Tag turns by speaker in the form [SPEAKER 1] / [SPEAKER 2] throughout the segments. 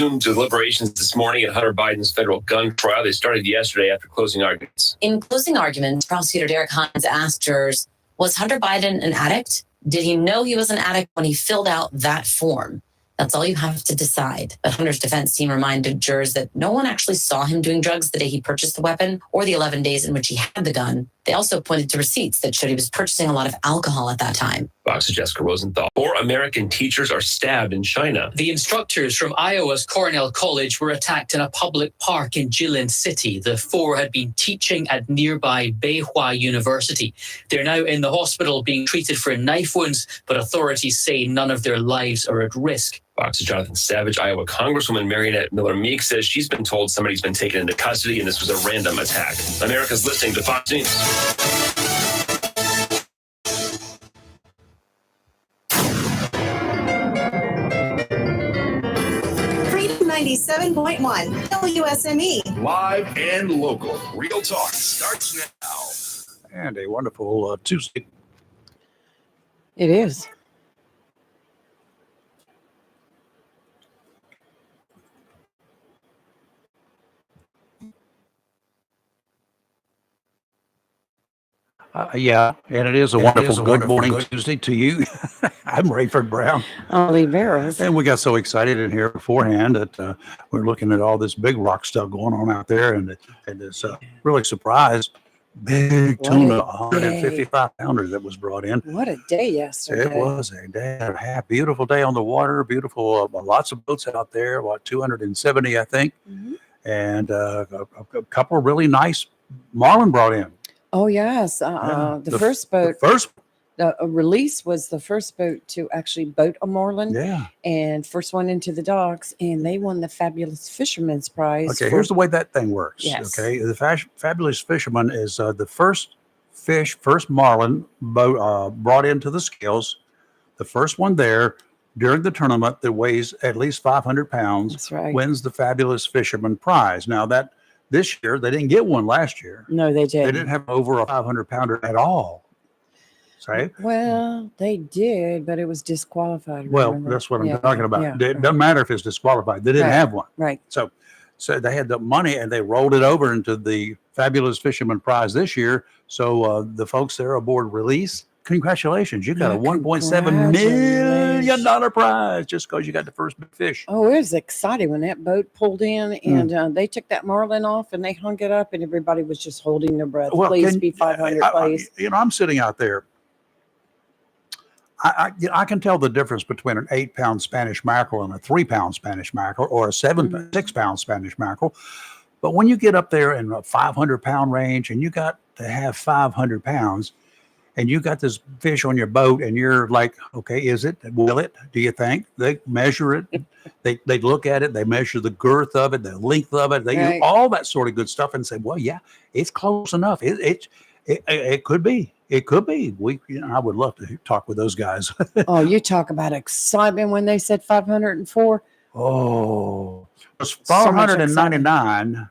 [SPEAKER 1] Deliberations this morning at Hunter Biden's federal gun trial. They started yesterday after closing arguments.
[SPEAKER 2] In closing arguments, prosecutor Derek Hines asked jurors, was Hunter Biden an addict? Did he know he was an addict when he filled out that form? That's all you have to decide. But Hunter's defense team reminded jurors that no one actually saw him doing drugs the day he purchased the weapon or the 11 days in which he had the gun. They also pointed to receipts that showed he was purchasing a lot of alcohol at that time.
[SPEAKER 1] Fox's Jessica Rosenthal. 4 American teachers are stabbed in China.
[SPEAKER 3] The instructors from Iowa's Cornell College were attacked in a public park in Jilin City. The 4 had been teaching at nearby Beihua University. They're now in the hospital being treated for knife wounds, but authorities say none of their lives are at risk.
[SPEAKER 1] Fox's Jonathan Savage. Iowa Congresswoman Marionette Miller Meek says she's been told somebody's been taken into custody and this was a random attack. America's listening to Fox News.
[SPEAKER 4] 97.1 WSME.
[SPEAKER 5] Live and local. Real talk starts now.
[SPEAKER 6] And a wonderful Tuesday.
[SPEAKER 7] It is.
[SPEAKER 6] Yeah, and it is a wonderful good morning Tuesday to you. I'm Rayford Brown.
[SPEAKER 7] Ollie Barrows.
[SPEAKER 6] And we got so excited in here beforehand that we're looking at all this big rock stuff going on out there, and it's really surprised. Big tuna, 155 pounder that was brought in.
[SPEAKER 7] What a day yesterday.
[SPEAKER 6] It was a day and a half. Beautiful day on the water. Beautiful, lots of boats out there. What, 270, I think. Mm-hmm. And a couple of really nice marlin brought in.
[SPEAKER 7] Oh, yes. The first boat. The release was the first boat to actually boat a marlin.
[SPEAKER 6] Yeah.
[SPEAKER 7] And first one into the docks, and they won the Fabulous Fisherman's Prize.
[SPEAKER 6] Okay, here's the way that thing works.
[SPEAKER 7] Yes.
[SPEAKER 6] Okay, the Fabulous Fisherman is the first marlin boat brought into the scales. The first one there during the tournament that weighs at least 500 pounds.
[SPEAKER 7] That's right.
[SPEAKER 6] Wins the Fabulous Fisherman Prize. Now this year, they didn't get one last year.
[SPEAKER 7] No, they didn't.
[SPEAKER 6] They didn't have over a 500 pounder at all. Right?
[SPEAKER 7] Well, they did, but it was disqualified.
[SPEAKER 6] Well,
[SPEAKER 7] remember?
[SPEAKER 6] that's what I'm talking about.
[SPEAKER 7] Yeah.
[SPEAKER 6] It doesn't matter if it's disqualified. They didn't have one.
[SPEAKER 7] Right.
[SPEAKER 6] So they had the money and they rolled it over into the Fabulous Fisherman Prize this year. So the folks there aboard Release, congratulations. You got a $1.7 million prize just because you got the first big fish.
[SPEAKER 7] Oh, it was exciting when that boat pulled in and they took that marlin off and they hung it up and everybody was just holding their breath.
[SPEAKER 6] Well,
[SPEAKER 7] please be 500, please.
[SPEAKER 6] I'm sitting out there. I can tell the difference between an 8-pound Spanish mackerel and a 3-pound Spanish mackerel or a 6-pound Spanish mackerel. But when you get up there in a 500-pound range and you got to have 500 pounds and you got this fish on your boat and you're like, okay, is it? Will it? Do you think? They measure it. They look at it. They measure the girth of it, the length of it. They do all that sort of good stuff and say, well, yeah, it's close enough. It could be. It could be. I would love to talk with those guys.
[SPEAKER 7] Oh, you talk about excitement when they said 504.
[SPEAKER 6] Oh, it was 499.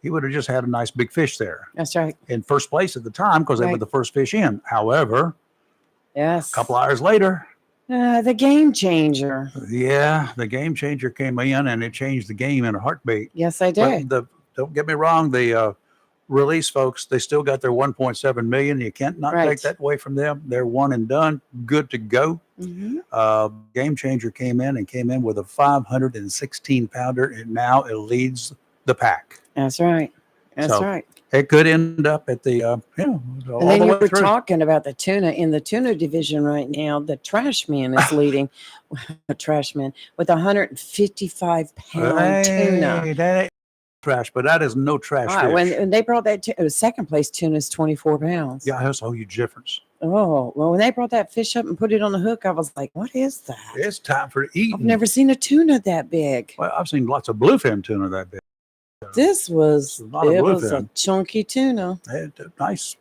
[SPEAKER 6] He would have just had a nice big fish there.
[SPEAKER 7] That's right.
[SPEAKER 6] In first place at the time because they were the first fish in. However, a couple hours later.
[SPEAKER 7] The game changer.
[SPEAKER 6] Yeah, the game changer came in and it changed the game in a heartbeat.
[SPEAKER 7] Yes, I did.
[SPEAKER 6] Don't get me wrong. The Release folks, they still got their 1.7 million. You can't not take that away from them. They're one and done, good to go. Mm-hmm. Game changer came in with a 516 pounder, and now it leads the pack.
[SPEAKER 7] That's right. That's right.
[SPEAKER 6] It could end up at the
[SPEAKER 7] and then you were talking about the tuna in the tuna division right now. The trash man is leading. A trash man with 155 pound tuna.
[SPEAKER 6] That ain't trash, but that is no trash fish.
[SPEAKER 7] When they brought that second place tuna is 24 pounds.
[SPEAKER 6] Yeah, that's a huge difference.
[SPEAKER 7] Oh, well, when they brought that fish up and put it on the hook, I was like, what is that?
[SPEAKER 6] It's time for eating.
[SPEAKER 7] I've never seen a tuna that big.
[SPEAKER 6] Well, I've seen lots of bluefin tuna that big.
[SPEAKER 7] This was a chunky tuna.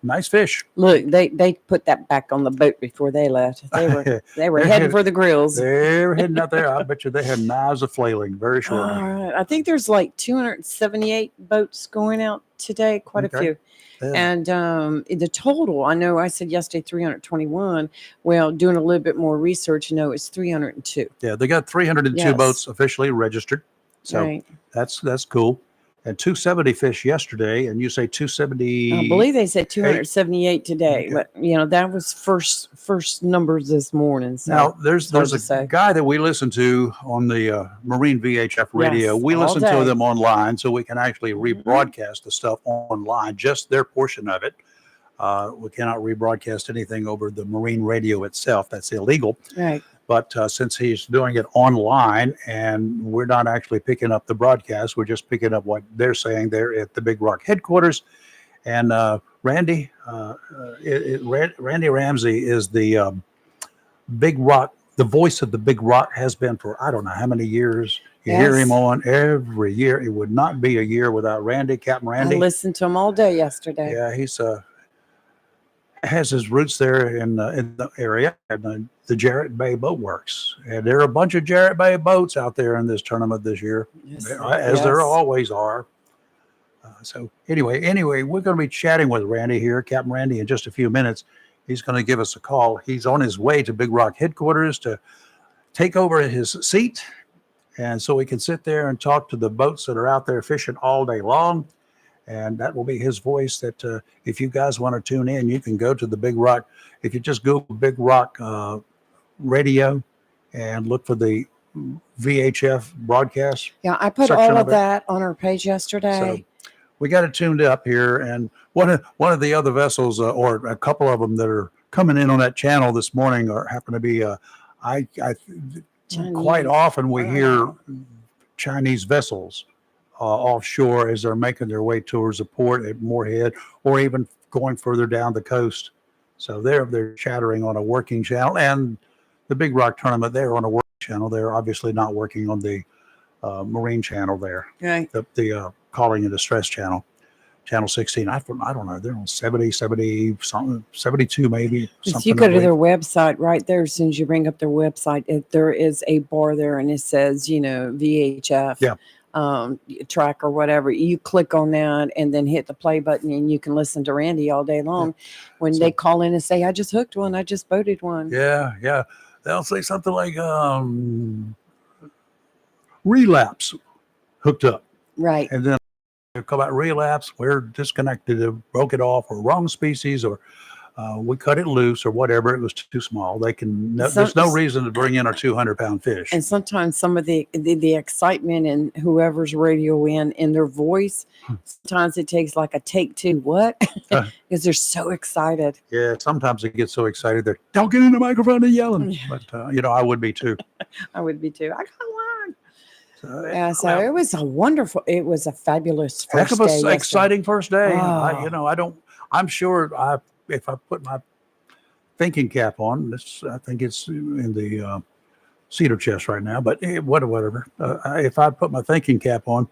[SPEAKER 6] Nice fish.
[SPEAKER 7] Look, they put that back on the boat before they left. They were heading for the grills.
[SPEAKER 6] They were heading out there. I bet you they had knives of flailing very shortly.
[SPEAKER 7] All right. I think there's like 278 boats going out today, quite a few. Yeah. And the total, I know I said yesterday 321. Well, doing a little bit more research, it's 302.
[SPEAKER 6] Yeah, they got 302 boats officially registered. So
[SPEAKER 7] Right.
[SPEAKER 6] that's cool. And 270 fish yesterday, and you say 270.
[SPEAKER 7] I believe they said 278 today,
[SPEAKER 6] Okay.
[SPEAKER 7] but that was first numbers this morning. So
[SPEAKER 6] Now there's
[SPEAKER 7] hard to
[SPEAKER 6] a
[SPEAKER 7] say.
[SPEAKER 6] guy that we listen to on the Marine VHF radio.
[SPEAKER 7] Yes,
[SPEAKER 6] We
[SPEAKER 7] all
[SPEAKER 6] listen to
[SPEAKER 7] day.
[SPEAKER 6] them online, so we can actually
[SPEAKER 7] Mhm.
[SPEAKER 6] rebroadcast the stuff online, just their portion of it. We cannot rebroadcast anything over the Marine radio itself. That's illegal.
[SPEAKER 7] Right.
[SPEAKER 6] But since he's doing it online and we're not actually picking up the broadcast, we're just picking up what they're saying there at the Big Rock headquarters. And Randy Ramsey is the Big Rock, the voice of the Big Rock has been for I don't know how many years. You hear him
[SPEAKER 7] Yes.
[SPEAKER 6] on every year. It would not be a year without Randy, Captain Randy.
[SPEAKER 7] I listened to him all day yesterday.
[SPEAKER 6] Yeah, he's has his roots there in the area and the Jarrett Bay Boat Works. And there are a bunch of Jarrett Bay boats out there in this tournament this year,
[SPEAKER 7] Yes.
[SPEAKER 6] as there
[SPEAKER 7] Yes.
[SPEAKER 6] always are. So anyway, we're going to be chatting with Randy here, Captain Randy, in just a few minutes. He's going to give us a call. He's on his way to Big Rock headquarters to take over his seat, and so we can sit there and talk to the boats that are out there fishing all day long. And that will be his voice that if you guys want to tune in, you can go to the Big Rock. If you just Google Big Rock radio and look for the VHF broadcast.
[SPEAKER 7] Yeah, I put
[SPEAKER 6] section
[SPEAKER 7] all
[SPEAKER 6] of
[SPEAKER 7] of
[SPEAKER 6] it.
[SPEAKER 7] that on our page yesterday.
[SPEAKER 6] So we got it tuned up here. And one of the other vessels, or a couple of them that are coming in on that channel this morning, happen to be quite often we hear Chinese vessels offshore as they're making their way towards the port at Moorhead, or even going further down the coast. So they're chattering on a working channel, and the Big Rock tournament, they're on a working channel. They're obviously not working on the Marine channel there,
[SPEAKER 7] Right.
[SPEAKER 6] the calling and distress channel, channel 16. I don't know. They're on 70 something, 72 maybe.
[SPEAKER 7] If
[SPEAKER 6] Something
[SPEAKER 7] you go
[SPEAKER 6] that
[SPEAKER 7] to
[SPEAKER 6] way.
[SPEAKER 7] their website right there, as soon as you bring up their website, there is a bar there and it says, VHF.
[SPEAKER 6] Yeah.
[SPEAKER 7] Track or whatever. You click on that and then hit the play button, and you can listen to Randy all day long. When
[SPEAKER 6] So-
[SPEAKER 7] they call in and say, I just hooked one, I just boated one.
[SPEAKER 6] Yeah. They'll say something like relapse hooked up.
[SPEAKER 7] Right.
[SPEAKER 6] And then they'll come out relapse, we're disconnected, broke it off, or wrong species, or we cut it loose, or whatever. It was too small. There's no reason to bring in our 200-pound fish.
[SPEAKER 7] And sometimes some of the excitement and whoever's radio in their voice, sometimes it takes like a take two. What? Because they're so excited.
[SPEAKER 6] Yeah, sometimes they get so excited they're don't get in the microphone and yelling.
[SPEAKER 7] Yeah.
[SPEAKER 6] But I would be too.
[SPEAKER 7] I would be too. I got one.
[SPEAKER 6] So,
[SPEAKER 7] So it was a fabulous
[SPEAKER 6] heck
[SPEAKER 7] first
[SPEAKER 6] of a
[SPEAKER 7] day. yesterday.
[SPEAKER 6] exciting first day.
[SPEAKER 7] Oh.
[SPEAKER 6] I'm sure if I put my thinking cap on, I think it's in the cedar chest right now, but whatever. If I put my thinking cap on,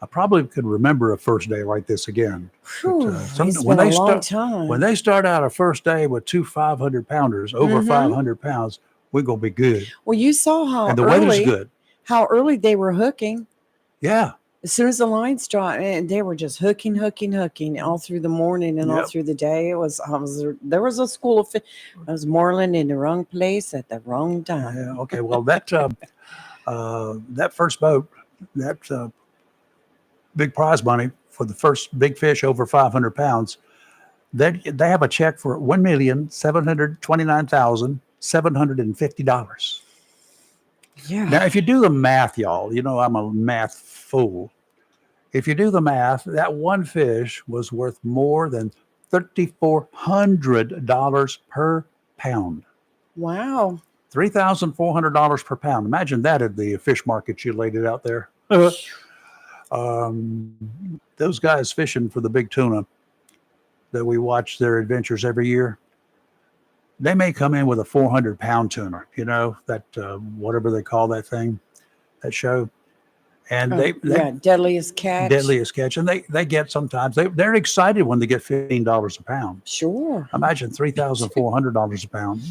[SPEAKER 6] I probably could remember a first day like this again.
[SPEAKER 7] Whew, it's
[SPEAKER 6] when
[SPEAKER 7] been
[SPEAKER 6] they
[SPEAKER 7] a long
[SPEAKER 6] start-
[SPEAKER 7] time.
[SPEAKER 6] When they start out a first day with 2 500-pounders, over
[SPEAKER 7] Mhm.
[SPEAKER 6] 500 pounds, we're going to be good.
[SPEAKER 7] Well, you saw how
[SPEAKER 6] And the weather's
[SPEAKER 7] early,
[SPEAKER 6] good.
[SPEAKER 7] how early they were hooking.
[SPEAKER 6] Yeah.
[SPEAKER 7] As soon as the lines dropped, and they were just hooking all through the morning and all
[SPEAKER 6] Yep.
[SPEAKER 7] through the day. There was a school of I was marlin in the wrong place at the wrong time.
[SPEAKER 6] Yeah. Okay. Well, that first boat, that big prize money for the first big fish over 500 pounds, they have a check for $1,729,750.
[SPEAKER 7] Yeah.
[SPEAKER 6] Now, if you do the math, y'all, I'm a math fool. If you do the math, that one fish was worth more than $3,400 per pound.
[SPEAKER 7] Wow.
[SPEAKER 6] $3,400 per pound. Imagine that at the fish market you laid it out there. Those guys fishing for the big tuna that we watch their adventures every year, they may come in with a 400-pound tuna, that whatever they call that thing, that show. And they
[SPEAKER 7] Deadliest Catch.
[SPEAKER 6] Deadliest Catch. And they get sometimes, they're excited when they get $15 a pound.
[SPEAKER 7] Sure.
[SPEAKER 6] Imagine $3,400 a pound.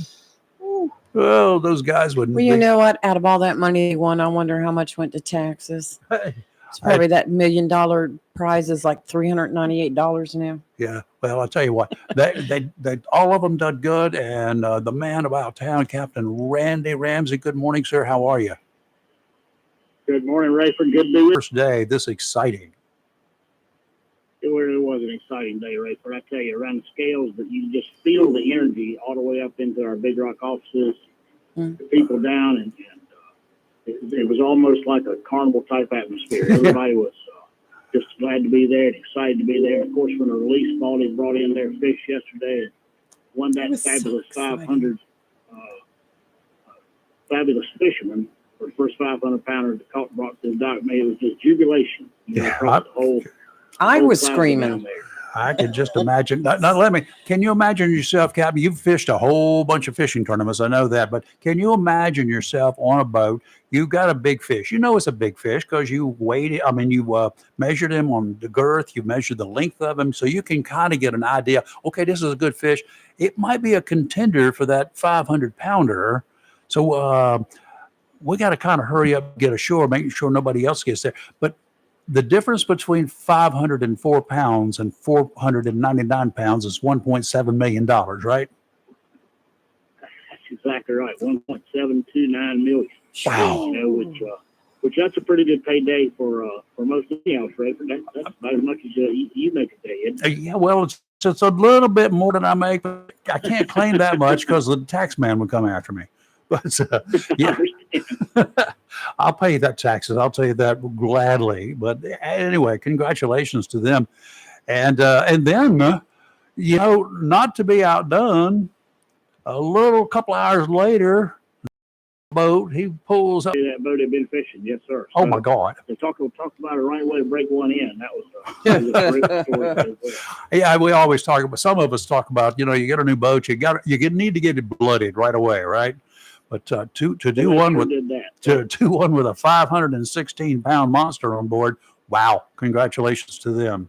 [SPEAKER 6] Oh, those guys wouldn't.
[SPEAKER 7] Well, you know what? Out of all that money they won, I wonder how much went to taxes. It's probably that $1 million prize is like $398 now.
[SPEAKER 6] Yeah. Well, I'll tell you what, they all of them did good. And the man about town, Captain Randy Ramsey. Good morning, sir. How are you?
[SPEAKER 8] Good morning, Rayford. Good to be with
[SPEAKER 6] First day, this exciting.
[SPEAKER 8] you. It was an exciting day, Rayford. I tell you, around the scales, that you just feel the energy all the way up into our Big Rock offices, the people down, and it was almost like a carnival type atmosphere. Everybody was just glad to be there and excited to be there. Of course, when the release body brought in their fish yesterday and won that fabulous 500 fabulous fisherman for the first 500 pounder that caught brought to the dock. Man, it was just jubilation. Across the whole.
[SPEAKER 7] I was
[SPEAKER 8] plaza
[SPEAKER 7] screaming.
[SPEAKER 8] down there.
[SPEAKER 6] I can just imagine. Can you imagine yourself, Captain? You've fished a whole bunch of fishing tournaments. I know that, but can you imagine yourself on a boat? You got a big fish. You know it's a big fish because you weighed it. I mean, you measured him on the girth. You measured the length of him, so you can kind of get an idea. Okay, this is a good fish. It might be a contender for that 500 pounder. So we got to kind of hurry up, get ashore, making sure nobody else gets there. But the difference between 504 pounds and 499 pounds is $1.7 million, right?
[SPEAKER 8] That's exactly right. 1.729 million.
[SPEAKER 6] Wow.
[SPEAKER 8] You know, which that's a pretty good payday for most of the else, right? That's about as much as you make a day. Isn't it?
[SPEAKER 6] Yeah, well, it's a little bit more than I make, but I can't claim that much because the tax man would come after me. But yeah, I'll pay you that taxes. I'll tell you that gladly. But anyway, congratulations to them. And then, you know, not to be outdone, a little couple hours later, boat, he pulls up.
[SPEAKER 8] That boat had been fishing, yes, sir.
[SPEAKER 6] Oh my God.
[SPEAKER 8] They talked about the right way to break one in. That was a great story as well.
[SPEAKER 6] Yeah, we always talk about. Some of us talk about. You know, you get a new boat, you need to get it blooded right away, right? But to do one with a 516 pound monster on board, wow! Congratulations to them.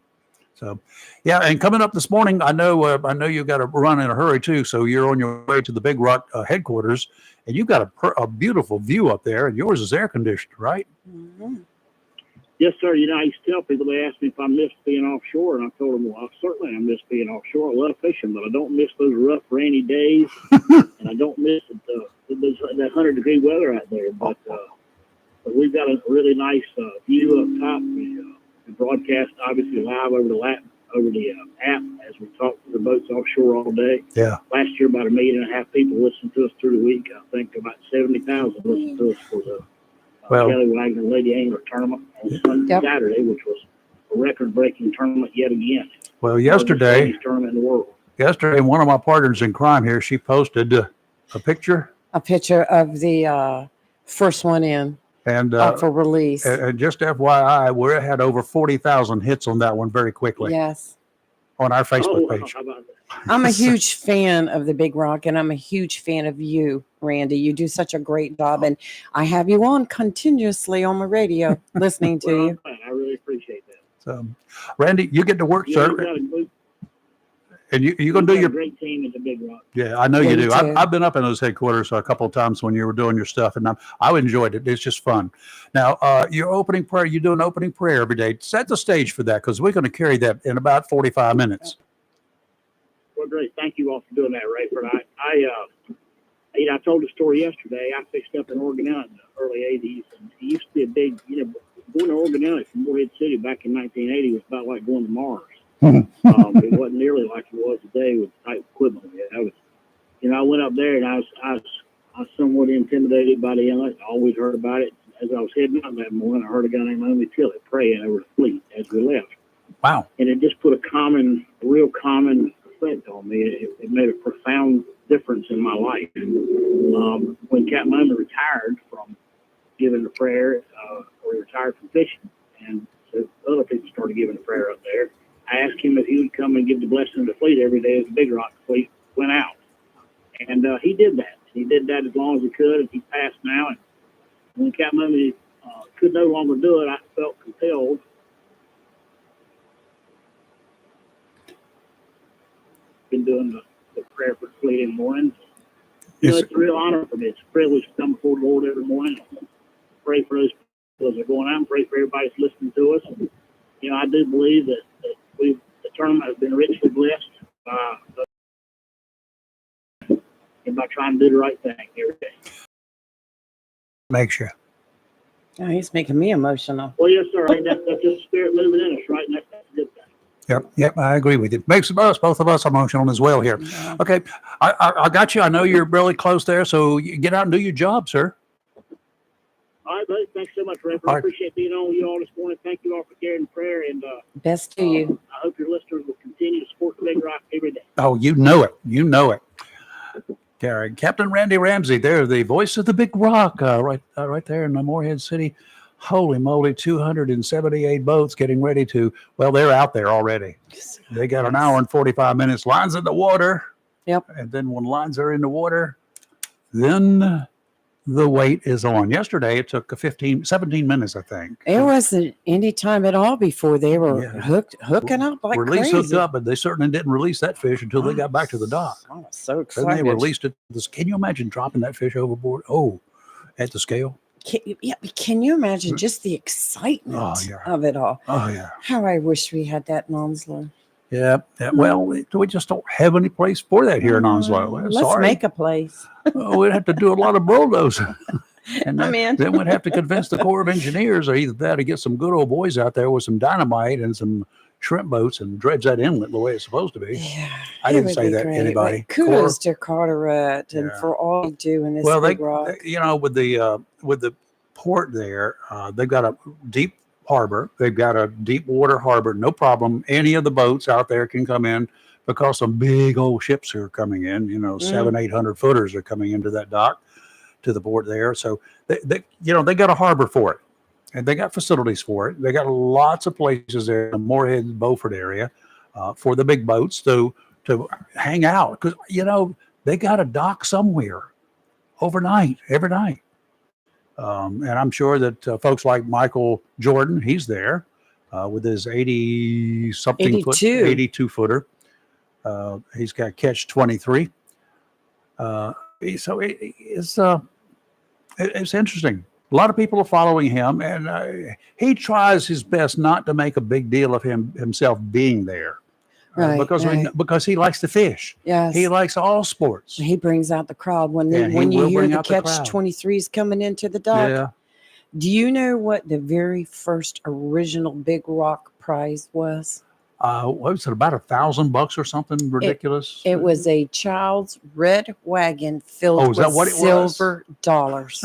[SPEAKER 6] So, yeah, and coming up this morning, I know you got to run in a hurry too. So you're on your way to the Big Rock headquarters, and you've got a beautiful view up there, and yours is air conditioned, right?
[SPEAKER 7] Mm-hmm.
[SPEAKER 8] Yes, sir. You know, I used to tell people, they asked me if I missed being offshore, and I told them, well, certainly I miss being offshore. I love fishing, but I don't miss those rough, rainy days, and I don't miss that 100-degree weather out there. But we've got a really nice view up top. We broadcast, obviously, live over the app as we talk to the boats offshore all day.
[SPEAKER 6] Yeah.
[SPEAKER 8] Last year, about 1.5 million people listened to us through the week. I think about 70,000 listened to us for the Kelly Wagner Lady Angler Tournament on Saturday, which was a record-breaking tournament yet again.
[SPEAKER 6] Well, yesterday,
[SPEAKER 8] tournament in the world.
[SPEAKER 6] Yesterday, one of my partners in crime here, she posted a picture.
[SPEAKER 7] A picture of the first one in
[SPEAKER 6] and
[SPEAKER 7] for release.
[SPEAKER 6] And just FYI, we had over 40,000 hits on that one very quickly.
[SPEAKER 7] Yes.
[SPEAKER 6] On our Facebook page.
[SPEAKER 8] How about that?
[SPEAKER 7] I'm a huge fan of the Big Rock, and I'm a huge fan of you, Randy. You do such a great job, and I have you on continuously on my radio listening to you.
[SPEAKER 8] I really appreciate that.
[SPEAKER 6] So, Randy, you get to work, sir. And you're going to do your
[SPEAKER 8] great team at the Big Rock.
[SPEAKER 6] Yeah, I know you do. I've been up in those headquarters a couple of times when you were doing your stuff, and I enjoyed it. It's just fun. Now, your opening prayer, you do an opening prayer every day. Set the stage for that because we're going to carry that in about 45 minutes.
[SPEAKER 8] Well, great. Thank you all for doing that, Rayford. I told a story yesterday. I fished up in Organella in the early 80s, and it used to be a big, going to Organella from Morehead City back in 1980 was about like going to Mars. It wasn't nearly like it was today with the type of equipment we had. I went up there and I was somewhat intimidated by the inlet. I always heard about it. As I was heading out that morning, I heard a guy named Naomi Tillett praying over the fleet as we left.
[SPEAKER 6] Wow. And
[SPEAKER 8] it just put a real common effect on me. It made a profound difference in my life. When Captain Naomi retired from giving the prayer, or retired from fishing, and so other people started giving the prayer up there, I asked him if he would come and give the blessing of the fleet every day as the Big Rock fleet went out. And he did that. He did that as long as he could, and he passed now. And when Captain Naomi could no longer do it, I felt compelled. Been doing the prayer for the fleet in the mornings. It's a real honor for me. It's a privilege to come before the Lord every morning. Pray for those people that are going out and pray for everybody that's listening to us. And, I do believe that the tournament has been richly blessed by trying to do the right thing every day.
[SPEAKER 6] Makes you.
[SPEAKER 7] Oh, he's making me emotional.
[SPEAKER 8] Well, yes, sir. That's just the spirit moving in us, right? And that's a good thing.
[SPEAKER 6] Yep, I agree with you. Makes both of us emotional as well here.
[SPEAKER 7] Yeah.
[SPEAKER 6] Okay, I got you. I know you're really close there, so you get out and do your job, sir.
[SPEAKER 8] All right, buddy. Thanks so much, Reverend.
[SPEAKER 6] All
[SPEAKER 8] I
[SPEAKER 6] right.
[SPEAKER 8] appreciate being on with you all this morning. Thank you all for carrying prayer, and
[SPEAKER 7] Best to you.
[SPEAKER 8] I hope your listeners will continue to support the Big Rock every day.
[SPEAKER 6] Oh, you know it. You know it. Gary, Captain Randy Ramsey, there, the voice of the Big Rock, right there in the Morehead City. Holy moly, 278 boats getting ready to, well, they're out there already. They got an hour and 45 minutes. Lines in the water.
[SPEAKER 7] Yep.
[SPEAKER 6] And then when lines are in the water, then the wait is on. Yesterday, it took 17 minutes, I think.
[SPEAKER 7] It wasn't any time at all before they were
[SPEAKER 6] Yeah.
[SPEAKER 7] hooking up like
[SPEAKER 6] Release
[SPEAKER 7] crazy.
[SPEAKER 6] hooked up, but they certainly didn't release that fish until they got back to the dock.
[SPEAKER 7] I was so
[SPEAKER 6] Then
[SPEAKER 7] excited.
[SPEAKER 6] they released it. Can you imagine dropping that fish overboard? Oh, at the scale.
[SPEAKER 7] Can you imagine just the excitement
[SPEAKER 6] Oh, yeah.
[SPEAKER 7] of it all?
[SPEAKER 6] Oh, yeah.
[SPEAKER 7] How I wish we had that in Onslow.
[SPEAKER 6] Yeah. Well, we just don't have any place for that here in Onslow.
[SPEAKER 7] Let's
[SPEAKER 6] Sorry.
[SPEAKER 7] make a place.
[SPEAKER 6] We'd have to do a lot of bulldozing. And
[SPEAKER 7] I'm in.
[SPEAKER 6] then we'd have to convince the Corps of Engineers or either that or get some good old boys out there with some dynamite and some shrimp boats and dredge that inlet the way it's supposed to be.
[SPEAKER 7] Yeah,
[SPEAKER 6] I
[SPEAKER 7] it
[SPEAKER 6] didn't
[SPEAKER 7] would
[SPEAKER 6] say
[SPEAKER 7] be
[SPEAKER 6] that to
[SPEAKER 7] great.
[SPEAKER 6] anybody.
[SPEAKER 7] But kudos to Carteret and
[SPEAKER 6] Yeah.
[SPEAKER 7] for all you do in this
[SPEAKER 6] Well,
[SPEAKER 7] Big Rock.
[SPEAKER 6] with the port there, they've got a deep harbor. They've got a deep water harbor. No problem. Any of the boats out there can come in because some big old ships are coming in. 700-800 footers are coming into that dock to the port there. So they got a harbor for it, and they got facilities for it. They got lots of places there in the Morehead, Beaufort area for the big boats to hang out because they got a dock somewhere overnight, every night. And I'm sure that folks like Michael Jordan, he's there with his 80-something foot, 82 footer. He's got catch 23. So it's interesting. A lot of people are following him, and he tries his best not to make a big deal of himself being there.
[SPEAKER 7] Right,
[SPEAKER 6] Because he likes to fish.
[SPEAKER 7] Yes.
[SPEAKER 6] He likes all sports.
[SPEAKER 7] He brings out the crowd when
[SPEAKER 6] And he
[SPEAKER 7] you
[SPEAKER 6] will
[SPEAKER 7] hear
[SPEAKER 6] bring
[SPEAKER 7] the
[SPEAKER 6] out the
[SPEAKER 7] catch
[SPEAKER 6] crowd.
[SPEAKER 7] 23s coming into the dock.
[SPEAKER 6] Yeah.
[SPEAKER 7] Do you know what the very first original Big Rock prize was?
[SPEAKER 6] What was it, about $1,000 or something ridiculous?
[SPEAKER 7] It was a child's red wagon filled
[SPEAKER 6] Oh,
[SPEAKER 7] with
[SPEAKER 6] is that what it was?
[SPEAKER 7] silver dollars.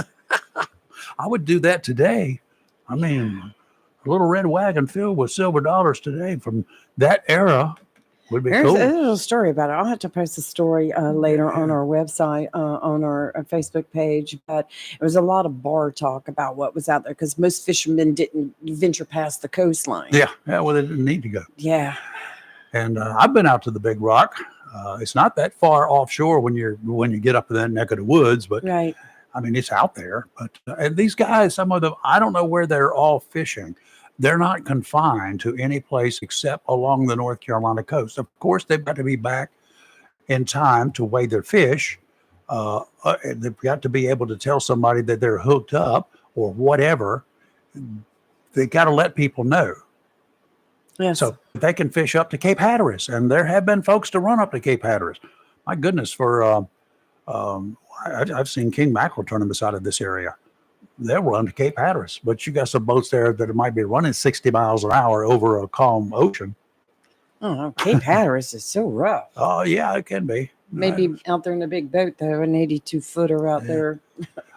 [SPEAKER 6] I would do that today. I mean, a little red wagon filled with silver dollars today from that era would be
[SPEAKER 7] There's
[SPEAKER 6] cool.
[SPEAKER 7] a little story about it. I'll have to post a story later on our website, on our Facebook page. But it was a lot of bar talk about what was out there because most fishermen didn't venture past the coastline.
[SPEAKER 6] Yeah, well, they didn't need to go.
[SPEAKER 7] Yeah.
[SPEAKER 6] And I've been out to the Big Rock. It's not that far offshore when you get up in that neck of the woods, but
[SPEAKER 7] Right.
[SPEAKER 6] I mean, it's out there. But and these guys, some of them, I don't know where they're all fishing. They're not confined to any place except along the North Carolina coast. Of course, they've got to be back in time to weigh their fish. They've got to be able to tell somebody that they're hooked up or whatever. They got to let people know.
[SPEAKER 7] Yes.
[SPEAKER 6] So they can fish up to Cape Hatteras, and there have been folks to run up to Cape Hatteras. My goodness, I've seen king mackerel tournaments out of this area. They'll run to Cape Hatteras, but you got some boats there that might be running 60 miles an hour over a calm ocean.
[SPEAKER 7] Oh, Cape Hatteras is so rough.
[SPEAKER 6] Oh, yeah, it can be.
[SPEAKER 7] Maybe out there in a big boat, though, an 82 footer out there,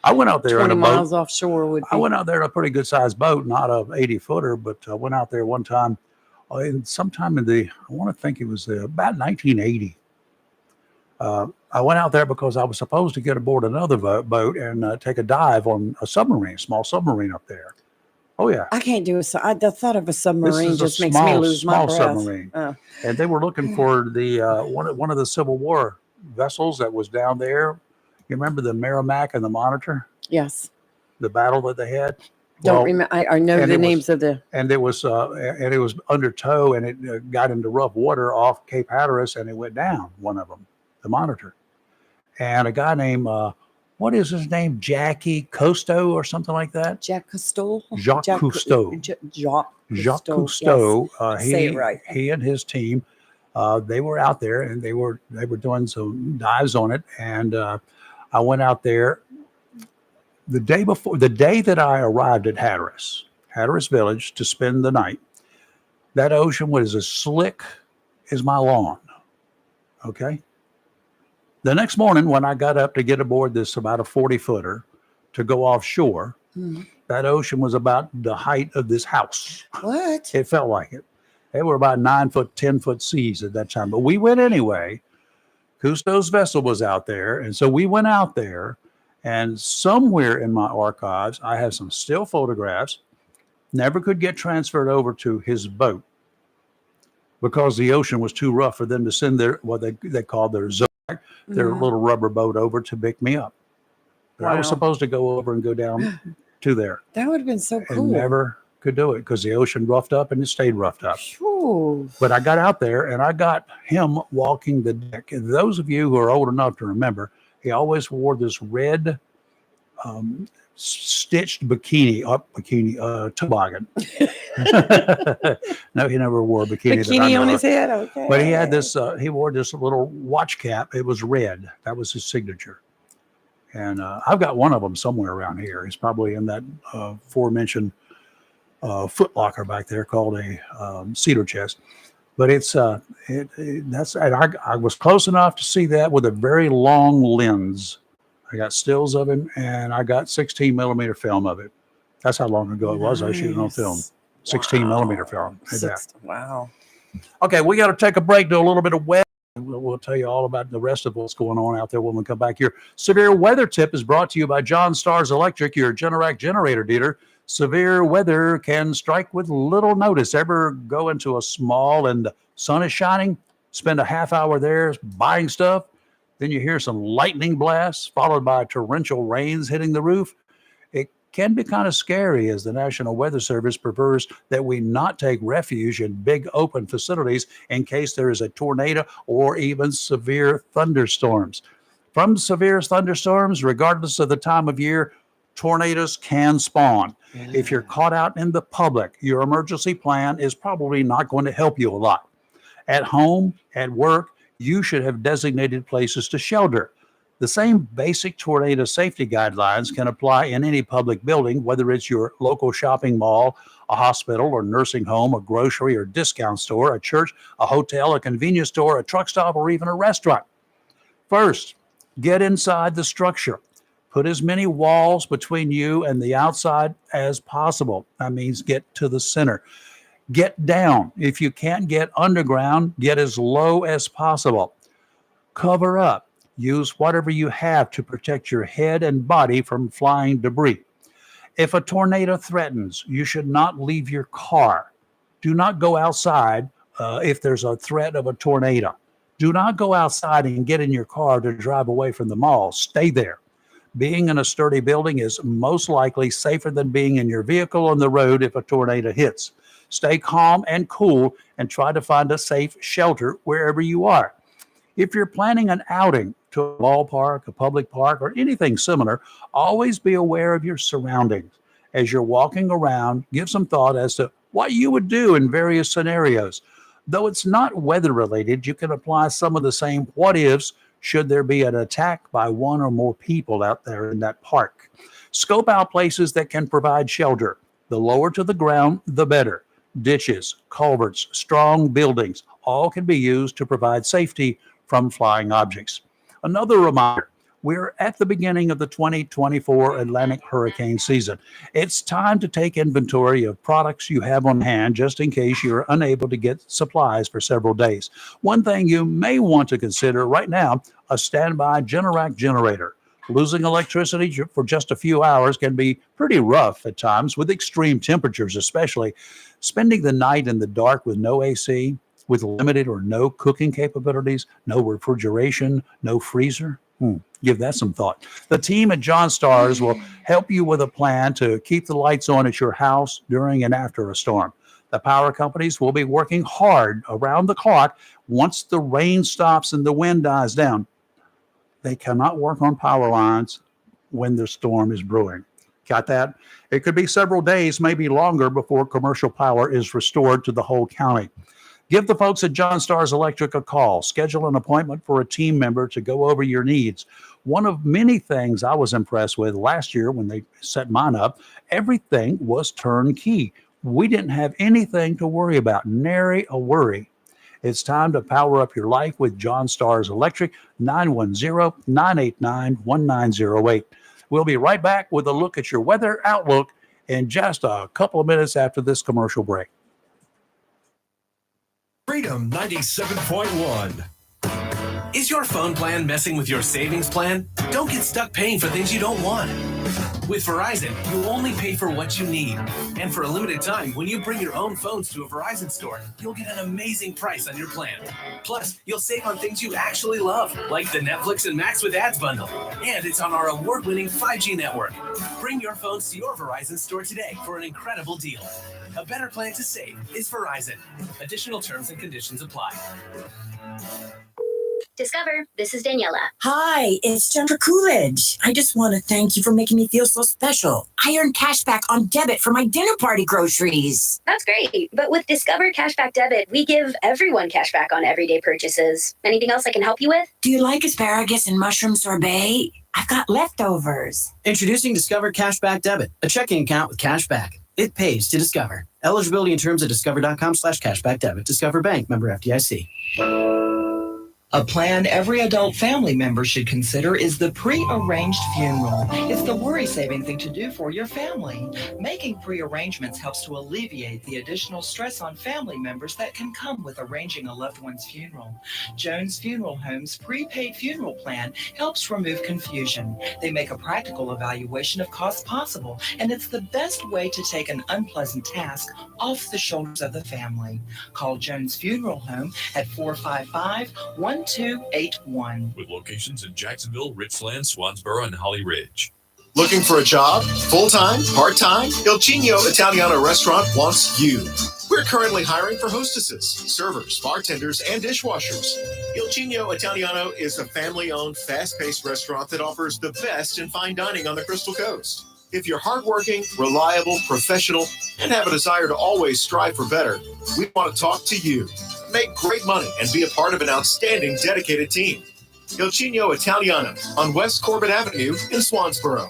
[SPEAKER 6] I went out there in
[SPEAKER 7] 20
[SPEAKER 6] a
[SPEAKER 7] miles
[SPEAKER 6] boat.
[SPEAKER 7] offshore would be.
[SPEAKER 6] I went out there in a pretty good sized boat, not a 80 footer, but I went out there one time, sometime I want to think it was about 1980. I went out there because I was supposed to get aboard another boat and take a dive on a small submarine up there. Oh, yeah.
[SPEAKER 7] I can't do the thought of a submarine
[SPEAKER 6] is a
[SPEAKER 7] just makes me lose my
[SPEAKER 6] small
[SPEAKER 7] breath.
[SPEAKER 6] submarine.
[SPEAKER 7] Oh.
[SPEAKER 6] And they were looking for the one of the Civil War vessels that was down there. You remember the Merrimack and the Monitor,
[SPEAKER 7] Yes.
[SPEAKER 6] the battle that they had?
[SPEAKER 7] Don't
[SPEAKER 6] Well,
[SPEAKER 7] remember. I know
[SPEAKER 6] and
[SPEAKER 7] the
[SPEAKER 6] it was-
[SPEAKER 7] names of the.
[SPEAKER 6] And it was under tow, and it got into rough water off Cape Hatteras, and it went down. One of them, the Monitor, and a guy named what is his name, Jackie Cousteau or something like that.
[SPEAKER 7] Jacques Cousteau.
[SPEAKER 6] Jacques Cousteau. Jacques Cousteau.
[SPEAKER 7] Say it right.
[SPEAKER 6] He and his team, they were out there and they were doing some dives on it. And I went out there the day that I arrived at Hatteras Village to spend the night, that ocean was as slick as my lawn. Okay. The next morning, when I got up to get aboard this about a 40-footer to go offshore, that ocean was about the height of this house.
[SPEAKER 7] What?
[SPEAKER 6] It felt like it. They were about 9-foot, 10-foot seas at that time, but we went anyway. Cousteau's vessel was out there, and so we went out there. And somewhere in my archives, I have some still photographs. Never could get transferred over to his boat because the ocean was too rough for them to send their what they called their Zodiac, their little rubber boat over to pick me up. But I was
[SPEAKER 7] Wow.
[SPEAKER 6] supposed to go over and go down to there.
[SPEAKER 7] That would have been so
[SPEAKER 6] And
[SPEAKER 7] cool.
[SPEAKER 6] never could do it because the ocean roughed up and it stayed roughed up.
[SPEAKER 7] Phew.
[SPEAKER 6] But I got out there and I got him walking the deck. And those of you who are old enough to remember, he always wore this red stitched toboggan. No, he never wore a bikini. that I
[SPEAKER 7] Bikini
[SPEAKER 6] know
[SPEAKER 7] on
[SPEAKER 6] of.
[SPEAKER 7] his head. Okay.
[SPEAKER 6] But he had this, he wore this little watch cap. It was red. That was his signature. And I've got one of them somewhere around here. It's probably in that aforementioned Foot Locker back there called a cedar chest. But it's that's I was close enough to see that with a very long lens. I got stills of him and I got 16 millimeter film of it. That's how long ago it was. I was shooting on film. 16 millimeter film. At that.
[SPEAKER 7] Wow.
[SPEAKER 6] Okay, we got to take a break, do a little bit of weather. We'll tell you all about the rest of what's going on out there when we come back here. Severe Weather Tip is brought to you by John Stars Electric, your Generac generator dealer. Severe weather can strike with little notice. Ever go into a small and the sun is shining, spend a half hour there buying stuff, then you hear some lightning blasts followed by torrential rains hitting the roof? It can be kind of scary as the National Weather Service prefers that we not take refuge in big open facilities in case there is a tornado or even severe thunderstorms. From severe thunderstorms, regardless of the time of year, tornadoes can spawn. If you're caught out in the public, your emergency plan is probably not going to help you a lot. At home, at work, you should have designated places to shelter. The same basic tornado safety guidelines can apply in any public building, whether it's your local shopping mall, a hospital or nursing home, a grocery or discount store, a church, a hotel, a convenience store, a truck stop, or even a restaurant. First, get inside the structure. Put as many walls between you and the outside as possible. That means get to the center. Get down. If you can't get underground, get as low as possible. Cover up. Use whatever you have to protect your head and body from flying debris. If a tornado threatens, you should not leave your car. Do not go outside if there's a threat of a tornado. Do not go outside and get in your car to drive away from the mall. Stay there. Being in a sturdy building is most likely safer than being in your vehicle on the road if a tornado hits. Stay calm and cool and try to find a safe shelter wherever you are. If you're planning an outing to a ballpark, a public park, or anything similar, always be aware of your surroundings. As you're walking around, give some thought as to what you would do in various scenarios. Though it's not weather related, you can apply some of the same what ifs should there be an attack by one or more people out there in that park. Scope out places that can provide shelter. The lower to the ground, the better. Ditches, culverts, strong buildings, all can be used to provide safety from flying objects. Another reminder, we're at the beginning of the 2024 Atlantic hurricane season. It's time to take inventory of products you have on hand just in case you're unable to get supplies for several days. One thing you may want to consider right now, a standby Generac generator. Losing electricity for just a few hours can be pretty rough at times with extreme temperatures, especially. Spending the night in the dark with no AC, with limited or no cooking capabilities, no refrigeration, no freezer. Give that some thought. The team at John Stars will help you with a plan to keep the lights on at your house during and after a storm. The power companies will be working hard around the clock once the rain stops and the wind dies down. They cannot work on power lines when the storm is brewing. Got that? It could be several days, maybe longer, before commercial power is restored to the whole county. Give the folks at John Stars Electric a call. Schedule an appointment for a team member to go over your needs. One of many things I was impressed with last year when they set mine up, everything was turnkey. We didn't have anything to worry about, nary a worry. It's time to power up your life with John Stars Electric, 910-989-1908. We'll be right back with a look at your weather outlook in just a couple of minutes after this commercial break.
[SPEAKER 5] Freedom 97.1.
[SPEAKER 9] Is your phone plan messing with your savings plan? Don't get stuck paying for things you don't want. With Verizon, you only pay for what you need. And for a limited time, when you bring your own phones to a Verizon store, you'll get an amazing price on your plan. Plus, you'll save on things you actually love, like the Netflix and Max with Ads bundle. And it's on our award-winning 5G network. Bring your phones to your Verizon store today for an incredible deal. A better plan to save is Verizon. Additional terms and conditions apply.
[SPEAKER 10] Discover, this is Daniela.
[SPEAKER 11] Hi, it's Jennifer Coolidge. I just want to thank you for making me feel so special. I earned cash back on debit for my dinner party groceries.
[SPEAKER 10] That's great. But with Discover Cashback Debit, we give everyone cash back on everyday purchases. Anything else I can help you with?
[SPEAKER 11] Do you like asparagus and mushroom sorbet? I've got leftovers.
[SPEAKER 12] Introducing Discover Cashback Debit, a checking account with cash back. It pays to Discover. Eligibility and terms at discover.com/cashback debit. Discover Bank, member FDIC.
[SPEAKER 13] A plan every adult family member should consider is the pre-arranged funeral. It's the worry-saving thing to do for your family. Making pre-arrangements helps to alleviate the additional stress on family members that can come with arranging a loved one's funeral. Jones Funeral Home's prepaid funeral plan helps remove confusion. They make a practical evaluation of costs possible, and it's the best way to take an unpleasant task off the shoulders of the family. Call Jones Funeral Home at 455-1281.
[SPEAKER 14] With locations in Jacksonville, Richland, Swansboro, and Holly Ridge.
[SPEAKER 5] Looking for a job? Full-time? Part-time? Il Cigno Italiano Restaurant wants you. We're currently hiring for hostesses, servers, bartenders, and dishwashers. Il Cigno Italiano is a family-owned, fast-paced restaurant that offers the best in fine dining on the Crystal Coast. If you're hardworking, reliable, professional, and have a desire to always strive for better, we want to talk to you. Make great money and be a part of an outstanding, dedicated team. Il Cigno Italiano on West Corbett Avenue in Swansboro.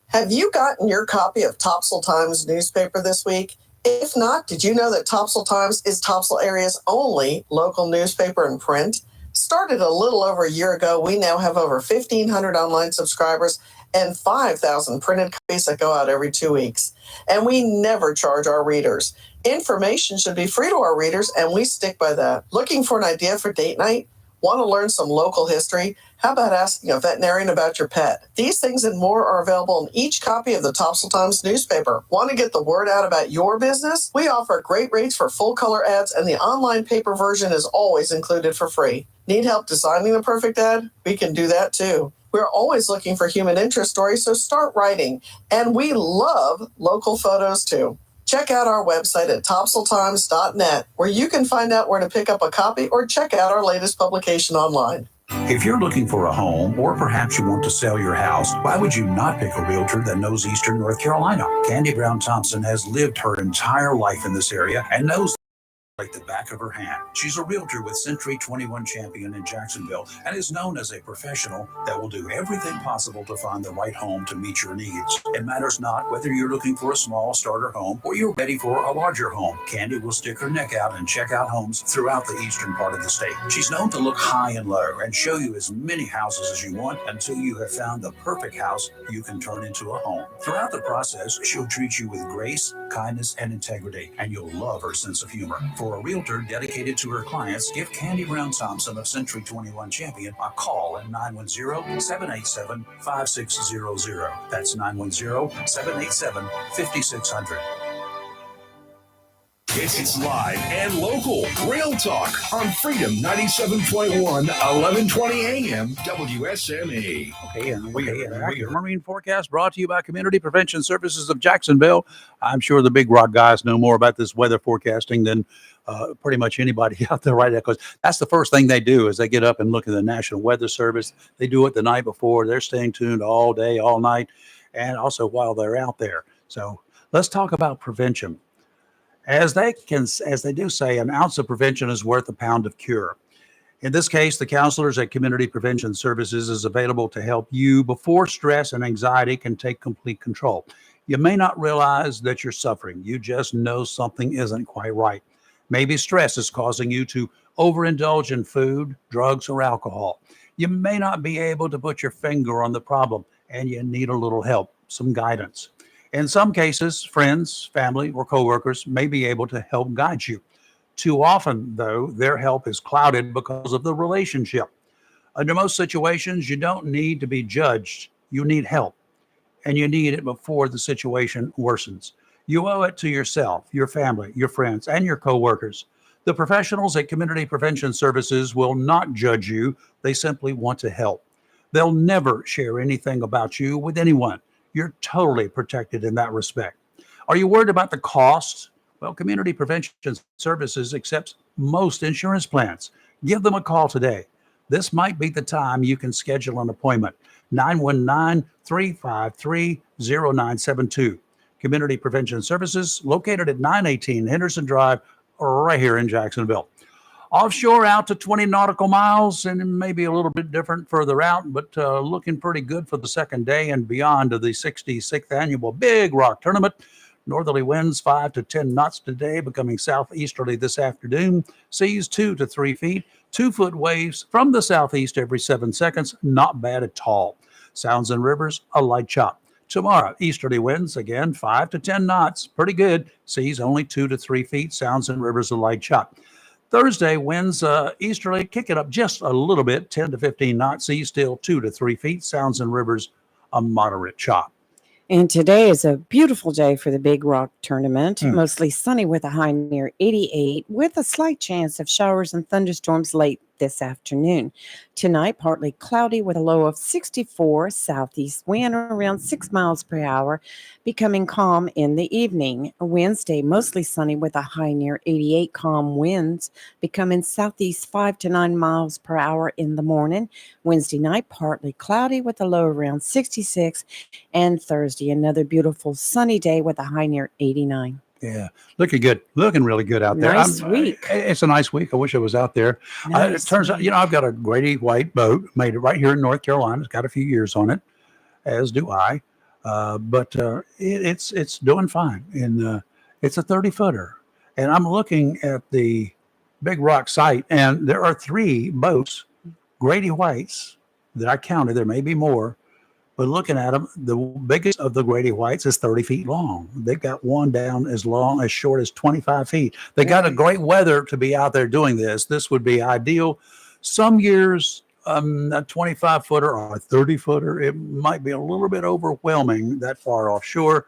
[SPEAKER 15] Have you gotten your copy of Topsail Times newspaper this week? If not, did you know that Topsail Times is Topsail area's only local newspaper in print? Started a little over a year ago, we now have over 1,500 online subscribers and 5,000 printed copies that go out every 2 weeks. And we never charge our readers. Information should be free to our readers, and we stick by that. Looking for an idea for date night? Want to learn some local history? How about asking a veterinarian about your pet? These things and more are available in each copy of the Topsail Times newspaper. Want to get the word out about your business? We offer great rates for full-color ads, and the online paper version is always included for free. Need help designing the perfect ad? We can do that too. We're always looking for human interest stories, so start writing. And we love local photos too. Check out our website at topsailtimes.net, where you can find out where to pick up a copy or check out our latest publication online.
[SPEAKER 6] If you're looking for a home, or perhaps you want to sell your house, why would you not pick a realtor that knows Eastern North Carolina? Candy Brown Thompson has lived her entire life in this area and knows like the back of her hand. She's a realtor with Century 21 Champion in Jacksonville and is known as a professional that will do everything possible to find the right home to meet your needs. It matters not whether you're looking for a small starter home or you're ready for a larger home. Candy will stick her neck out and check out homes throughout the eastern part of the state. She's known to look high and low and show you as many houses as you want until you have found the perfect house you can turn into a home. Throughout the process, she'll treat you with grace, kindness, and integrity, and you'll love her sense of humor. For a realtor dedicated to her clients, give Candy Brown Thompson of Century 21 Champion a call at 910-787-5600. That's 910-787-5600.
[SPEAKER 5] It's live and local. Real talk on Freedom 97.1, 1120 AM, WSME.
[SPEAKER 6] Okay, and we have your marine forecast brought to you by Community Prevention Services of Jacksonville. I'm sure the Big Rock guys know more about this weather forecasting than pretty much anybody out there right now, because that's the first thing they do is they get up and look at the National Weather Service. They do it the night before. They're staying tuned all day, all night, and also while they're out there. So let's talk about prevention. As they do say, an ounce of prevention is worth a pound of cure. In this case, the counselors at Community Prevention Services is available to help you before stress and anxiety can take complete control. You may not realize that you're suffering. You just know something isn't quite right. Maybe stress is causing you to overindulge in food, drugs, or alcohol. You may not be able to put your finger on the problem, and you need a little help, some guidance. In some cases, friends, family, or coworkers may be able to help guide you. Too often, though, their help is clouded because of the relationship. Under most situations, you don't need to be judged. You need help, and you need it before the situation worsens. You owe it to yourself, your family, your friends, and your coworkers. The professionals at Community Prevention Services will not judge you. They simply want to help. They'll never share anything about you with anyone. You're totally protected in that respect. Are you worried about the cost? Well, Community Prevention Services accepts most insurance plans. Give them a call today. This might be the time you can schedule an appointment. 919-353-0972. Community Prevention Services, located at 918 Henderson Drive, right here in Jacksonville. Offshore out to 20 nautical miles, and it may be a little bit different further out, but looking pretty good for the second day and beyond of the 66th annual Big Rock Tournament. Northerly winds 5 to 10 knots today, becoming southeasterly this afternoon. Seas 2 to 3 feet, 2-foot waves from the southeast every 7 seconds. Not bad at all. Sounds and rivers, a light chop. Tomorrow, easterly winds, again, 5 to 10 knots. Pretty good. Seas only 2 to 3 feet. Sounds and rivers, a light chop. Thursday, winds easterly, kick it up just a little bit, 10 to 15 knots. Seas still 2 to 3 feet. Sounds and rivers, a moderate chop.
[SPEAKER 7] And today is a beautiful day for the Big Rock Tournament. Mostly sunny with a high near 88, with a slight chance of showers and thunderstorms late this afternoon. Tonight, partly cloudy with a low of 64, southeast wind around 6 miles per hour, becoming calm in the evening. Wednesday, mostly sunny with a high near 88, calm winds becoming southeast 5 to 9 miles per hour in the morning. Wednesday night, partly cloudy with a low around 66, and Thursday, another beautiful sunny day with a high near 89.
[SPEAKER 6] Yeah, looking good, looking really good out there.
[SPEAKER 7] Nice week.
[SPEAKER 6] It's a nice week. I wish I was out there.
[SPEAKER 7] Nice
[SPEAKER 6] it turns out, I've got a Grady White boat, made it right here in North Carolina. It's got a few years on it, as do I. But it's doing fine, and it's a 30-footer. And I'm looking at the Big Rock site, and there are 3 boats, Grady Whites, that I counted. There may be more. But looking at them, the biggest of the Grady Whites is 30 feet long. They've got one down as short as 25 feet. They got a great weather to be out there doing this. This would be ideal. Some years, a 25-footer or a 30-footer, it might be a little bit overwhelming that far offshore,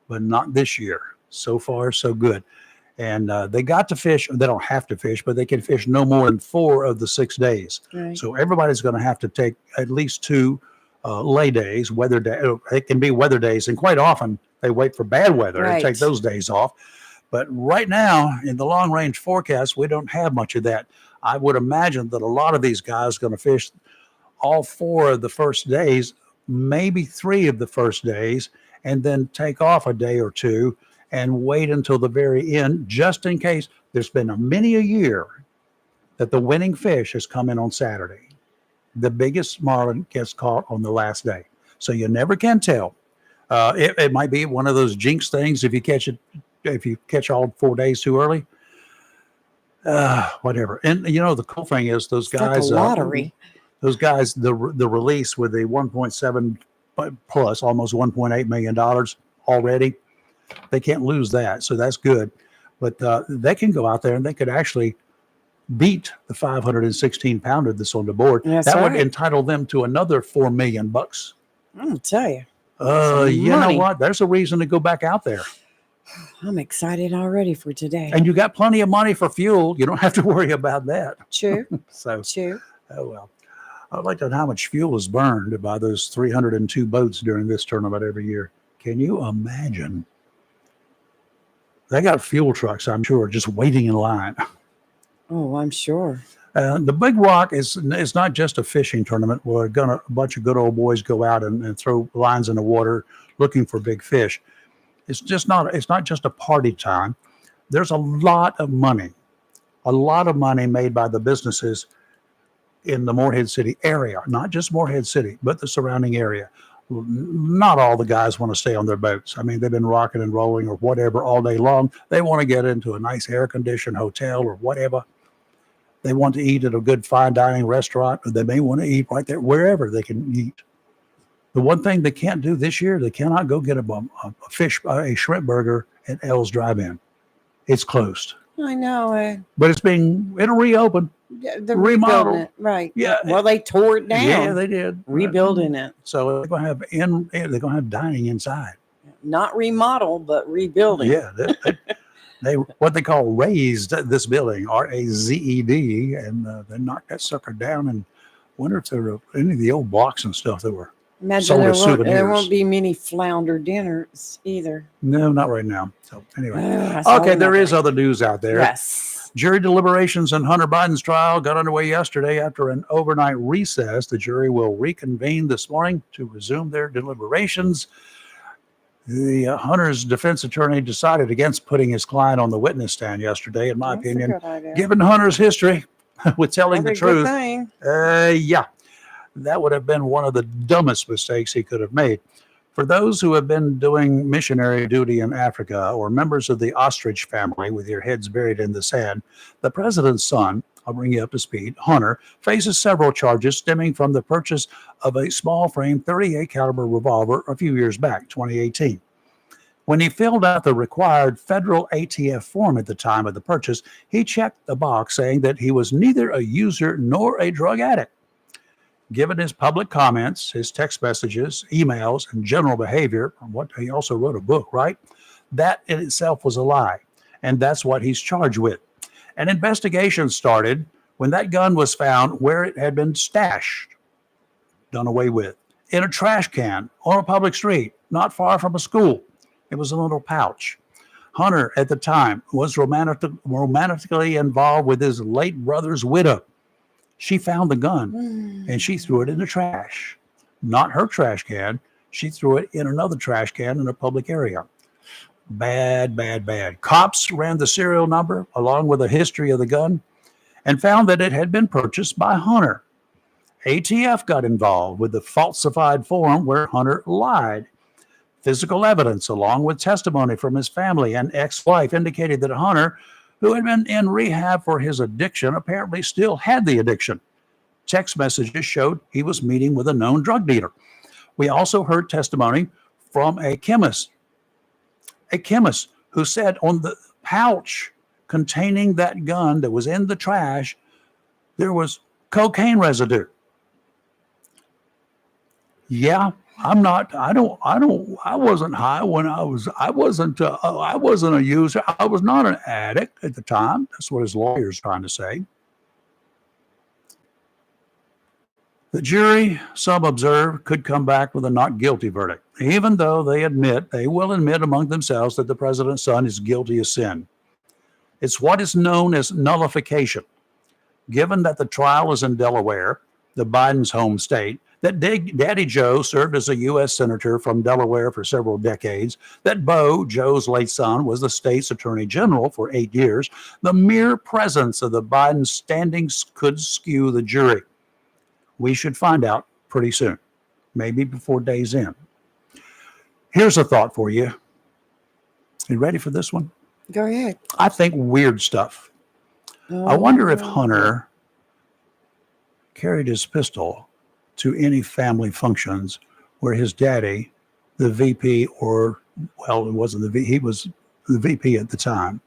[SPEAKER 6] but not this year. So far, so good. And they got to fish. They don't have to fish, but they can fish no more than 4 of the 6 days.
[SPEAKER 7] Right.
[SPEAKER 6] So everybody's going to have to take at least 2 lay days, weather day. It can be weather days, and quite often they wait for bad weather and take those days off. But right now, in the long range forecast, we don't have much of that. I would imagine that a lot of these guys are going to fish all 4 of the first days, maybe 3 of the first days, and then take off a day or 2 and wait until the very end, just in case. There's been many a year that the winning fish has come in on Saturday. The biggest marlin gets caught on the last day. So you never can tell. It might be one of those jinx things if you catch all 4 days too early. Whatever. And the cool thing is those guys,
[SPEAKER 7] it's like a lottery.
[SPEAKER 6] Those guys, the release with the 1.7 plus almost $1.8 million already, they can't lose that. So that's good. But they can go out there and they could actually beat the 516-pounder that's on the board.
[SPEAKER 7] That's
[SPEAKER 6] that would
[SPEAKER 7] right.
[SPEAKER 6] entitle them to another $4 million.
[SPEAKER 7] I'll tell you.
[SPEAKER 6] You know what? There's a reason to go back out there.
[SPEAKER 7] I'm excited already for today.
[SPEAKER 6] And you got plenty of money for fuel. You don't have to worry about that.
[SPEAKER 7] True.
[SPEAKER 6] True. Oh, well. I'd like to know how much fuel is burned by those 302 boats during this tournament every year. Can you imagine? They got fuel trucks, I'm sure, just waiting in line.
[SPEAKER 7] Oh, I'm sure.
[SPEAKER 6] The Big Rock is not just a fishing tournament where a bunch of good old boys go out and throw lines in the water looking for big fish. It's not just a party time. There's a lot of money made by the businesses in the Morehead City area, not just Morehead City, but the surrounding area. Not all the guys want to stay on their boats. I mean, they've been rocking and rolling or whatever all day long. They want to get into a nice air-conditioned hotel or whatever. They want to eat at a good fine dining restaurant, or they may want to eat right there, wherever they can eat. The one thing they can't do this year, they cannot go get a shrimp burger at L's Drive-In. It's closed.
[SPEAKER 7] I know.
[SPEAKER 6] But it'll reopen.
[SPEAKER 7] They're
[SPEAKER 6] Remodel.
[SPEAKER 7] rebuilding it, right?
[SPEAKER 6] Yeah.
[SPEAKER 7] Well, they tore it down.
[SPEAKER 6] Yeah, they did.
[SPEAKER 7] Rebuilding it.
[SPEAKER 6] So they're gonna have dining inside.
[SPEAKER 7] Not remodel, but rebuilding.
[SPEAKER 6] Yeah, they what they call raised this building, R-A-Z-E-D, and they knocked that sucker down. And wonder if there were any of the old blocks and stuff that were
[SPEAKER 7] Imagine
[SPEAKER 6] sold
[SPEAKER 7] there
[SPEAKER 6] as
[SPEAKER 7] won't,
[SPEAKER 6] souvenirs.
[SPEAKER 7] there won't be many flounder dinners either.
[SPEAKER 6] No, not right now. So anyway,
[SPEAKER 7] That's all
[SPEAKER 6] okay,
[SPEAKER 7] we
[SPEAKER 6] there
[SPEAKER 7] know.
[SPEAKER 6] is other news out there.
[SPEAKER 7] Yes.
[SPEAKER 6] Jury deliberations in Hunter Biden's trial got underway yesterday after an overnight recess. The jury will reconvene this morning to resume their deliberations. The Hunter's defense attorney decided against putting his client on the witness stand yesterday, in my
[SPEAKER 7] That's a
[SPEAKER 6] opinion.
[SPEAKER 7] good idea.
[SPEAKER 6] Given Hunter's history with telling the
[SPEAKER 7] Probably a good
[SPEAKER 6] truth,
[SPEAKER 7] thing.
[SPEAKER 6] yeah, that would have been one of the dumbest mistakes he could have made. For those who have been doing missionary duty in Africa or members of the ostrich family with your heads buried in the sand, the president's son, I'll bring you up to speed, Hunter, faces several charges stemming from the purchase of a small frame 38 caliber revolver a few years back, 2018. When he filled out the required federal ATF form at the time of the purchase, he checked the box saying that he was neither a user nor a drug addict. Given his public comments, his text messages, emails, and general behavior, he also wrote a book, right? That in itself was a lie. And that's what he's charged with. An investigation started when that gun was found where it had been stashed, done away with, in a trash can on a public street, not far from a school. It was a little pouch. Hunter, at the time, was romantically involved with his late brother's widow. She found the gun and she threw it in the trash. Not her trash can. She threw it in another trash can in a public area. Bad, bad, bad. Cops ran the serial number along with a history of the gun and found that it had been purchased by Hunter. ATF got involved with the falsified form where Hunter lied. Physical evidence, along with testimony from his family and ex-wife, indicated that Hunter, who had been in rehab for his addiction, apparently still had the addiction. Text messages showed he was meeting with a known drug dealer. We also heard testimony from a chemist who said on the pouch containing that gun that was in the trash, there was cocaine residue. Yeah, I wasn't high when I wasn't a user. I was not an addict at the time. That's what his lawyer's trying to say. The jury, some observe, could come back with a not guilty verdict, even though they will admit among themselves that the president's son is guilty of sin. It's what is known as nullification. Given that the trial is in Delaware, the Biden's home state, that Daddy Joe served as a U.S. senator from Delaware for several decades, that Bo, Joe's late son, was the state's attorney general for 8 years, the mere presence of the Biden standings could skew the jury. We should find out pretty soon, maybe before day's end. Here's a thought for you. You ready for this one?
[SPEAKER 7] Go ahead.
[SPEAKER 6] I think weird stuff. I wonder if Hunter carried his pistol to any family functions where his daddy, the VP, or, well, it wasn't the VP, he was the VP at the time,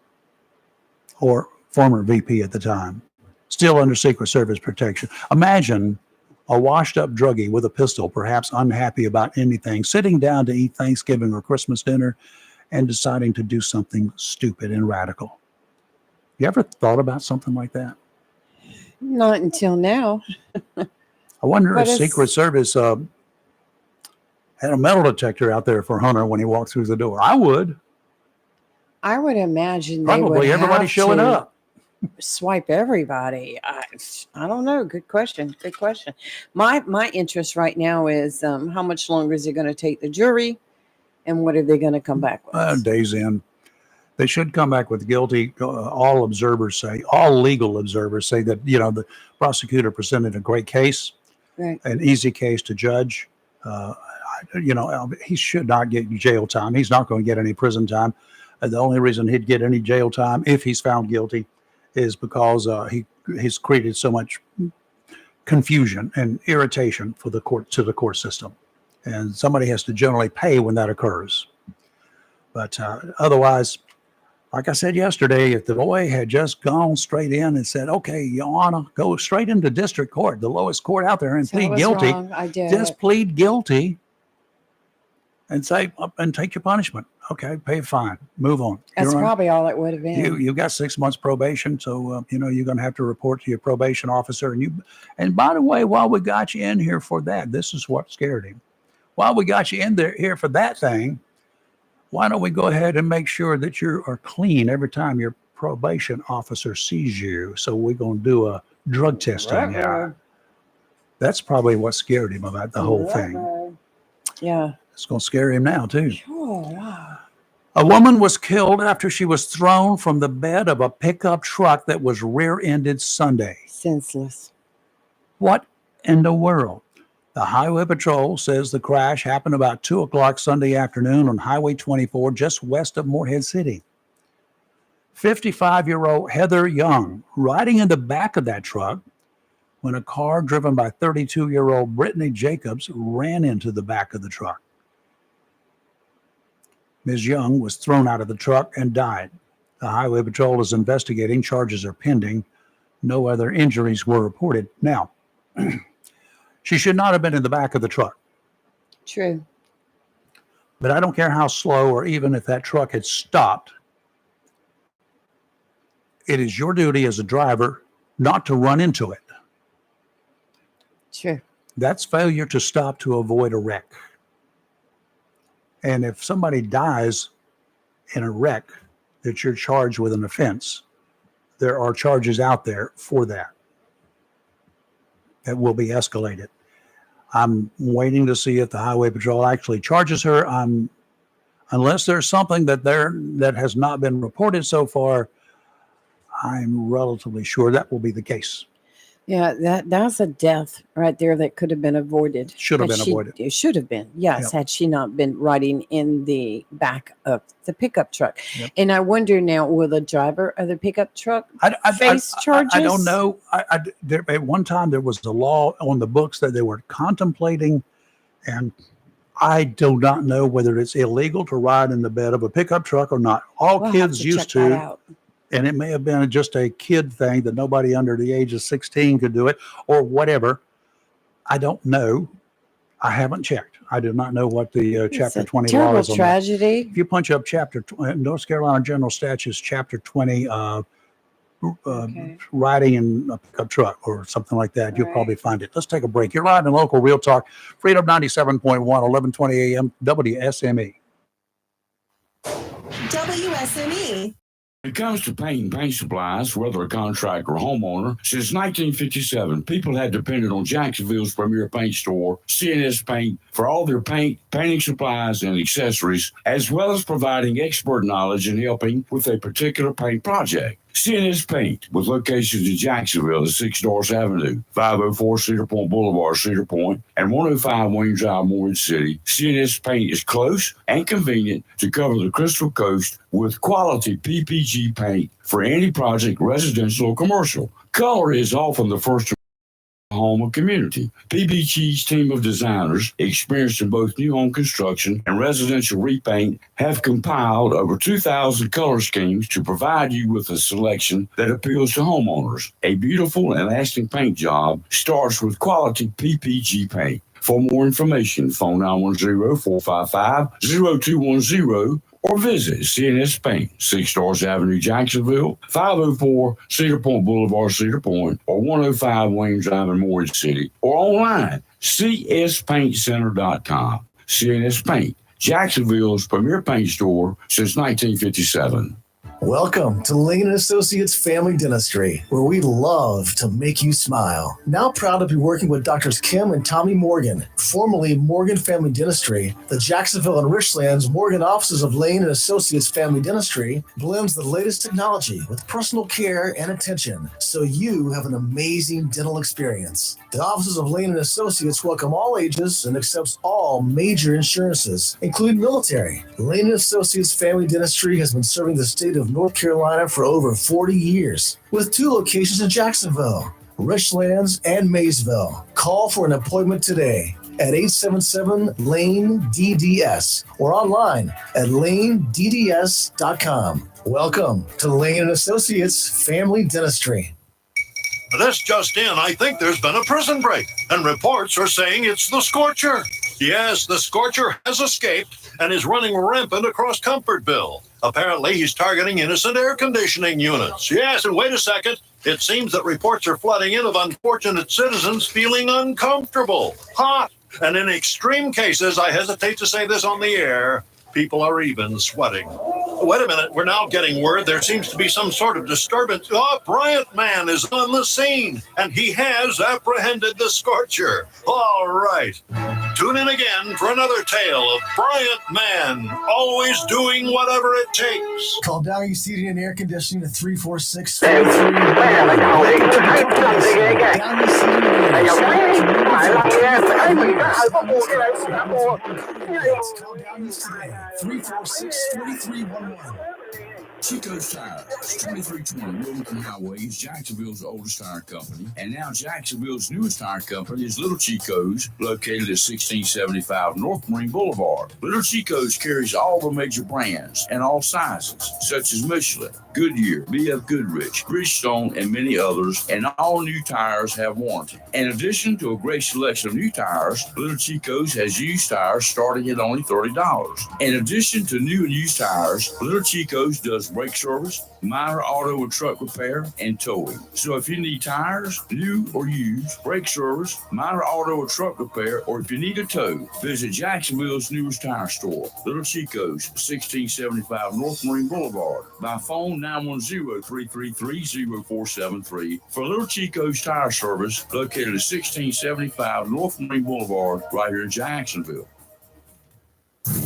[SPEAKER 6] or former VP at the time, still under Secret Service protection. Imagine a washed-up druggie with a pistol, perhaps unhappy about anything, sitting down to eat Thanksgiving or Christmas dinner and deciding to do something stupid and radical. You ever thought about something like that?
[SPEAKER 7] Not until now.
[SPEAKER 6] I wonder if Secret Service had a metal detector out there for Hunter when he walked through the door. I would
[SPEAKER 7] imagine
[SPEAKER 6] probably
[SPEAKER 7] they would
[SPEAKER 6] everybody
[SPEAKER 7] have
[SPEAKER 6] showing
[SPEAKER 7] to
[SPEAKER 6] up.
[SPEAKER 7] Swipe everybody. I don't know. Good question. Good question. My interest right now is how much longer is it going to take the jury, and what are they going to come back with?
[SPEAKER 6] Days in. They should come back with guilty. All legal observers say that, the prosecutor presented a great case,
[SPEAKER 7] Right.
[SPEAKER 6] an easy case to judge. He should not get jail time. He's not going to get any prison time. The only reason he'd get any jail time if he's found guilty is because he's created so much confusion and irritation to the court system. And somebody has to generally pay when that occurs. But otherwise, like I said yesterday, if the boy had just gone straight in and said, okay, Your Honor, go straight into district court, the lowest court out there, and
[SPEAKER 7] So I
[SPEAKER 6] plead
[SPEAKER 7] was
[SPEAKER 6] guilty.
[SPEAKER 7] wrong. I did.
[SPEAKER 6] Just plead guilty and say, and take your punishment. Okay, pay a fine. Move on.
[SPEAKER 7] That's probably all it would have been.
[SPEAKER 6] You got 6 months probation, so you're going to have to report to your probation officer. And by the way, while we got you in here for that, this is what scared him. While we got you in here for that thing, why don't we go ahead and make sure that you are clean every time your probation officer sees you? So we're going to do a drug testing. Yeah. That's probably what scared him about the whole thing.
[SPEAKER 7] Yeah.
[SPEAKER 6] It's going to scare him now, too.
[SPEAKER 7] Oh, wow.
[SPEAKER 6] A woman was killed after she was thrown from the bed of a pickup truck that was rear-ended Sunday.
[SPEAKER 7] Senseless.
[SPEAKER 6] What in the world? The Highway Patrol says the crash happened about 2 o'clock Sunday afternoon on Highway 24, just west of Morehead City. 55-year-old Heather Young riding in the back of that truck when a car driven by 32-year-old Brittany Jacobs ran into the back of the truck. Ms. Young was thrown out of the truck and died. The Highway Patrol is investigating. Charges are pending. No other injuries were reported. Now, she should not have been in the back of the truck.
[SPEAKER 7] True.
[SPEAKER 6] But I don't care how slow or even if that truck had stopped. It is your duty as a driver not to run into it.
[SPEAKER 7] True.
[SPEAKER 6] That's failure to stop to avoid a wreck. And if somebody dies in a wreck that you're charged with an offense, there are charges out there for that will be escalated. I'm waiting to see if the Highway Patrol actually charges her. Unless there's something that has not been reported so far, I'm relatively sure that will be the case.
[SPEAKER 7] Yeah, that's a death right there that could have been avoided.
[SPEAKER 6] Should have been avoided.
[SPEAKER 7] It should have been, yes,
[SPEAKER 6] Yep.
[SPEAKER 7] had she not been riding in the back of the pickup truck.
[SPEAKER 6] Yep.
[SPEAKER 7] And I wonder now, will the driver of the pickup truck face charges?
[SPEAKER 6] I don't know. At one time, there was a law on the books that they were contemplating, and I do not know whether it's illegal to ride in the bed of a pickup truck or not. All
[SPEAKER 7] We'll have
[SPEAKER 6] kids
[SPEAKER 7] to
[SPEAKER 6] used
[SPEAKER 7] check that
[SPEAKER 6] to.
[SPEAKER 7] out.
[SPEAKER 6] And it may have been just a kid thing that nobody under the age of 16 could do it or whatever. I don't know. I haven't checked. I do not know what the Chapter 20 law is on that.
[SPEAKER 7] Tragedy.
[SPEAKER 6] If you punch up North Carolina General Statutes, Chapter 20, riding in a pickup truck or something like that, you'll probably find it. Let's take a break. You're live in local Real Talk, Freedom 97.1, 1120 a.m., WSME.
[SPEAKER 4] WSME.
[SPEAKER 16] When it comes to paint supplies, whether a contractor or homeowner, since 1957, people have depended on Jacksonville's premier paint store, CNS Paint, for all their painting supplies, and accessories, as well as providing expert knowledge and helping with a particular paint project. CNS Paint, with locations in Jacksonville at 6 Doris Avenue, 504 Cedar Point Boulevard, Cedar Point, and 105 Wayne Drive, Morehead City. CNS Paint is close and convenient to cover the Crystal Coast with quality PPG paint for any project, residential or commercial. Color is often the first home of community. PPG's team of designers, experienced in both new home construction and residential repaint, have compiled over 2,000 color schemes to provide you with a selection that appeals to homeowners. A beautiful and lasting paint job starts with quality PPG paint. For more information, phone 910-455-0210 or visit CNS Paint, 6 Doris Avenue, Jacksonville, 504 Cedar Point Boulevard, Cedar Point, or 105 Wayne Drive in Morehead City, or online, cspaintcenter.com. CNS Paint, Jacksonville's premier paint store since 1957.
[SPEAKER 17] Welcome to Lane & Associates Family Dentistry, where we love to make you smile. Now proud to be working with Doctors Kim and Tommy Morgan, formerly Morgan Family Dentistry. The Jacksonville and Richlands Morgan offices of Lane & Associates Family Dentistry blends the latest technology with personal care and attention, so you have an amazing dental experience. The offices of Lane & Associates welcome all ages and accepts all major insurances, including military. Lane & Associates Family Dentistry has been serving the state of North Carolina for over 40 years, with 2 locations in Jacksonville, Richlands, and Maysville. Call for an appointment today at 877-LANE-DDS or online at lanedds.com. Welcome to Lane & Associates Family Dentistry.
[SPEAKER 18] This just in, I think there's been a prison break, and reports are saying it's the Scorcher. Yes, the Scorcher has escaped and is running rampant across Comfortville. Apparently, he's targeting innocent air conditioning units. Yes, and wait a second. It seems that reports are flooding in of unfortunate citizens feeling uncomfortable, hot, and in extreme cases, I hesitate to say this on the air, people are even sweating. Wait a minute, we're now getting word there seems to be some sort of disturbance. Bryant Man is on the scene, and he has apprehended the Scorcher. All right. Tune in again for another tale of Bryant Man, always doing whatever it takes.
[SPEAKER 17] Call Downey Seating and Air Conditioning at 346
[SPEAKER 16] Chico's Tires, 2320 Wilmington Highway is Jacksonville's oldest tire company, and now Jacksonville's newest tire company is Little Chico's, located at 1675 North Marine Boulevard. Little Chico's carries all the major brands and all sizes, such as Michelin, Goodyear, BF Goodrich, Bridgestone, and many others, and all new tires have warranty. In addition to a great selection of new tires, Little Chico's has used tires starting at only $30. In addition to new and used tires, Little Chico's does brake service, minor auto and truck repair, and towing. So if you need tires, new or used, brake service, minor auto or truck repair, or if you need a tow, visit Jacksonville's newest tire store, Little Chico's, 1675 North Marine Boulevard. By phone 910-333-0473 for Little Chico's Tire Service, located at 1675 North Marine Boulevard, right here in Jacksonville.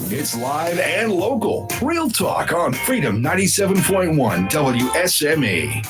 [SPEAKER 19] It's live and local. Real talk on Freedom 97.1 WSME.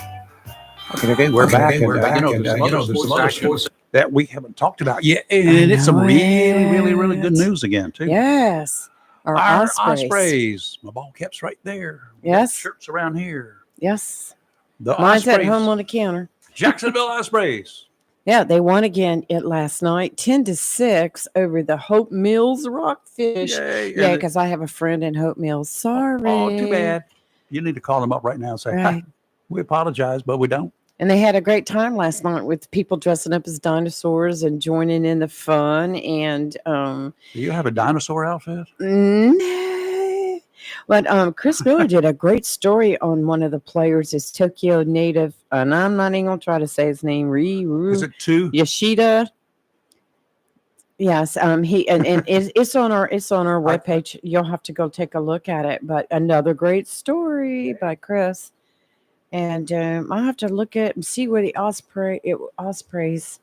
[SPEAKER 6] Okay, we're back. There's some other sports that we haven't talked about yet, and it's some really good news again, too.
[SPEAKER 7] Yes.
[SPEAKER 6] Our Ospreys. My ball cap's right there.
[SPEAKER 7] Yes.
[SPEAKER 6] Shirts around here.
[SPEAKER 7] Yes.
[SPEAKER 6] The
[SPEAKER 7] Mine's at
[SPEAKER 6] Ospreys.
[SPEAKER 7] home on the counter.
[SPEAKER 6] Jacksonville Ospreys.
[SPEAKER 7] Yeah, they won again last night, 10-6 over the Hope Mills Rockfish. Yeah, because I have a friend in Hope Mills. Sorry.
[SPEAKER 6] Oh, too bad. You need to call them up right now and say,
[SPEAKER 7] Right.
[SPEAKER 6] we apologize, but we don't.
[SPEAKER 7] And they had a great time last night with people dressing up as dinosaurs and joining in the fun. And
[SPEAKER 6] Do you have a dinosaur outfit?
[SPEAKER 7] no. But Chris Miller did a great story on one of the players, his Tokyo native, and I'm not even gonna try to say his name.
[SPEAKER 6] Is it two?
[SPEAKER 7] Yoshida. Yes, he and it's on our webpage. You'll have to go take a look at it. But another great story by Chris. And I'll have to look at and see where the Ospreys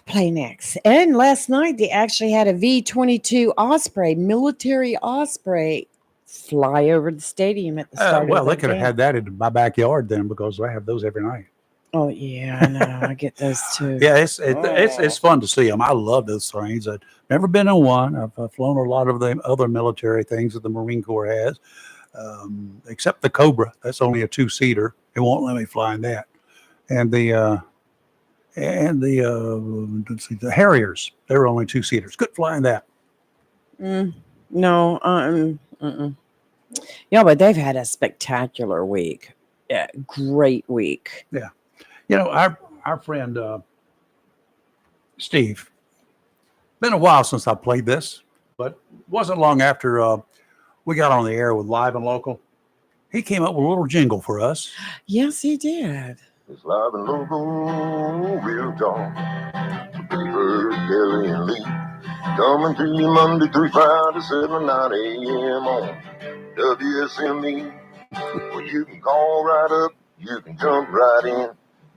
[SPEAKER 7] play next. And last night they actually had a V-22 Osprey, military Osprey, fly over the stadium at the start.
[SPEAKER 6] Well,
[SPEAKER 7] of
[SPEAKER 6] they
[SPEAKER 7] the
[SPEAKER 6] could have
[SPEAKER 7] game.
[SPEAKER 6] had that in my backyard then, because I have those every night.
[SPEAKER 7] Oh yeah, I know. I get those too.
[SPEAKER 6] Yeah, it's fun to see them. I love those things. I've never been in one. I've flown a lot of the other military things that the Marine Corps has, except the Cobra. That's only a 2-seater. It won't let me fly in that. And the Harriers, they were only 2-seaters. Couldn't fly in that.
[SPEAKER 7] No. Yeah, but they've had a spectacular week. Yeah, great week.
[SPEAKER 6] Yeah. You know, our friend Steve, been a while since I played this, but wasn't long after we got on the air with Live and Local. He came up with a little jingle for us.
[SPEAKER 7] Yes, he did.
[SPEAKER 20] It's Live and Local, real talk. Paper, Kelly, and Lee. Coming to you Monday through Friday, 7 to 9 a.m. on WSME. Well, you can call right up, you can jump right in.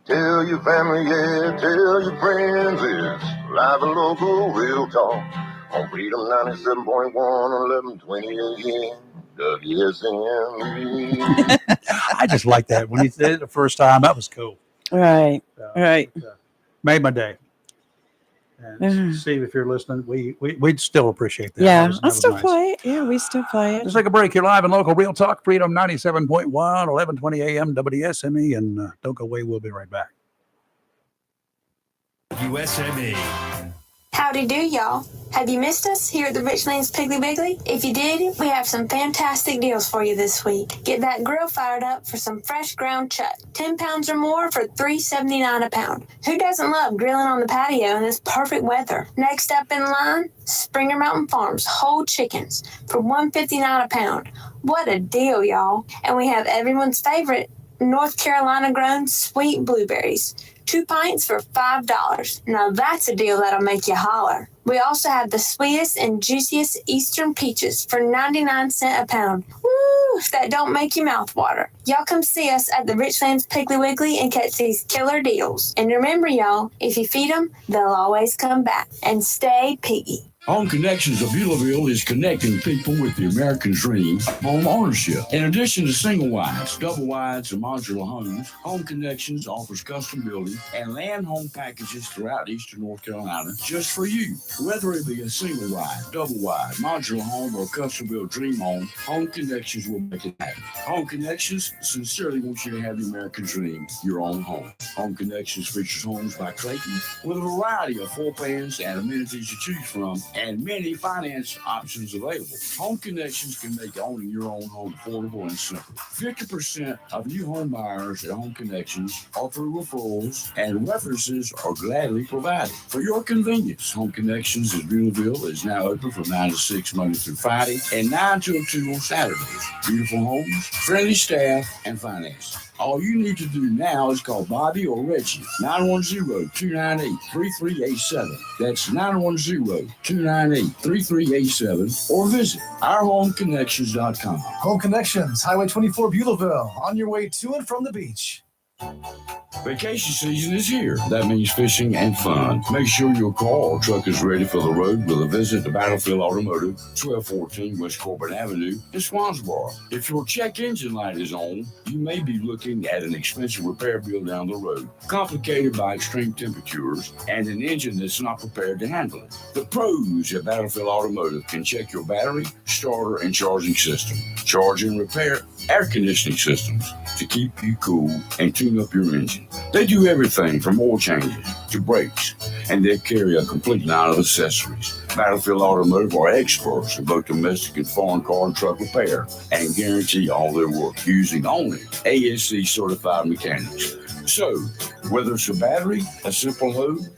[SPEAKER 20] Tell your family, yeah, tell your friends. It's live and local, real talk on Freedom 97.1, 1120 AM, WSME.
[SPEAKER 6] I just like that. When he said it the first time, that was cool.
[SPEAKER 7] Right. Right.
[SPEAKER 6] Made my day. And Steve, if you're listening, we'd still appreciate that.
[SPEAKER 7] Yeah,
[SPEAKER 6] That
[SPEAKER 7] I
[SPEAKER 6] was
[SPEAKER 7] still
[SPEAKER 6] nice.
[SPEAKER 7] play it. Yeah, we still play it.
[SPEAKER 6] Let's take a break. You're live and local, real talk, Freedom 97.1, 1120 AM, WSME, and don't go away. We'll be right back.
[SPEAKER 9] USME.
[SPEAKER 21] Howdy do, y'all. Have you missed us here at the Richlands Piggly Wiggly? If you did, we have some fantastic deals for you this week. Get that grill fired up for some fresh ground chuck. 10 pounds or more for $3.79 a pound. Who doesn't love grilling on the patio in this perfect weather? Next up in line, Springer Mountain Farms whole chickens for $1.59 a pound. What a deal, y'all. And we have everyone's favorite North Carolina grown sweet blueberries. 2 pints for $5. Now that's a deal that'll make you holler. We also have the sweetest and juiciest Eastern peaches for 99 cents a pound. Woo, if that don't make your mouth water. Y'all come see us at the Richlands Piggly Wiggly and catch these killer deals. And remember, y'all, if you feed them, they'll always come back. And stay piggy.
[SPEAKER 16] Home Connections of Beulahville is connecting people with the American dream of home ownership. In addition to single wides, double wides, and modular homes, Home Connections offers custom building and land home packages throughout eastern North Carolina just for you. Whether it be a single wide, double wide, modular home, or custom built dream home, Home Connections will make it happen. Home Connections sincerely wants you to have the American dream, your own home. Home Connections features homes by Clayton with a variety of floor plans and amenities to choose from, and many finance options available. Home Connections can make owning your own home affordable and simple. 50% of new home buyers at Home Connections are through referrals, and references are gladly provided. For your convenience, Home Connections in Beulahville is now open from 9 to 6 Monday through Friday and 9 till 2 on Saturdays. Beautiful homes, friendly staff, and finance. All you need to do now is call Bobby or Reggie, 910-298-3387. That's 910-298-3387, or visit ourhomeconnections.com.
[SPEAKER 17] Home Connections, Highway 24, Beulahville, on your way to and from the beach.
[SPEAKER 16] Vacation season is here. That means fishing and fun. Make sure your car or truck is ready for the road with a visit to Battlefield Automotive, 1214 West Corbin Avenue in Swansboro. If your check engine light is on, you may be looking at an expensive repair bill down the road, complicated by extreme temperatures and an engine that's not prepared to handle it. The pros at Battlefield Automotive can check your battery, starter, and charging system, charge and repair air conditioning systems to keep you cool and tune up your engine. They do everything from oil changes to brakes, and they carry a complete line of accessories. Battlefield Automotive are experts in both domestic and foreign car and truck repair and guarantee all their work using only ASC certified mechanics. So, whether it's a battery, a simple load,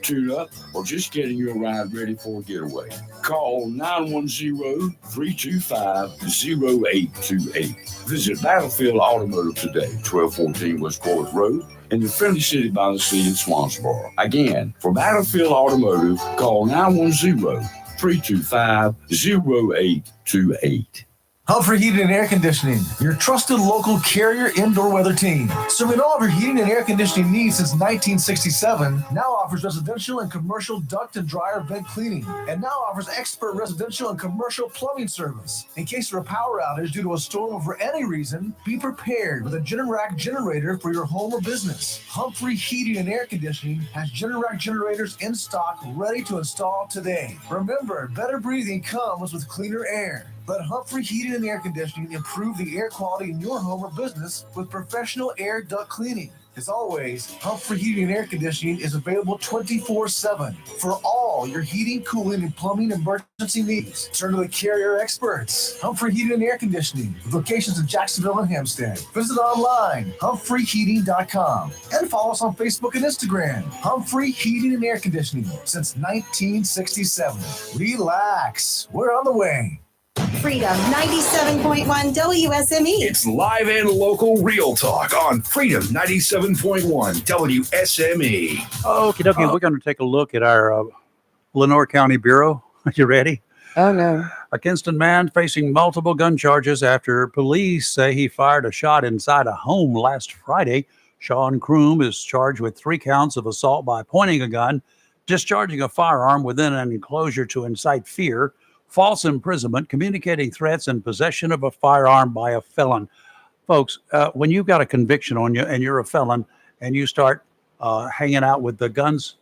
[SPEAKER 16] tune up, or just getting your ride ready for a getaway, call 910-325-0828. Visit Battlefield Automotive today, 1214 West Corbett Road, in the friendly city by the sea in Swansboro. Again, for Battlefield Automotive, call 910-325-0828.
[SPEAKER 17] Humphrey Heating and Air Conditioning, your trusted local Carrier indoor weather team. Serving all of your heating and air conditioning needs since 1967, now offers residential and commercial duct and dryer vent cleaning, and now offers expert residential and commercial plumbing service. In case of a power outage due to a storm or for any reason, be prepared with a Generac generator for your home or business. Humphrey Heating and Air Conditioning has Generac generators in stock ready to install today. Remember, better breathing comes with cleaner air. Let Humphrey Heating and Air Conditioning improve the air quality in your home or business with professional air duct cleaning. As always, Humphrey Heating and Air Conditioning is available 24/7 for all your heating, cooling, and plumbing emergency needs. Turn to the Carrier experts. Humphrey Heating and Air Conditioning, with locations in Jacksonville and Hampstead. Visit online, humphreyheating.com, and follow us on Facebook and Instagram. Humphrey Heating and Air Conditioning since 1967. Relax, we're on the way.
[SPEAKER 4] Freedom 97.1 WSME.
[SPEAKER 19] It's live and local real talk on Freedom 97.1 WSME.
[SPEAKER 6] Okie dokie, we're going to take a look at our Lenore County Bureau. Are you ready?
[SPEAKER 7] Oh, no.
[SPEAKER 6] A Kinston man facing multiple gun charges after police say he fired a shot inside a home last Friday. Sean Kroom is charged with 3 counts of assault by pointing a gun, discharging a firearm within an enclosure to incite fear, false imprisonment, communicating threats, and possession of a firearm by a felon. Folks, when you've got a conviction on you and you're a felon and you start hanging out with the guns,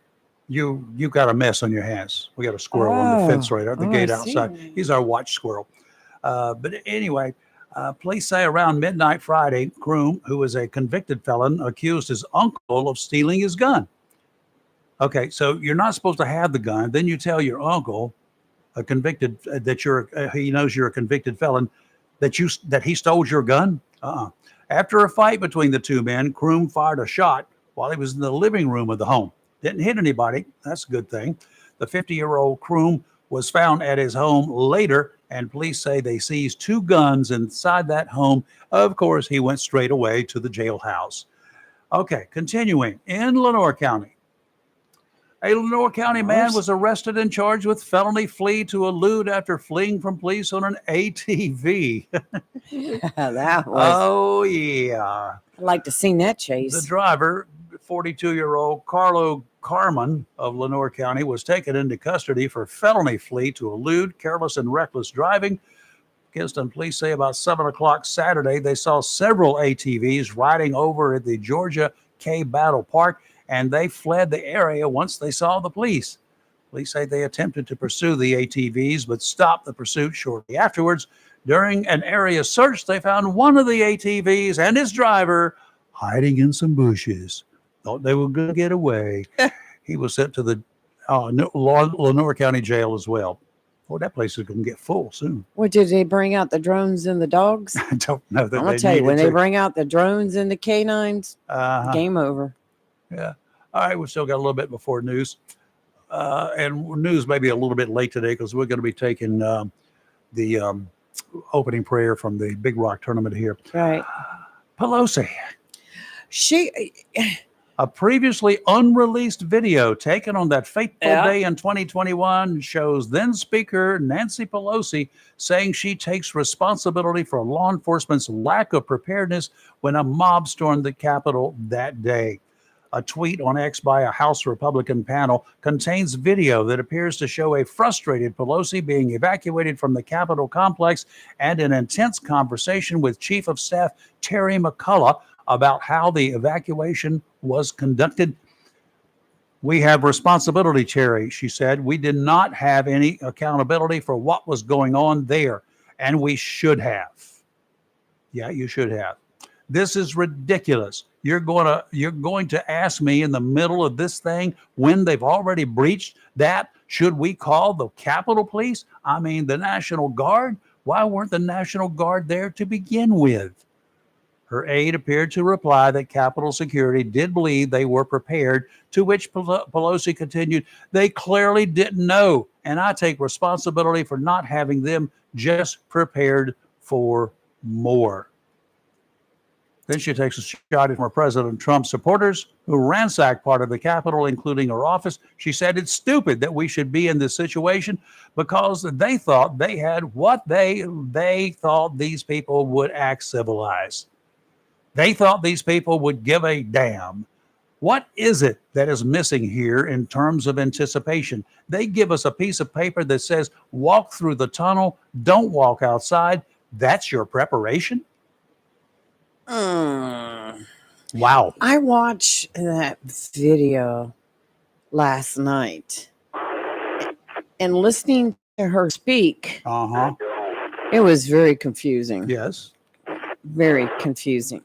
[SPEAKER 6] you've got a mess on your hands. We got a squirrel on the fence right at the gate outside. He's our watch squirrel. But anyway, police say around midnight Friday, Kroom, who is a convicted felon, accused his uncle of stealing his gun. Okay, so you're not supposed to have the gun. Then you tell your uncle, a convicted, that he knows you're a convicted felon, that he stole your gun. After a fight between the two men, Kroom fired a shot while he was in the living room of the home. Didn't hit anybody. That's a good thing. The 50-year-old Kroom was found at his home later, and police say they seized 2 guns inside that home. Of course, he went straight away to the jailhouse. Okay, continuing. In Lenoir County, a Lenoir County man was arrested and charged with felony flee to elude after fleeing from police on an ATV.
[SPEAKER 7] That was.
[SPEAKER 6] Oh, yeah.
[SPEAKER 7] I'd like to see that chase.
[SPEAKER 6] The driver, 42-year-old Carlo Carmen of Lenoir County, was taken into custody for felony flee to elude, careless and reckless driving. Kinston police say about 7 o'clock Saturday, they saw several ATVs riding over at the Georgia K Battle Park, and they fled the area once they saw the police. Police say they attempted to pursue the ATVs, but stopped the pursuit shortly afterwards. During an area search, they found one of the ATVs and his driver hiding in some bushes. Thought they were going to get away. He was sent to the Lenoir County Jail as well. Well, that place is going to get full soon.
[SPEAKER 7] What, did they bring out the drones and the dogs?
[SPEAKER 6] I don't know.
[SPEAKER 7] I'm going to tell you, when they bring out the drones and the canines, game over.
[SPEAKER 6] Yeah. All right, we've still got a little bit before news. And news may be a little bit late today because we're going to be taking the opening prayer from the Big Rock tournament here.
[SPEAKER 7] Right.
[SPEAKER 6] Pelosi. A previously unreleased video taken on that fateful day in 2021 shows then Speaker Nancy Pelosi saying she takes responsibility for law enforcement's lack of preparedness when a mob stormed the Capitol that day. A tweet on X by a House Republican panel contains video that appears to show a frustrated Pelosi being evacuated from the Capitol complex and an intense conversation with Chief of Staff Terry McCullough about how the evacuation was conducted. We have responsibility, Terry, she said. We did not have any accountability for what was going on there, and we should have. Yeah, you should have. This is ridiculous. You're going to ask me in the middle of this thing when they've already breached that, should we call the Capitol Police? I mean, the National Guard? Why weren't the National Guard there to begin with? Her aide appeared to reply that Capitol Security did believe they were prepared, to which Pelosi continued, they clearly didn't know, and I take responsibility for not having them just prepared for more. Then she takes a shot at former President Trump's supporters who ransacked part of the Capitol, including her office. She said it's stupid that we should be in this situation because they thought they had what they thought these people would act civilized. They thought these people would give a damn. What is it that is missing here in terms of anticipation? They give us a piece of paper that says, walk through the tunnel, don't walk outside. That's your preparation? Wow.
[SPEAKER 7] I watched that video last night and listening to her speak. It was very confusing.
[SPEAKER 6] Yes.
[SPEAKER 7] Very confusing.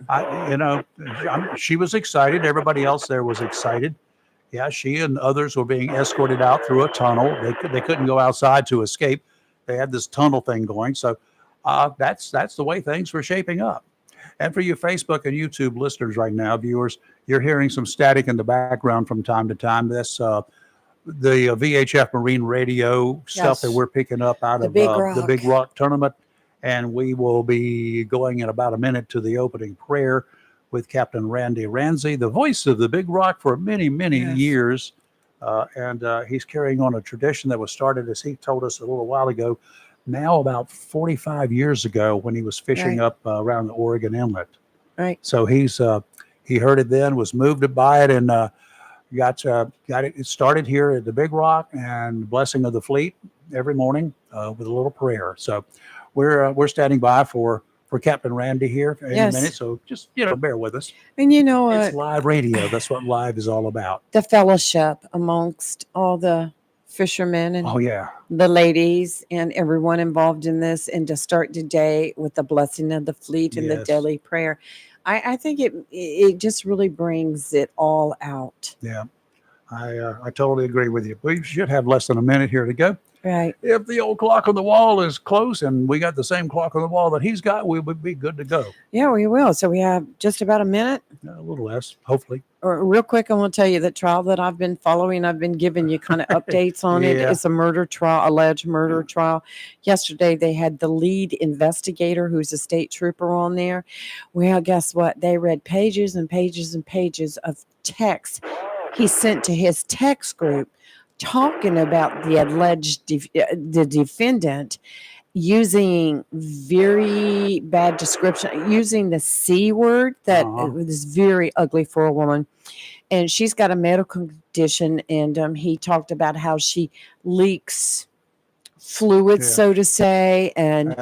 [SPEAKER 6] She was excited. Everybody else there was excited. Yeah, she and others were being escorted out through a tunnel. They couldn't go outside to escape. They had this tunnel thing going. So that's the way things were shaping up. And for you Facebook and YouTube listeners right now, viewers, you're hearing some static in the background from time to time. That's the VHF Marine Radio stuff that we're picking up out of the Big Rock tournament. And we will be going in about a minute to the opening prayer with Captain Randy Ramsey, the voice of the Big Rock for many, many years. And he's carrying on a tradition that was started, as he told us a little while ago, now about 45 years ago when he was fishing
[SPEAKER 7] Right.
[SPEAKER 6] up around the Oregon Inlet.
[SPEAKER 7] Right.
[SPEAKER 6] So he heard it then, was moved to buy it, and got it started here at the Big Rock and Blessing of the Fleet every morning with a little prayer. So we're standing by for Captain Randy here in
[SPEAKER 7] Yes.
[SPEAKER 6] a minute. So just bear with us.
[SPEAKER 7] And you know what?
[SPEAKER 6] It's live radio. That's what live is all about.
[SPEAKER 7] The fellowship amongst all the fishermen and
[SPEAKER 6] Oh yeah.
[SPEAKER 7] the ladies and everyone involved in this, and to start today with the blessing of the fleet and the
[SPEAKER 6] Yes.
[SPEAKER 7] daily prayer. I think it just really brings it all out.
[SPEAKER 6] Yeah. I totally agree with you. We should have less than a minute here to go.
[SPEAKER 7] Right.
[SPEAKER 6] If the old clock on the wall is close and we got the same clock on the wall that he's got, we would be good to go.
[SPEAKER 7] Yeah, we will. So we have just about a minute.
[SPEAKER 6] A little less, hopefully.
[SPEAKER 7] Or real quick, I want to tell you the trial that I've been following. I've been giving you kind of updates on it.
[SPEAKER 6] Yeah.
[SPEAKER 7] It's a murder trial, alleged murder trial. Yesterday, they had the lead investigator, who's a state trooper, on there. Well, guess what? They read pages and pages and pages of text he sent to his text group talking about the alleged the defendant using very bad description, using the C word that was very ugly for a woman. And she's got a medical condition, and he talked about how she leaks fluids,
[SPEAKER 6] Yeah.
[SPEAKER 7] so to say. And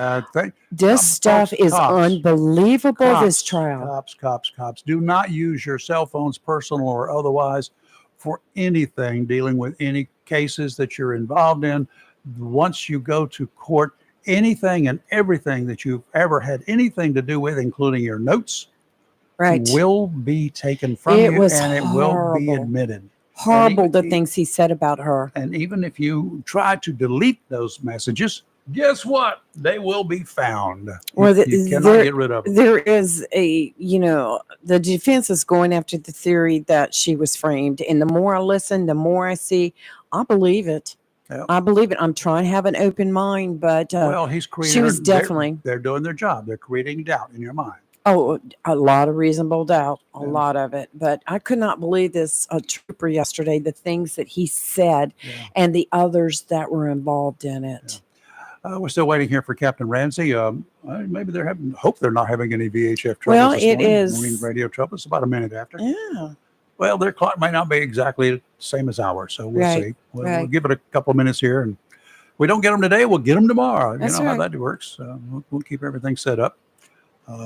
[SPEAKER 7] this stuff is unbelievable, this trial.
[SPEAKER 6] Cops. Do not use your cell phones, personal or otherwise, for anything dealing with any cases that you're involved in. Once you go to court, anything and everything that you've ever had anything to do with, including your notes,
[SPEAKER 7] Right.
[SPEAKER 6] will be taken from
[SPEAKER 7] It
[SPEAKER 6] you,
[SPEAKER 7] was
[SPEAKER 6] and it will be
[SPEAKER 7] horrible.
[SPEAKER 6] admitted.
[SPEAKER 7] Horrible,
[SPEAKER 6] And
[SPEAKER 7] the things he said about her.
[SPEAKER 6] And even if you try to delete those messages, guess what? They will be found.
[SPEAKER 7] Well,
[SPEAKER 6] You cannot get rid of them.
[SPEAKER 7] there is the defense is going after the theory that she was framed. And the more I listen, the more I see, I believe it.
[SPEAKER 6] Yeah.
[SPEAKER 7] I believe it. I'm trying to have an open mind, but
[SPEAKER 6] Well, he's creating.
[SPEAKER 7] she was definitely,
[SPEAKER 6] They're doing their job. They're creating doubt in your mind.
[SPEAKER 7] a lot of reasonable doubt, a lot of it. But I could not believe this trooper yesterday, the things that he said and the others that were involved in it.
[SPEAKER 6] We're still waiting here for Captain Ramsey. Maybe they're having. Hope they're not having any VHF trouble.
[SPEAKER 7] Well,
[SPEAKER 6] this
[SPEAKER 7] it
[SPEAKER 6] morning.
[SPEAKER 7] is-
[SPEAKER 6] Marine radio trouble. It's about a minute after.
[SPEAKER 7] Yeah.
[SPEAKER 6] Well, their clock might not be exactly the same as ours, so we'll
[SPEAKER 7] Right,
[SPEAKER 6] see. We'll
[SPEAKER 7] right.
[SPEAKER 6] give it a couple of minutes here, and we don't get them today, we'll get them tomorrow.
[SPEAKER 7] That's
[SPEAKER 6] you know how
[SPEAKER 7] right.
[SPEAKER 6] that works. We'll keep everything set up.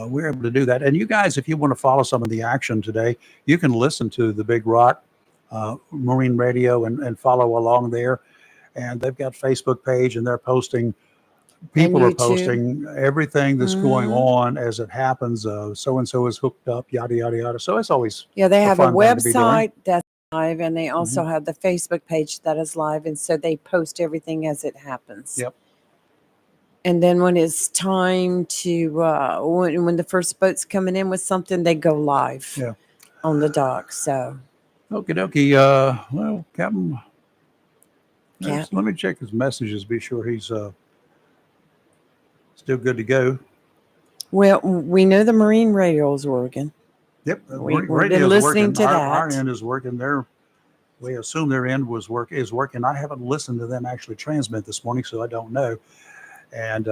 [SPEAKER 6] We're able to do that. And you guys, if you want to follow some of the action today, you can listen to the Big Rock Marine Radio and follow along there. And they've got Facebook page, and they're posting. People are
[SPEAKER 7] YouTube.
[SPEAKER 6] posting everything that's going
[SPEAKER 7] Mhm.
[SPEAKER 6] on as it happens. So and so is hooked up, yada yada yada. So it's always
[SPEAKER 7] Yeah, they have a
[SPEAKER 6] fun thing to be doing.
[SPEAKER 7] website that's live, and they also have the Facebook page that is live, and so they post everything as it happens.
[SPEAKER 6] Yep.
[SPEAKER 7] And then when it's time to when the first boat's coming in with something, they go live
[SPEAKER 6] Yeah.
[SPEAKER 7] on the dock. So
[SPEAKER 6] Okie dokie. Well, Captain, let me check his messages. Be sure he's still good to go.
[SPEAKER 7] well, we know the marine radio is working.
[SPEAKER 6] Yep,
[SPEAKER 7] We've been
[SPEAKER 6] radio's
[SPEAKER 7] listening
[SPEAKER 6] working.
[SPEAKER 7] to
[SPEAKER 6] Our
[SPEAKER 7] that.
[SPEAKER 6] end is working. We assume their end is working. I haven't listened to them actually transmit this morning, so I don't know. And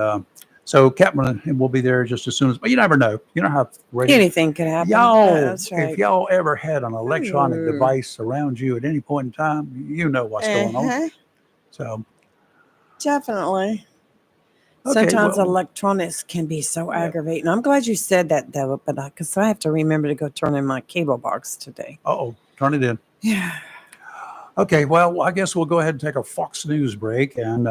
[SPEAKER 6] so Captain will be there just as soon as. But you never know. You know how radio.
[SPEAKER 7] Anything could happen.
[SPEAKER 6] Y'all,
[SPEAKER 7] That's right.
[SPEAKER 6] if y'all ever had an electronic
[SPEAKER 7] Mm.
[SPEAKER 6] device around you at any point in time, you know what's going on.
[SPEAKER 7] Uh-huh.
[SPEAKER 6] So
[SPEAKER 7] Definitely.
[SPEAKER 6] Okay,
[SPEAKER 7] Sometimes
[SPEAKER 6] well-
[SPEAKER 7] electronics can be so aggravating. I'm glad you said that, though, but because I have to remember to go turn in my cable box today.
[SPEAKER 6] turn it in.
[SPEAKER 7] Yeah.
[SPEAKER 6] Okay, well, I guess we'll go ahead and take a Fox News break, and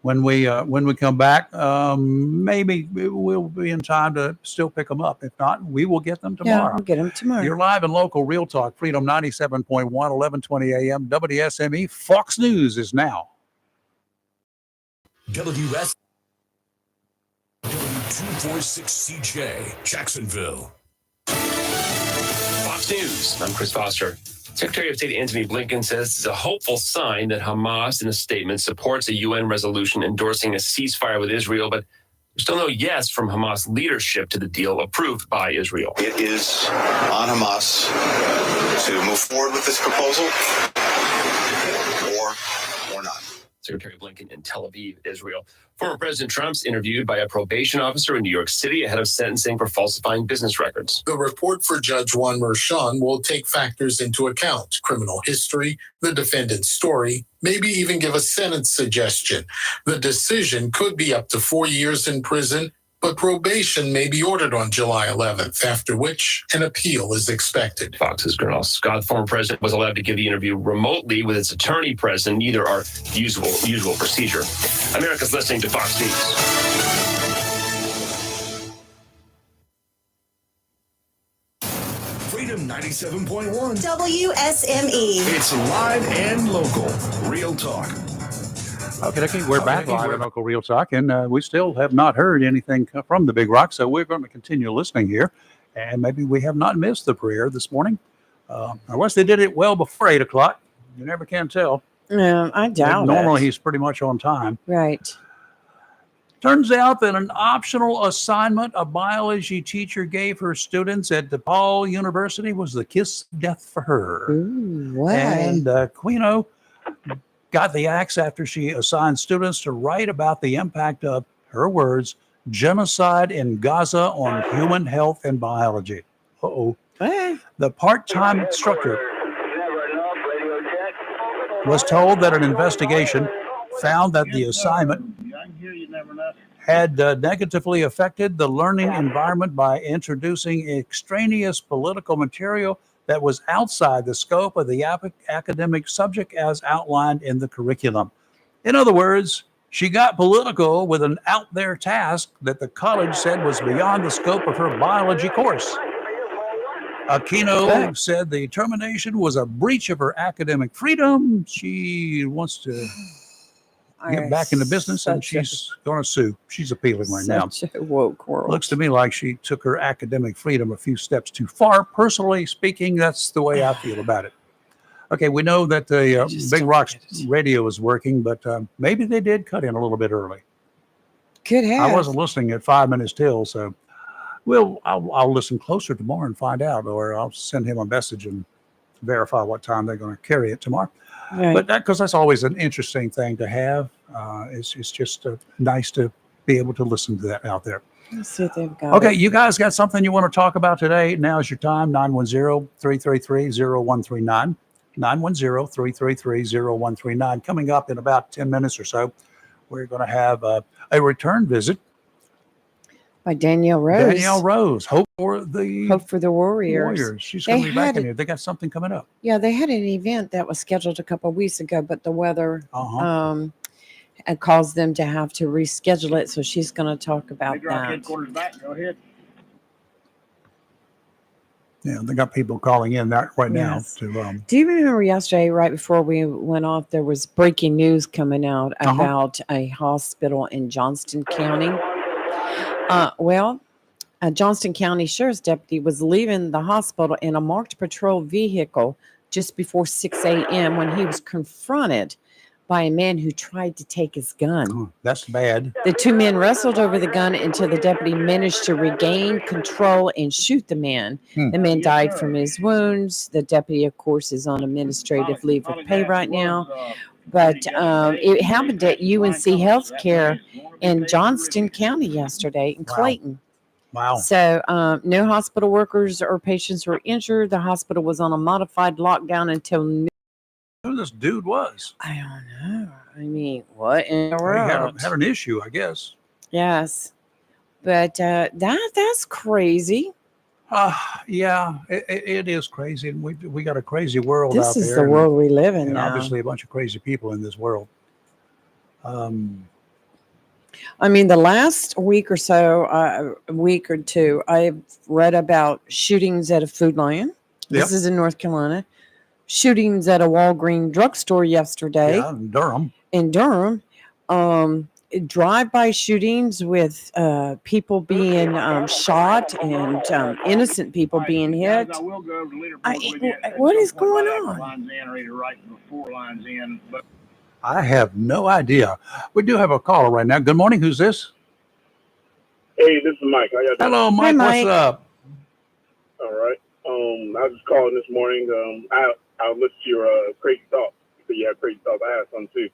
[SPEAKER 6] when we come back, maybe we'll be in time to still pick them up. If not, we will get them
[SPEAKER 7] Yeah,
[SPEAKER 6] tomorrow.
[SPEAKER 7] we'll get them tomorrow.
[SPEAKER 6] You're live and local, Real Talk, Freedom 97.1, 1120 a.m. WSME. Fox News is now.
[SPEAKER 14] WS 246 CJ, Jacksonville.
[SPEAKER 1] Fox News. I'm Chris Foster. Secretary of State Antony Blinken says it's a hopeful sign that Hamas, in a statement, supports a UN resolution endorsing a ceasefire with Israel, but there's still no yes from Hamas leadership to the deal approved by Israel.
[SPEAKER 2] It is on Hamas to move forward with this proposal or not.
[SPEAKER 1] Secretary Blinken in Tel Aviv, Israel. Former President Trump's interviewed by a probation officer in New York City ahead of sentencing for falsifying business records.
[SPEAKER 3] The report for Judge Juan Merchan will take factors into account: criminal history, the defendant's story, maybe even give a sentence suggestion. The decision could be up to 4 years in prison, but probation may be ordered on July 11th, after which an appeal is expected.
[SPEAKER 1] Fox's Gernal Scott, former president, was allowed to give the interview remotely with its attorney present. Neither are usual procedure. America's listening to Fox News.
[SPEAKER 19] Freedom 97.1
[SPEAKER 4] WSME.
[SPEAKER 19] It's live and local. Real talk.
[SPEAKER 6] Okay, we're back live at Local Real Talk, and we still have not heard anything from the Big Rock, so we're going to continue listening here, and maybe we have not missed the prayer this morning, unless they did it well before 8 o'clock. You never can tell.
[SPEAKER 7] No, I doubt
[SPEAKER 6] Normally,
[SPEAKER 7] it.
[SPEAKER 6] he's pretty much on time.
[SPEAKER 7] Right.
[SPEAKER 6] Turns out that an optional assignment a biology teacher gave her students at DePaul University was the kiss of death for her.
[SPEAKER 7] Ooh, why?
[SPEAKER 6] And Quino got the axe after she assigned students to write about the impact of, her words, genocide in Gaza on human health and biology. The part-time instructor was told that an investigation found that the assignment had negatively affected the learning environment by introducing extraneous political material that was outside the scope of the academic subject as outlined in the curriculum. In other words, she got political with an out-there task that the college said was beyond the scope of her biology course. Aquino said the termination was a breach of her academic freedom. She wants to get back into business, and she's going to sue. She's appealing right now.
[SPEAKER 7] Such a woke world.
[SPEAKER 6] Looks to me like she took her academic freedom a few steps too far. Personally speaking, that's the way I feel about it. Okay, we know that the Big Rock's radio is working, but maybe they did cut in a little bit early.
[SPEAKER 7] Could have.
[SPEAKER 6] I wasn't listening at 5 minutes till, so I'll listen closer tomorrow and find out, or I'll send him a message and verify what time they're going to carry it tomorrow.
[SPEAKER 7] Right.
[SPEAKER 6] But because that's always an interesting thing to have. It's just nice to be able to listen to that out there.
[SPEAKER 7] Let's see if they've got
[SPEAKER 6] Okay,
[SPEAKER 7] it.
[SPEAKER 6] you guys got something you want to talk about today? Now's your time, 910-333-0139. 910-333-0139. Coming up in about 10 minutes or so, we're going to have a return visit.
[SPEAKER 7] By Danielle Rose.
[SPEAKER 6] Danielle Rose. Hope for the
[SPEAKER 7] Warriors.
[SPEAKER 6] She's going to
[SPEAKER 7] They
[SPEAKER 6] be back
[SPEAKER 7] had
[SPEAKER 6] in here. They got something coming up.
[SPEAKER 7] Yeah, they had an event that was scheduled a couple of weeks ago, but the weather had caused them to have to reschedule it. So she's going to talk about that.
[SPEAKER 8] Headquarters back. Go ahead.
[SPEAKER 6] Yeah, they got people calling in right
[SPEAKER 7] Yes.
[SPEAKER 6] now to
[SPEAKER 7] Do you remember yesterday, right before we went off, there was breaking news coming out about a hospital in Johnston County? A Johnston County Sheriff's deputy was leaving the hospital in a marked patrol vehicle just before 6 a.m. when he was confronted by a man who tried to take his gun.
[SPEAKER 6] That's bad.
[SPEAKER 7] The two men wrestled over the gun until the deputy managed to regain control and shoot the man. The man died from his wounds. The deputy, of course, is on administrative leave of pay right now. But it happened at UNC Healthcare in Johnston County yesterday in Clayton.
[SPEAKER 6] Wow.
[SPEAKER 7] So no hospital workers or patients were injured. The hospital was on a modified lockdown until noon.
[SPEAKER 6] Who this dude was?
[SPEAKER 7] I don't know. I mean, what in the
[SPEAKER 6] He
[SPEAKER 7] world?
[SPEAKER 6] had an issue, I guess.
[SPEAKER 7] Yes. But that's crazy.
[SPEAKER 6] Yeah, it is crazy. And we got a crazy world
[SPEAKER 7] This
[SPEAKER 6] out
[SPEAKER 7] is
[SPEAKER 6] there.
[SPEAKER 7] the world we live in
[SPEAKER 6] and
[SPEAKER 7] now.
[SPEAKER 6] obviously a bunch of crazy people in this world.
[SPEAKER 7] I mean, the last week or so, a week or two, I've read about shootings at a Food Lion. This is in North Carolina. Shootings at a Walgreens drugstore yesterday.
[SPEAKER 6] Yeah, in Durham.
[SPEAKER 7] In Durham. Drive-by shootings with people being shot and innocent people being hit. What is going on?
[SPEAKER 8] Lines in, or either right before lines in, but
[SPEAKER 6] I have no idea. We do have a caller right now. Good morning. Who's this?
[SPEAKER 22] Hey, this is Mike. How y'all doing?
[SPEAKER 6] Hello, Mike. What's up?
[SPEAKER 22] All right. I was just calling this morning. I listened to your crazy talk. So you had crazy talk. I had some too.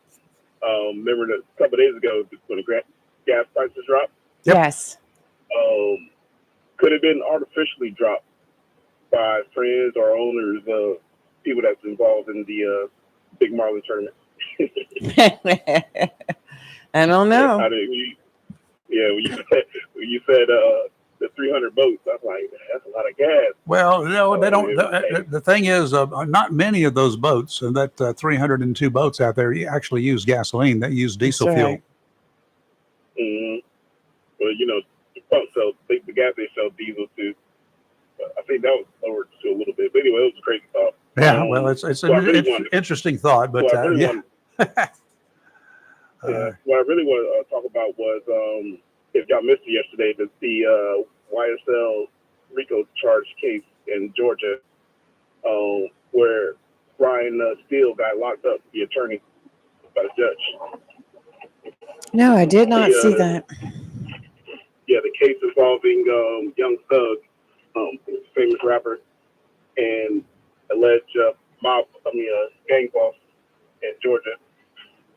[SPEAKER 22] Remember that a couple of days ago when the gas prices dropped?
[SPEAKER 7] Yes.
[SPEAKER 22] Could have been artificially dropped by friends or owners of people that's involved in the Big Marlin tournament.
[SPEAKER 7] I don't know.
[SPEAKER 22] When you said the 300 boats, I was like, that's a lot of gas.
[SPEAKER 6] Well, no, they don't. The thing is, not many of those boats, and that 302 boats out there, actually use gasoline. They use diesel
[SPEAKER 7] That's
[SPEAKER 6] fuel.
[SPEAKER 7] right.
[SPEAKER 22] Mm-hmm. Well, you know, the gas they sell diesel too. I think that was lowered to a little bit. But anyway, it was a crazy thought.
[SPEAKER 6] Yeah, well, it's an interesting thought, but
[SPEAKER 22] what I really
[SPEAKER 6] yeah.
[SPEAKER 22] wanted to talk about was, if y'all missed it yesterday, the YSL RICO charge case in Georgia, where Brian Steele got locked up, the attorney, by the judge.
[SPEAKER 7] No, I did not see that.
[SPEAKER 22] Yeah, the case involving Young Thug, famous rapper, and alleged gang boss in Georgia.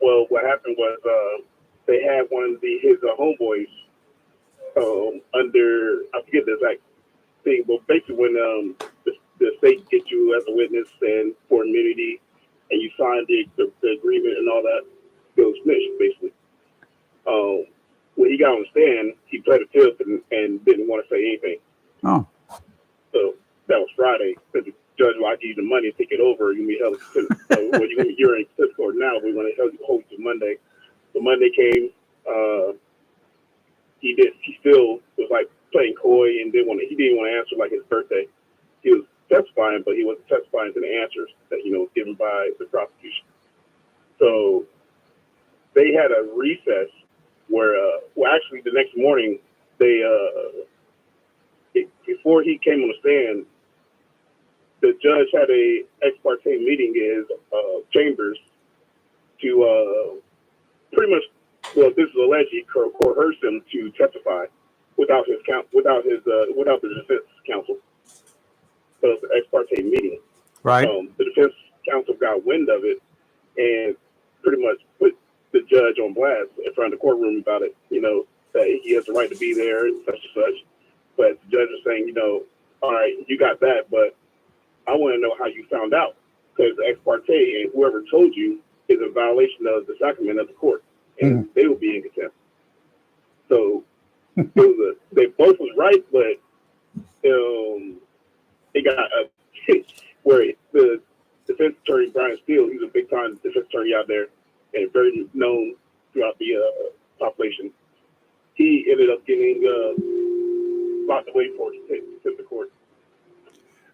[SPEAKER 22] Well, what happened was they had one of his homeboys under, I forget the exact thing, but basically when the state gets you as a witness and for immunity, and you sign the agreement and all that, goes snitch, basically. When he got on the stand, he pled the fifth and didn't want to say anything.
[SPEAKER 6] Oh.
[SPEAKER 22] So that was Friday. So the judge will give you the money, take it over, you're going to be held in contempt. So when you're in contempt court now, we're going to hold you to Monday. So Monday came, he still was like playing coy and he didn't want to answer like his birthday. He was testifying, but he wasn't testifying to the answers that, was given by the prosecution. So they had a recess where, actually the next morning, before he came on the stand, the judge had a ex parte meeting in his chambers to pretty much, well, this is alleged, coerce him to testify without the defense counsel. So it's an ex parte meeting.
[SPEAKER 6] Right.
[SPEAKER 22] The defense counsel got wind of it and pretty much put the judge on blast in front of the courtroom about it, that he has the right to be there and such and such. But the judge is saying, all right, you got that, but I want to know how you found out, because the ex parte and whoever told you is a violation of the sacrament of the court, and they will be in contempt. So they both was right, but it got where the defense attorney Brian Steele, he's a big time defense attorney out there and very known throughout the population. He ended up getting locked away for contempt of court.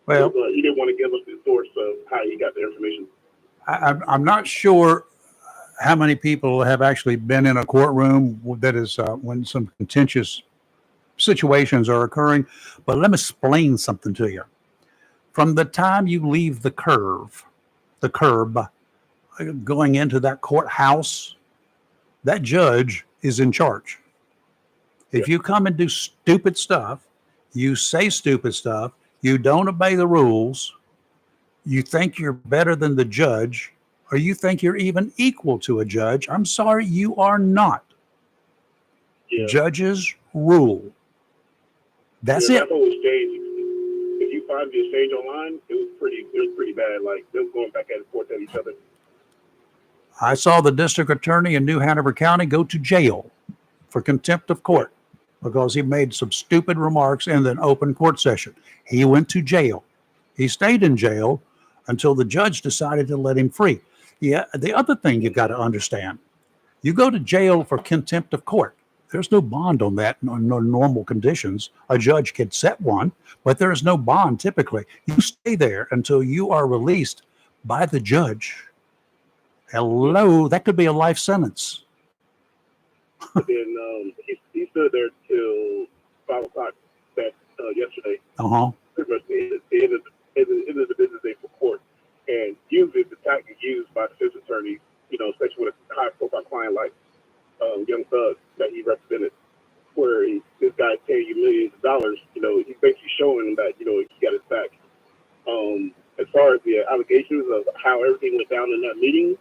[SPEAKER 6] Well,
[SPEAKER 22] he didn't want to give us the source of how he got the information.
[SPEAKER 6] I'm not sure how many people have actually been in a courtroom that is when some contentious situations are occurring, but let me explain something to you. From the time you leave the curb, going into that courthouse, that judge is in charge. If you come and do stupid stuff, you say stupid stuff, you don't obey the rules, you think you're better than the judge, or you think you're even equal to a judge, I'm sorry, you are not. Yeah. Judges rule. That's it.
[SPEAKER 22] That's what was changed. If you find the exchange online, it was pretty bad. Like they were going back and forth at each other.
[SPEAKER 6] I saw the district attorney in New Hanover County go to jail for contempt of court because he made some stupid remarks in an open court session. He went to jail. He stayed in jail until the judge decided to let him free. Yeah, the other thing you got to understand, you go to jail for contempt of court. There's no bond on that under normal conditions. A judge can set one, but there is no bond typically. You stay there until you are released by the judge. Hello, that could be a life sentence.
[SPEAKER 22] But then he stood there till 5 o'clock yesterday. Pretty much the end of the business day for court. And usually the tactic used by defense attorneys, especially with a high-profile client like Young Thug that he represented, where this guy's paying you millions of dollars, he's basically showing him that, he got his back. As far as the allegations of how everything went down in that meeting,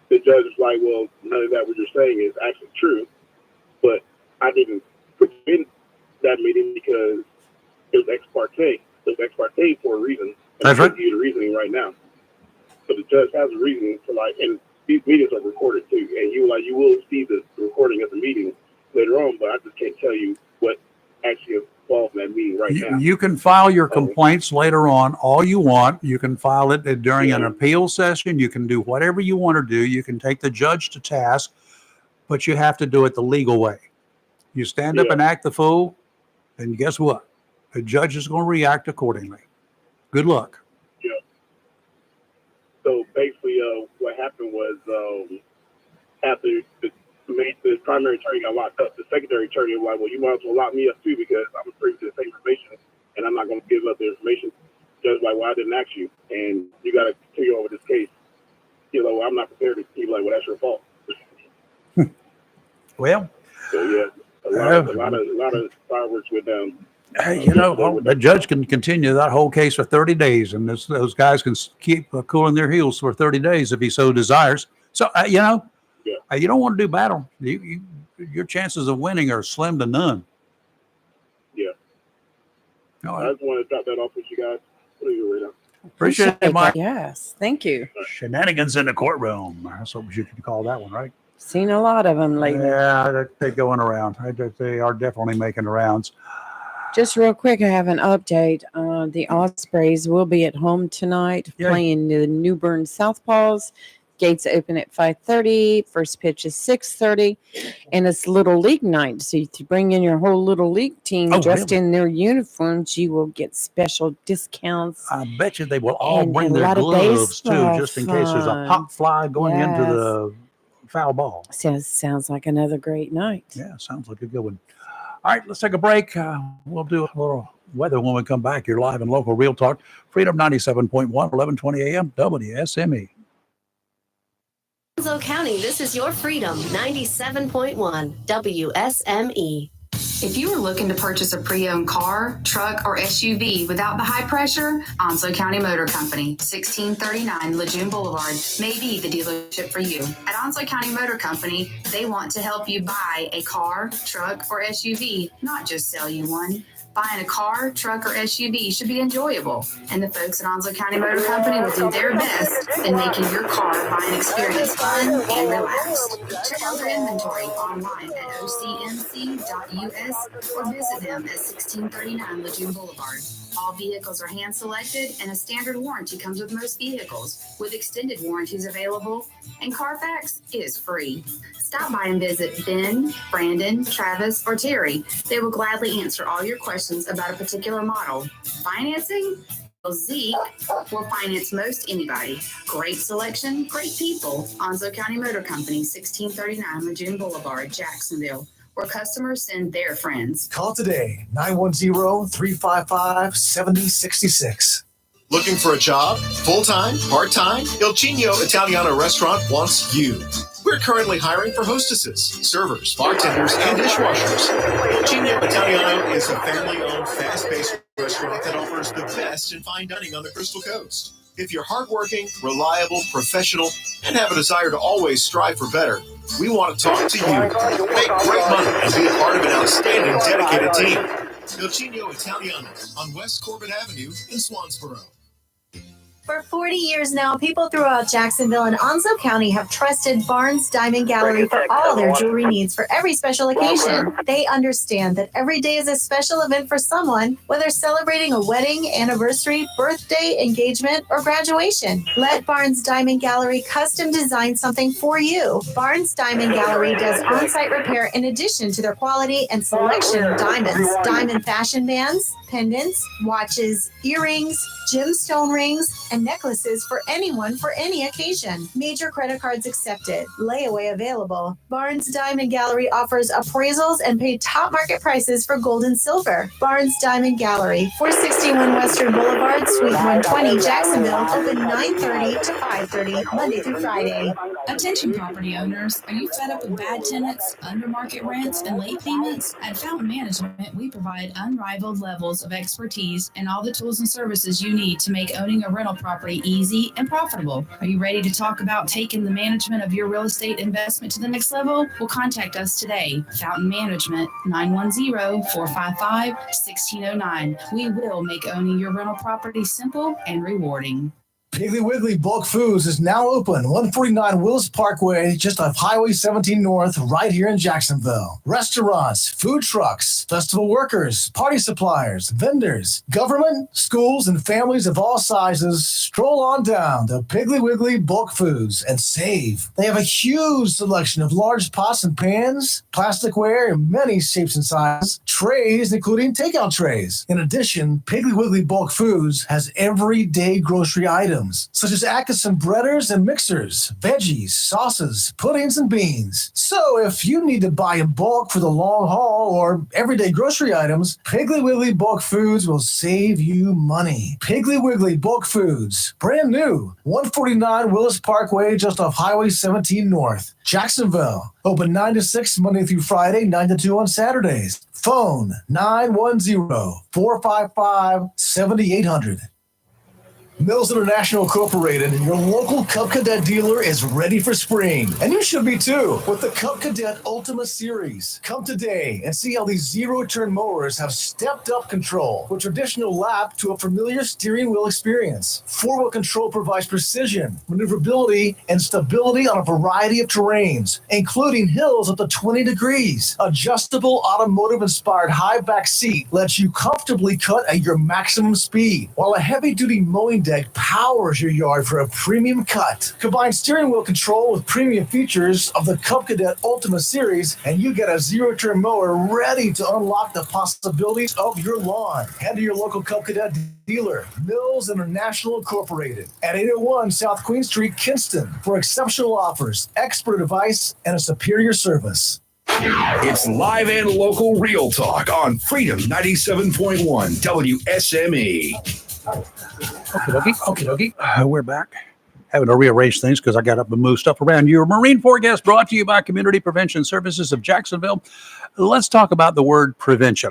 [SPEAKER 22] the judge was like, well, none of that what you're saying is actually true. But I didn't put you in that meeting because it was ex parte. It was ex parte for a reason. And
[SPEAKER 6] That's
[SPEAKER 22] I
[SPEAKER 6] right.
[SPEAKER 22] give you the reasoning right now. So the judge has a reasoning for like, and these meetings are recorded too. And you will see the recording of the meeting later on, but I just can't tell you what actually is involved in that meeting right now.
[SPEAKER 6] You can file your complaints later on all you want. You can file it during an appeal session. You can do whatever you want to do. You can take the judge to task, but you have to do it the legal way. You stand up and act the fool, and guess what? The judge is going to react accordingly. Good luck.
[SPEAKER 22] Yeah. So basically, what happened was after the primary attorney got locked up, the secondary attorney was like, well, you might as well lock me up too because I'm privy to the same information and I'm not going to give up the information. The judge was like, well, I didn't ask you and you got to continue over this case. You know, I'm not prepared to be like, well, that's your fault.
[SPEAKER 6] Well,
[SPEAKER 22] So yeah, a lot of fireworks went down.
[SPEAKER 6] Hey, the judge can continue that whole case for 30 days, and those guys can keep cooling their heels for 30 days if he so desires. So, you don't want to do battle. Your chances of winning are slim to none.
[SPEAKER 22] Yeah.
[SPEAKER 6] All
[SPEAKER 22] I
[SPEAKER 6] right.
[SPEAKER 22] just want to drop that off with you guys. What are you right now?
[SPEAKER 6] Appreciate it, Mike.
[SPEAKER 7] Yes, thank you.
[SPEAKER 6] Shenanigans in the courtroom. That's what you can call that one, right?
[SPEAKER 7] Seen a lot of them lately.
[SPEAKER 6] Yeah, they're going around. They are definitely making the rounds.
[SPEAKER 7] Just real quick, I have an update. The Ospreys will be at home tonight playing the New Bern Southpaws. Gates open at 5:30. First pitch is 6:30. And it's Little League night. So if you bring in your whole Little League team dressed in their uniforms, you will get special discounts.
[SPEAKER 6] I bet you they will all
[SPEAKER 7] And
[SPEAKER 6] bring
[SPEAKER 7] a
[SPEAKER 6] their
[SPEAKER 7] lot of
[SPEAKER 6] gloves too,
[SPEAKER 7] baseball
[SPEAKER 6] just in case there's a
[SPEAKER 7] fun.
[SPEAKER 6] pop fly going into
[SPEAKER 7] Yes.
[SPEAKER 6] the foul ball.
[SPEAKER 7] Sounds like another great night.
[SPEAKER 6] Yeah, sounds like a good one. All right, let's take a break. We'll do a little weather when we come back. You're live and local Real Talk. Freedom 97.1, 1120 a.m. WSME.
[SPEAKER 10] Onslow County, this is your Freedom 97.1 WSME.
[SPEAKER 11] If you are looking to purchase a pre-owned car, truck, or SUV without the high pressure, Onslow County Motor Company, 1639 Lejeune Boulevard, may be the dealership for you. At Onslow County Motor Company, they want to help you buy a car, truck, or SUV, not just sell you one. Buying a car, truck, or SUV should be enjoyable, and the folks at Onslow County Motor Company will do their best in making your car buying experience fun and relaxed. Check out their inventory online at ocmc.us or visit them at 1639 Lejeune Boulevard. All vehicles are hand-selected, and a standard warranty comes with most vehicles, with extended warranties available, and Carfax is free. Stop by and visit Ben, Brandon, Travis, or Terry. They will gladly answer all your questions about a particular model. Financing? Well, Zeke will finance most anybody. Great selection, great people. Onslow County Motor Company, 1639 Lejeune Boulevard, Jacksonville, where customers send their friends.
[SPEAKER 17] Call today, 910-355-7066.
[SPEAKER 5] Looking for a job? Full-time? Part-time? Il Chino Italiano Restaurant wants you. We're currently hiring for hostesses, servers, bartenders, and dishwashers. Il Chino Italiano is a family-owned, fast-paced restaurant that offers the best in fine dining on the Crystal Coast. If you're hardworking, reliable, professional, and have a desire to always strive for better, we want to talk to you. Make great money and be a part of an outstanding, dedicated team. Il Chino Italiano on West Corbett Avenue in Swansboro.
[SPEAKER 4] For 40 years now, people throughout Jacksonville and Onslow County have trusted Barnes Diamond Gallery for all their jewelry needs for every special occasion. They understand that every day is a special event for someone, whether celebrating a wedding, anniversary, birthday, engagement, or graduation. Let Barnes Diamond Gallery custom design something for you. Barnes Diamond Gallery does on-site repair in addition to their quality and selection of diamonds, diamond fashion bands, pendants, watches, earrings, gemstone rings, and necklaces for anyone for any occasion. Major credit cards accepted. Layaway available. Barnes Diamond Gallery offers appraisals and pay top market prices for gold and silver. Barnes Diamond Gallery, 461 Western Boulevard, Suite 120, Jacksonville. Open 9:30 to 5:30, Monday through Friday.
[SPEAKER 23] Attention property owners, are you fed up with bad tenants, under market rents, and late payments? At Fountain Management, we provide unrivaled levels of expertise and all the tools and services you need to make owning a rental property easy and profitable. Are you ready to talk about taking the management of your real estate investment to the next level? Well, contact us today. Fountain Management, 910-455-1609. We will make owning your rental property simple and rewarding.
[SPEAKER 17] Piggly Wiggly Bulk Foods is now open, 149 Willis Parkway, just off Highway 17 North, right here in Jacksonville. Restaurants, food trucks, festival workers, party suppliers, vendors, government, schools, and families of all sizes stroll on down to Piggly Wiggly Bulk Foods and save. They have a huge selection of large pots and pans, plasticware in many shapes and sizes, trays, including takeout trays. In addition, Piggly Wiggly Bulk Foods has everyday grocery items, such as Atkinson breaders and mixers, veggies, sauces, puddings, and beans. So if you need to buy in bulk for the long haul or everyday grocery items, Piggly Wiggly Bulk Foods will save you money. Piggly Wiggly Bulk Foods, brand new, 149 Willis Parkway, just off Highway 17 North, Jacksonville. Open 9 to 6 Monday through Friday, 9 to 2 on Saturdays. Phone 910-455-7800. Mills International Incorporated, your local Cub Cadet dealer, is ready for spring. And you should be too, with the Cub Cadet Ultima Series. Come today and see how these zero-turn mowers have stepped up control with traditional lap to a familiar steering wheel experience. Four-wheel control provides precision, maneuverability, and stability on a variety of terrains, including hills up to 20 degrees. Adjustable automotive-inspired high back seat lets you comfortably cut at your maximum speed, while a heavy-duty mowing deck powers your yard for a premium cut. Combine steering wheel control with premium features of the Cub Cadet Ultima Series, and you get a zero-turn mower ready to unlock the possibilities of your lawn. Head to your local Cub Cadet dealer, Mills International Incorporated, at 801 South Queen Street, Kinston, for exceptional offers, expert advice, and a superior service.
[SPEAKER 19] It's live and local real talk on Freedom 97.1 WSME.
[SPEAKER 6] Okay. We're back. Having to rearrange things because I got up and moved stuff around. Your Marine Forecast brought to you by Community Prevention Services of Jacksonville. Let's talk about the word prevention.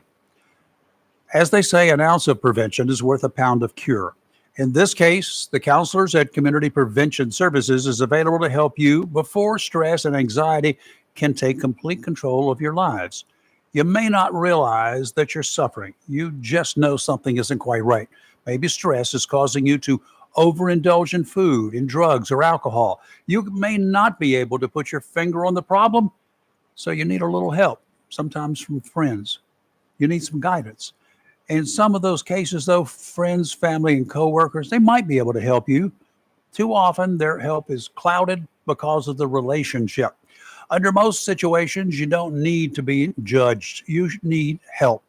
[SPEAKER 6] As they say, an ounce of prevention is worth a pound of cure. In this case, the counselors at Community Prevention Services is available to help you before stress and anxiety can take complete control of your lives. You may not realize that you're suffering. You just know something isn't quite right. Maybe stress is causing you to overindulge in food, in drugs, or alcohol. You may not be able to put your finger on the problem, so you need a little help, sometimes from friends. You need some guidance. In some of those cases, though, friends, family, and coworkers, they might be able to help you. Too often, their help is clouded because of the relationship. Under most situations, you don't need to be judged. You need help.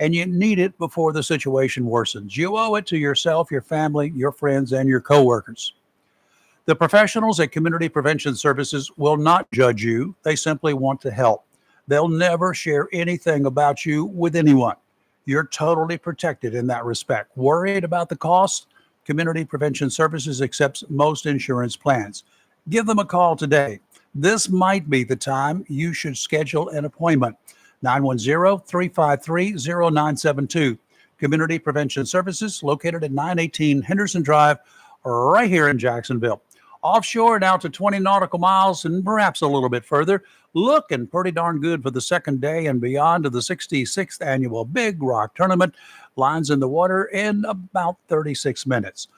[SPEAKER 6] And you need it before the situation worsens. You owe it to yourself, your family, your friends, and your coworkers. The professionals at Community Prevention Services will not judge you. They simply want to help. They'll never share anything about you with anyone. You're totally protected in that respect. Worried about the cost? Community Prevention Services accepts most insurance plans. Give them a call today. This might be the time you should schedule an appointment. 910-353-0972. Community Prevention Services, located at 918 Henderson Drive, right here in Jacksonville. Offshore and out to 20 nautical miles and perhaps a little bit further. Looking pretty darn good for the second day and beyond of the 66th annual Big Rock Tournament. Lines in the water in about 36 minutes.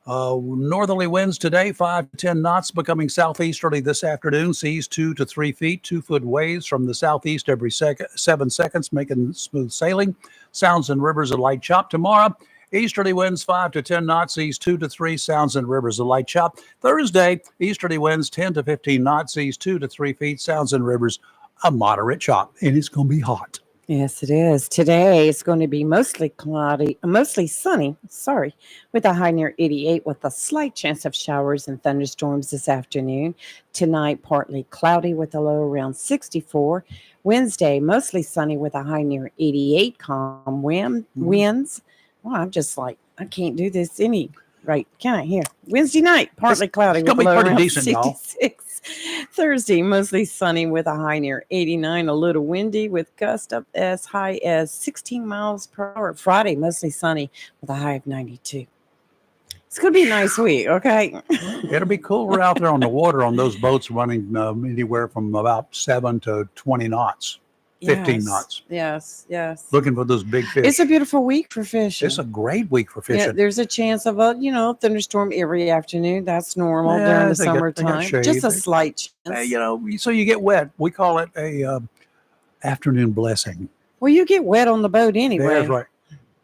[SPEAKER 6] Northerly winds today, 5 to 10 knots, becoming southeasterly this afternoon. Seas 2 to 3 feet, 2-foot waves from the southeast every 7 seconds, making smooth sailing. Sounds and rivers a light chop. Tomorrow, easterly winds 5 to 10 knots, seas 2 to 3, sounds and rivers a light chop. Thursday, easterly winds 10 to 15 knots, seas 2 to 3 feet, sounds and rivers a moderate chop. And it's going to be hot.
[SPEAKER 7] Yes, it is. Today it's going to be mostly sunny, with a high near 88 with a slight chance of showers and thunderstorms this afternoon. Tonight, partly cloudy with a low around 64. Wednesday, mostly sunny with a high near 88, calm winds. Well, I'm just like, I can't do this right. Can I hear? Wednesday night, partly cloudy with a low around 66. Thursday, mostly sunny with a high near 89, a little windy with gusts up as high as 16 miles per hour. Friday, mostly sunny with a high of 92. It's going to be a nice week. Okay.
[SPEAKER 6] It'll be cool. We're out there on the water on those boats running anywhere from about 7 to 20 knots, 15
[SPEAKER 7] Yes,
[SPEAKER 6] knots,
[SPEAKER 7] Yes.
[SPEAKER 6] looking for those big fish.
[SPEAKER 7] It's a beautiful week for fishing.
[SPEAKER 6] It's a great week for
[SPEAKER 7] Yeah,
[SPEAKER 6] fishing.
[SPEAKER 7] there's a chance of a thunderstorm every afternoon. That's normal
[SPEAKER 6] Yeah,
[SPEAKER 7] during the
[SPEAKER 6] they got
[SPEAKER 7] summertime.
[SPEAKER 6] shade.
[SPEAKER 7] Just a
[SPEAKER 6] They-
[SPEAKER 7] slight chance.
[SPEAKER 6] So you get wet. We call it a afternoon blessing.
[SPEAKER 7] Well, you get wet on the boat anyway.
[SPEAKER 6] That's right.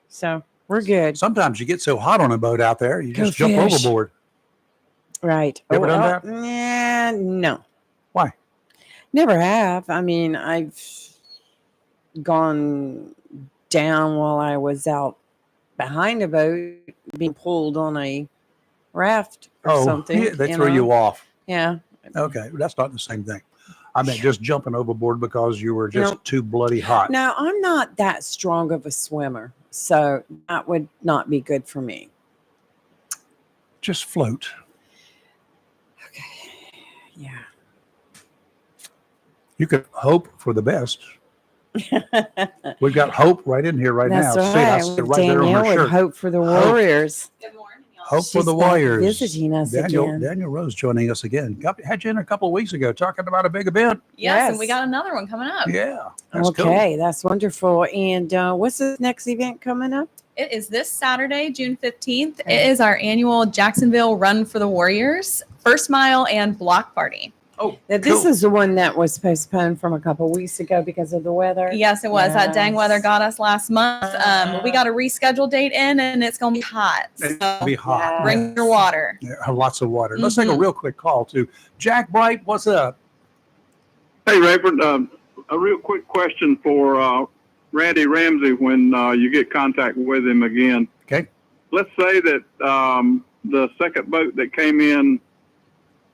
[SPEAKER 7] So we're good.
[SPEAKER 6] Sometimes you get so hot on a boat out there, you
[SPEAKER 7] Go
[SPEAKER 6] just jump
[SPEAKER 7] fish.
[SPEAKER 6] overboard.
[SPEAKER 7] Right.
[SPEAKER 6] You ever done that?
[SPEAKER 7] No.
[SPEAKER 6] Why?
[SPEAKER 7] Never have. I mean, I've gone down while I was out behind a boat being pulled on a raft or something.
[SPEAKER 6] Yeah, they threw you off.
[SPEAKER 7] Yeah.
[SPEAKER 6] Okay, that's not the same thing. I meant just jumping overboard because you were just
[SPEAKER 7] No.
[SPEAKER 6] too bloody hot.
[SPEAKER 7] Now, I'm not that strong of a swimmer, so that would not be good for me.
[SPEAKER 6] Just float.
[SPEAKER 7] Yeah.
[SPEAKER 6] You could hope for the best. We've got hope right in here right
[SPEAKER 7] That's
[SPEAKER 6] now.
[SPEAKER 7] right.
[SPEAKER 6] See it
[SPEAKER 7] With
[SPEAKER 6] right there on
[SPEAKER 7] Danielle
[SPEAKER 6] her
[SPEAKER 7] with
[SPEAKER 6] shirt.
[SPEAKER 7] Hope for the Warriors.
[SPEAKER 6] Hope for
[SPEAKER 7] She's
[SPEAKER 6] the
[SPEAKER 7] back
[SPEAKER 6] Warriors.
[SPEAKER 7] visiting us again.
[SPEAKER 6] Daniel Rose joining us again. Had you in a couple of weeks ago talking about a big event.
[SPEAKER 12] Yes, and we got another one coming up.
[SPEAKER 6] Yeah. That's
[SPEAKER 7] Okay, that's wonderful. And what's the next event coming up?
[SPEAKER 12] It is this Saturday, June 15th. It is our annual Jacksonville Run for the Warriors, First Mile and Block Party.
[SPEAKER 6] Oh,
[SPEAKER 7] Now, this is the one that was postponed from a couple weeks ago because of the weather.
[SPEAKER 12] Yes, it was. That dang
[SPEAKER 7] Yes.
[SPEAKER 12] weather got us last month. We got a rescheduled date in, and it's going to be hot.
[SPEAKER 6] It'll be hot.
[SPEAKER 12] Bring your water.
[SPEAKER 6] Yeah, lots of water. Let's take a real quick call to Jack Bright. What's up?
[SPEAKER 13] Hey, Rayford, a real quick question for Randy Ramsey when you get contact with him again.
[SPEAKER 6] Okay.
[SPEAKER 13] Let's say that the second boat that came in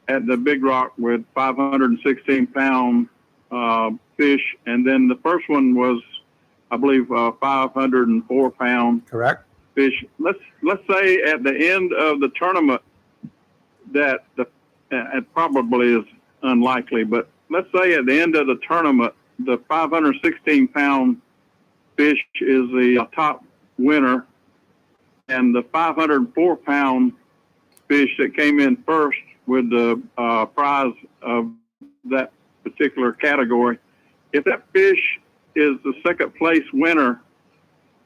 [SPEAKER 13] at the Big Rock with 516-pound fish, and then the first one was, I believe, 504-pound
[SPEAKER 6] correct
[SPEAKER 13] fish. Let's say at the end of the tournament that it probably is unlikely, but let's say at the end of the tournament, the 516-pound fish is the top winner, and the 504-pound fish that came in first with the prize of that particular category. If that fish is the second place winner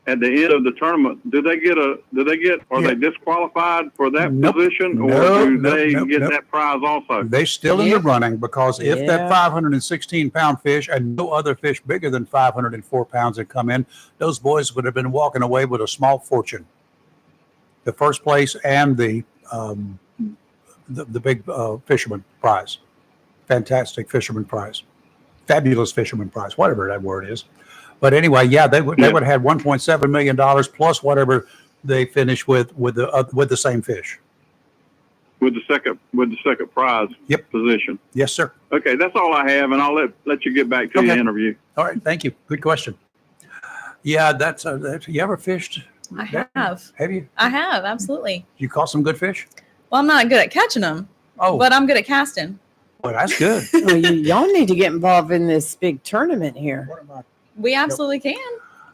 [SPEAKER 13] at the end of the tournament, are they disqualified for that position, or do they get that prize also?
[SPEAKER 6] They're still in the running because if that 516-pound fish and no other fish bigger than 504 pounds had come in, those boys would have been walking away with a small fortune. The first place and the big fisherman prize, fantastic fisherman prize, fabulous fisherman prize, whatever that word is. But anyway, they would have had $1.7 million plus whatever they finished with the same fish.
[SPEAKER 13] With the second prize position.
[SPEAKER 6] Yes, sir.
[SPEAKER 13] Okay, that's all I have, and I'll let you get back to the interview.
[SPEAKER 6] All right, thank you. Good question. Yeah, that's you ever fished?
[SPEAKER 12] I have.
[SPEAKER 6] Have you?
[SPEAKER 12] I have, absolutely.
[SPEAKER 6] You caught some good fish?
[SPEAKER 12] Well, I'm not good at catching them, but I'm good at casting.
[SPEAKER 6] Well, that's good.
[SPEAKER 7] Well, y'all need to get involved in this big tournament here.
[SPEAKER 12] We absolutely can.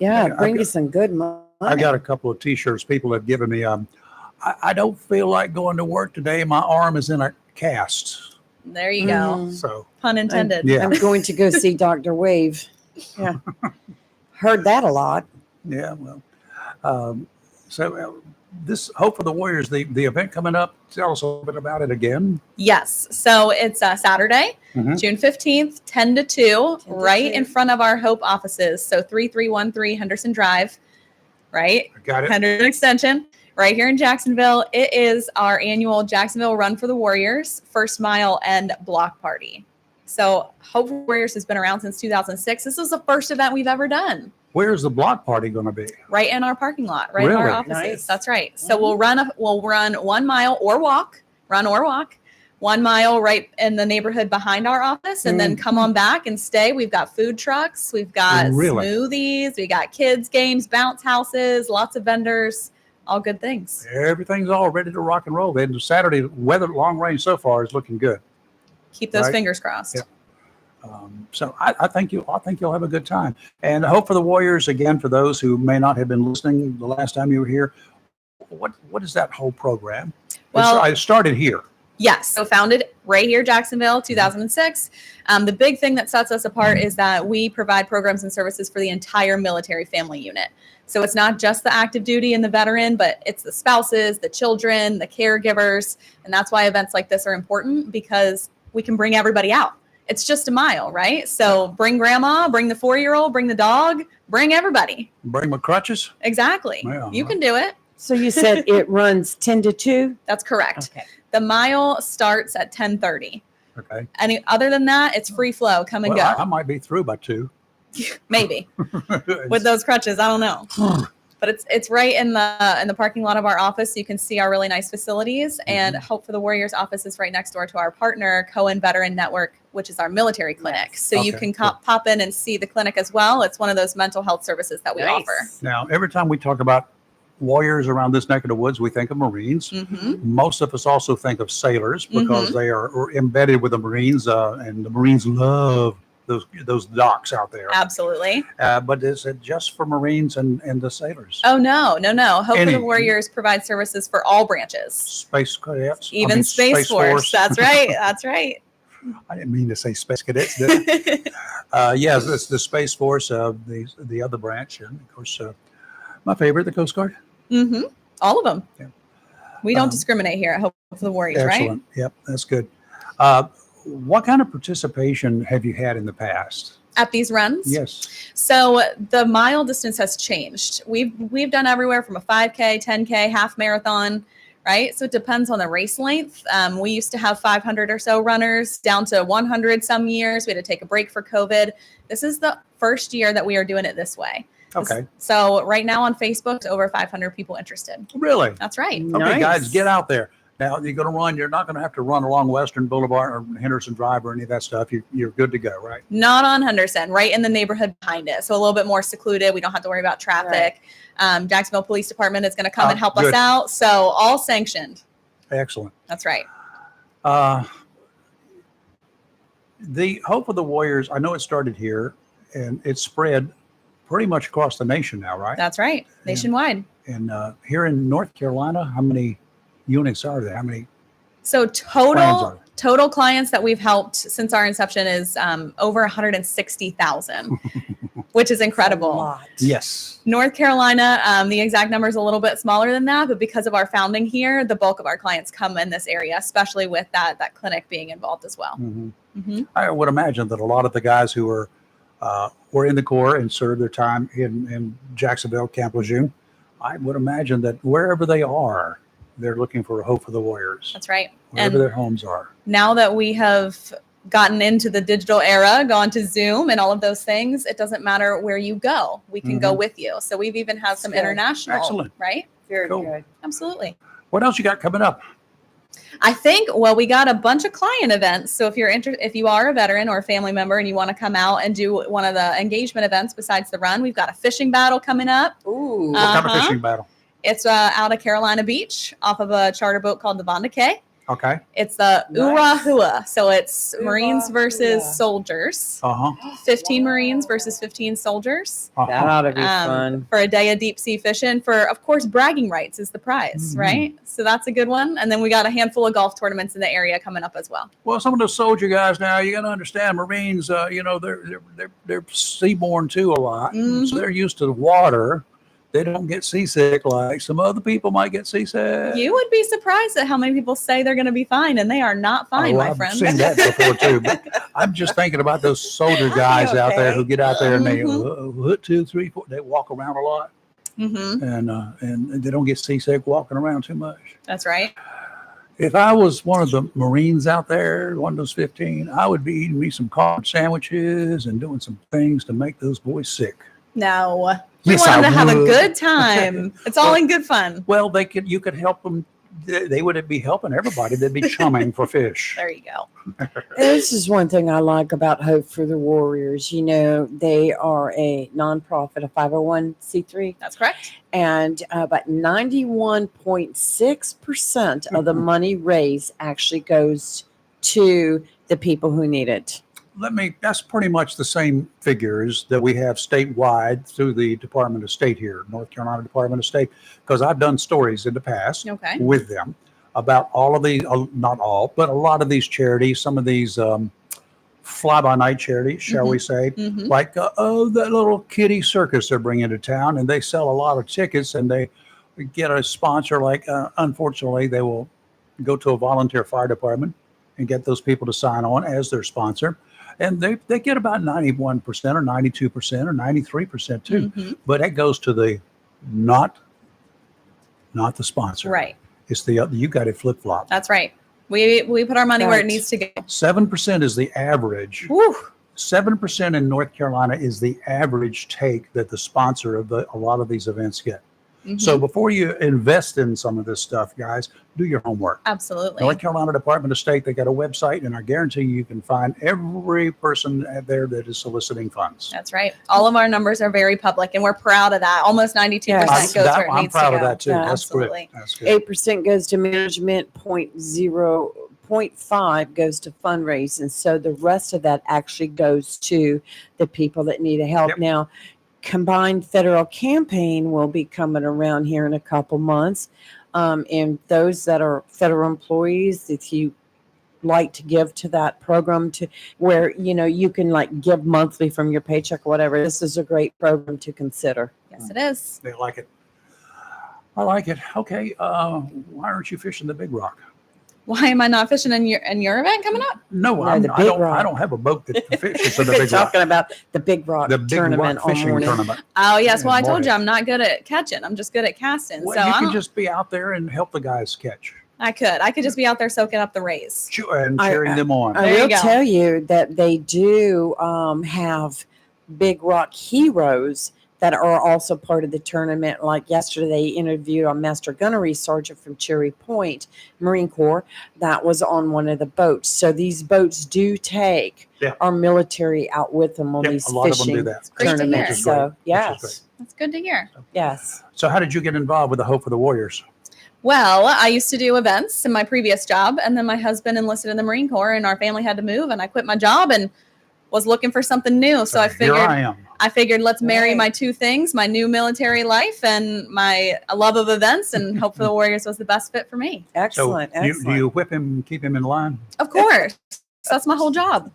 [SPEAKER 7] Yeah,
[SPEAKER 6] I've
[SPEAKER 7] bring
[SPEAKER 6] got-
[SPEAKER 7] you some good money.
[SPEAKER 6] I got a couple of T-shirts people have given me. I don't feel like going to work today. My arm is in a cast.
[SPEAKER 12] There you go.
[SPEAKER 6] So
[SPEAKER 12] Pun intended.
[SPEAKER 6] Yeah.
[SPEAKER 7] I'm going to go see Dr. Wave. Yeah. Heard that a lot.
[SPEAKER 6] Yeah, well, this Hope for the Warriors, the event coming up. Tell us a little bit about it again.
[SPEAKER 12] Yes. So it's Saturday,
[SPEAKER 6] Mhm.
[SPEAKER 12] June 15th, 10 to 2, right in front of our Hope offices. So 3313 Henderson Drive, right?
[SPEAKER 6] Got it.
[SPEAKER 12] Henderson Extension, right here in Jacksonville. It is our annual Jacksonville Run for the Warriors, First Mile and Block Party. So Hope for the Warriors has been around since 2006. This is the first event we've ever done.
[SPEAKER 6] Where's the block party going to be?
[SPEAKER 12] Right in our parking lot, right in our
[SPEAKER 6] Really?
[SPEAKER 12] offices.
[SPEAKER 7] Nice.
[SPEAKER 12] That's right. So we'll run 1 mile or walk, 1 mile right in the neighborhood behind our office, and then come on back and stay. We've got food trucks, we've got
[SPEAKER 6] Really?
[SPEAKER 12] smoothies, we got kids games, bounce houses, lots of vendors, all good things.
[SPEAKER 6] Everything's all ready to rock and roll. And the Saturday weather long range so far is looking good.
[SPEAKER 12] Keep those
[SPEAKER 6] Right.
[SPEAKER 12] fingers crossed.
[SPEAKER 6] Yeah. So I think you'll have a good time. And Hope for the Warriors, again, for those who may not have been listening the last time you were here, what is that whole program?
[SPEAKER 12] Well,
[SPEAKER 6] I started here.
[SPEAKER 12] Yes. So founded right here, Jacksonville, 2006. The big thing that sets us apart is that we provide programs and services for the entire military family unit. So it's not just the active duty and the veteran, but it's the spouses, the children, the caregivers. And that's why events like this are important, because we can bring everybody out. It's just a mile, right? So bring grandma, bring the 4-year-old, bring the dog, bring everybody.
[SPEAKER 6] Bring my crutches.
[SPEAKER 12] Exactly.
[SPEAKER 6] Yeah.
[SPEAKER 12] You can do it.
[SPEAKER 7] So you said it runs 10 to 2?
[SPEAKER 12] That's correct.
[SPEAKER 7] Okay.
[SPEAKER 12] The mile starts at 10:30.
[SPEAKER 6] Okay.
[SPEAKER 12] Any other than that, it's free flow. Come and
[SPEAKER 6] Well,
[SPEAKER 12] go.
[SPEAKER 6] I might be through by 2.
[SPEAKER 12] Maybe with those crutches. I don't know. But it's right in the parking lot of our office. So you can see our really nice facilities. And Hope for the Warriors office is right next door to our partner, Cohen Veteran Network, which is our military clinic. So you can pop in and see the clinic as well. It's one of those mental health services that we offer.
[SPEAKER 6] Now, every time we talk about warriors around this neck of the woods, we think of Marines. Most of us also think of sailors because they are embedded with the Marines, and the Marines love those docks out there.
[SPEAKER 12] Absolutely.
[SPEAKER 6] But is it just for Marines and the sailors?
[SPEAKER 12] Oh, no. Hope for the Warriors provides services for all branches.
[SPEAKER 6] Space cadets?
[SPEAKER 12] Even Space Force. That's right. That's right.
[SPEAKER 6] I didn't mean to say Space Cadets, did I? Yes, it's the Space Force, the other branch, and of course, my favorite, the Coast Guard.
[SPEAKER 12] All of them.
[SPEAKER 6] Yeah.
[SPEAKER 12] We don't discriminate here at Hope for the Warriors,
[SPEAKER 6] Excellent.
[SPEAKER 12] right?
[SPEAKER 6] Yep, that's good. What kind of participation have you had in the past?
[SPEAKER 12] At these runs?
[SPEAKER 6] Yes.
[SPEAKER 12] So the mile distance has changed. We've done everywhere from a 5K, 10K, half marathon, right? So it depends on the race length. We used to have 500 or so runners, down to 100 some years. We had to take a break for COVID. This is the first year that we are doing it this way.
[SPEAKER 6] Okay.
[SPEAKER 12] So right now on Facebook, it's over 500 people interested.
[SPEAKER 6] Really?
[SPEAKER 12] That's right.
[SPEAKER 6] Okay, guys, get out there. Now, you're going to run. You're not going to have to run along Western Boulevard or Henderson Drive or any of that stuff. You're good to go, right?
[SPEAKER 12] Not on Henderson, right in the neighborhood behind it. So a little bit more secluded. We don't have to worry about traffic. Jacksonville Police Department is going to come and help us out. So all sanctioned.
[SPEAKER 6] Excellent.
[SPEAKER 12] That's right.
[SPEAKER 6] The Hope of the Warriors, I know it started here and it's spread pretty much across the nation now, right?
[SPEAKER 12] That's right. Nationwide.
[SPEAKER 6] And here in North Carolina, how many units are there? How many?
[SPEAKER 12] So total clients that we've helped since our inception is over 160,000, which is incredible.
[SPEAKER 6] Yes.
[SPEAKER 12] North Carolina, the exact number is a little bit smaller than that, but because of our founding here, the bulk of our clients come in this area, especially with that clinic being involved as well.
[SPEAKER 6] I would imagine that a lot of the guys who were in the Corps and served their time in Jacksonville, Camp Lejeune, I would imagine that wherever they are, they're looking for a Hope for the Warriors.
[SPEAKER 12] That's right.
[SPEAKER 6] Wherever their homes are.
[SPEAKER 12] Now that we have gotten into the digital era, gone to Zoom and all of those things, it doesn't matter where you go. We can go with you. So we've even had some international.
[SPEAKER 6] Excellent.
[SPEAKER 12] Right?
[SPEAKER 7] Very
[SPEAKER 6] Cool.
[SPEAKER 7] good.
[SPEAKER 12] Absolutely.
[SPEAKER 6] What else you got coming up?
[SPEAKER 12] I think, we got a bunch of client events. So if if you are a veteran or a family member and you want to come out and do one of the engagement events besides the run, we've got a fishing battle coming up.
[SPEAKER 7] Ooh.
[SPEAKER 6] What kind of fishing battle?
[SPEAKER 12] It's out of Carolina Beach off of a charter boat called the Vonda Cay.
[SPEAKER 6] Okay.
[SPEAKER 12] It's the Urahua. So it's Marines versus soldiers. 15 Marines versus 15 soldiers.
[SPEAKER 7] That ought to be fun.
[SPEAKER 12] For a day of deep sea fishing. For, of course, bragging rights is the prize, right? So that's a good one. And then we got a handful of golf tournaments in the area coming up as well.
[SPEAKER 6] Well, some of those soldier guys now, you got to understand, Marines, they're seaborne too a lot. So they're used to the water. They don't get seasick like some other people might get seasick.
[SPEAKER 12] You would be surprised at how many people say they're going to be fine, and they are not fine, my friend.
[SPEAKER 6] I've seen that before too. But I'm just thinking about those soldier guys out there who get out there and they hit 2, 3, 4. They walk around a lot, and they don't get seasick walking around too much.
[SPEAKER 12] That's right.
[SPEAKER 6] If I was one of the Marines out there, one of those 15, I would be eating me some collard sandwiches and doing some things to make those boys sick.
[SPEAKER 12] No. You
[SPEAKER 6] Yes,
[SPEAKER 12] want them to
[SPEAKER 6] I
[SPEAKER 12] have a
[SPEAKER 6] would.
[SPEAKER 12] good time. It's all in good fun.
[SPEAKER 6] Well, you could help them. They would be helping everybody. They'd be chumming for fish.
[SPEAKER 12] There you go.
[SPEAKER 7] This is one thing I like about Hope for the Warriors. You know, they are a nonprofit, a 501c3.
[SPEAKER 12] That's correct.
[SPEAKER 7] And about 91.6% of the money raised actually goes to the people who need it.
[SPEAKER 6] That's pretty much the same figures that we have statewide through the Department of State here, North Carolina Department of State, because I've done stories in the past
[SPEAKER 12] Okay.
[SPEAKER 6] with them about all of these, not all, but a lot of these charities, some of these fly-by-night charities, shall we say, like, that little kiddie circus they're bringing to town, and they sell a lot of tickets, and they get a sponsor, like, unfortunately, they will go to a volunteer fire department and get those people to sign on as their sponsor. And they get about 91% or 92% or 93% too. But that goes to the not the sponsor.
[SPEAKER 12] Right.
[SPEAKER 6] It's the you got it flip flop.
[SPEAKER 12] That's right. We put our money where it needs to go.
[SPEAKER 6] 7% is the average.
[SPEAKER 12] Woo.
[SPEAKER 6] 7% in North Carolina is the average take that the sponsor of a lot of these events get. So before you invest in some of this stuff, guys, do your homework.
[SPEAKER 12] Absolutely.
[SPEAKER 6] North Carolina Department of State, they got a website, and I guarantee you can find every person there that is soliciting funds.
[SPEAKER 12] That's right. All of our numbers are very public, and we're proud of that. Almost 92% goes where it
[SPEAKER 6] I'm
[SPEAKER 12] needs
[SPEAKER 6] proud
[SPEAKER 12] to
[SPEAKER 6] of
[SPEAKER 12] go.
[SPEAKER 6] that too.
[SPEAKER 7] Yeah,
[SPEAKER 6] That's
[SPEAKER 12] absolutely.
[SPEAKER 6] good. That's good.
[SPEAKER 7] 8% goes to management, 0.5 goes to fundraising. So the rest of that actually goes to the people that need help.
[SPEAKER 6] Yep.
[SPEAKER 7] Now, combined federal campaign will be coming around here in a couple months. And those that are federal employees, if you like to give to that program to where, you can like give monthly from your paycheck or whatever, this is a great program to consider.
[SPEAKER 12] Yes, it is.
[SPEAKER 6] They like it. I like it. Okay. Why aren't you fishing the big rock?
[SPEAKER 12] Why am I not fishing in your event coming up?
[SPEAKER 6] No, I don't have a boat that fishes in the
[SPEAKER 7] We're
[SPEAKER 6] big rock.
[SPEAKER 7] talking about the Big Rock
[SPEAKER 6] The big
[SPEAKER 7] tournament
[SPEAKER 6] rock
[SPEAKER 7] on
[SPEAKER 6] fishing
[SPEAKER 7] morning.
[SPEAKER 6] tournament.
[SPEAKER 12] Oh, yes. Well, I told
[SPEAKER 6] Morning.
[SPEAKER 12] you I'm not good at catching. I'm just good at casting.
[SPEAKER 6] Well,
[SPEAKER 12] so
[SPEAKER 6] you
[SPEAKER 12] I
[SPEAKER 6] can
[SPEAKER 12] don't,
[SPEAKER 6] just be out there and help the guys catch
[SPEAKER 12] I could just be out there soaking up the rays.
[SPEAKER 6] and cheering them on.
[SPEAKER 7] I
[SPEAKER 12] There you
[SPEAKER 7] will
[SPEAKER 12] go.
[SPEAKER 7] tell you that they do have Big Rock heroes that are also part of the tournament. Like yesterday, they interviewed a Master Gunnery Sergeant from Cherry Point Marine Corps that was on one of the boats. So these boats do take our military out with them on these
[SPEAKER 6] a lot of them
[SPEAKER 7] fishing
[SPEAKER 6] do that.
[SPEAKER 12] Great to
[SPEAKER 7] tournaments.
[SPEAKER 12] hear.
[SPEAKER 7] So
[SPEAKER 6] Which is
[SPEAKER 7] yes,
[SPEAKER 12] That's good to hear.
[SPEAKER 7] yes.
[SPEAKER 6] So how did you get involved with the Hope for the Warriors?
[SPEAKER 12] Well, I used to do events in my previous job, and then my husband enlisted in the Marine Corps, and our family had to move, and I quit my job and was looking for something new. So I
[SPEAKER 6] Here I am.
[SPEAKER 12] figured let's marry my two things, my new military life and my love of events, and Hope for the Warriors was the best fit for me.
[SPEAKER 7] Excellent.
[SPEAKER 6] So do you whip him, keep him in line?
[SPEAKER 12] Of course. That's my whole job.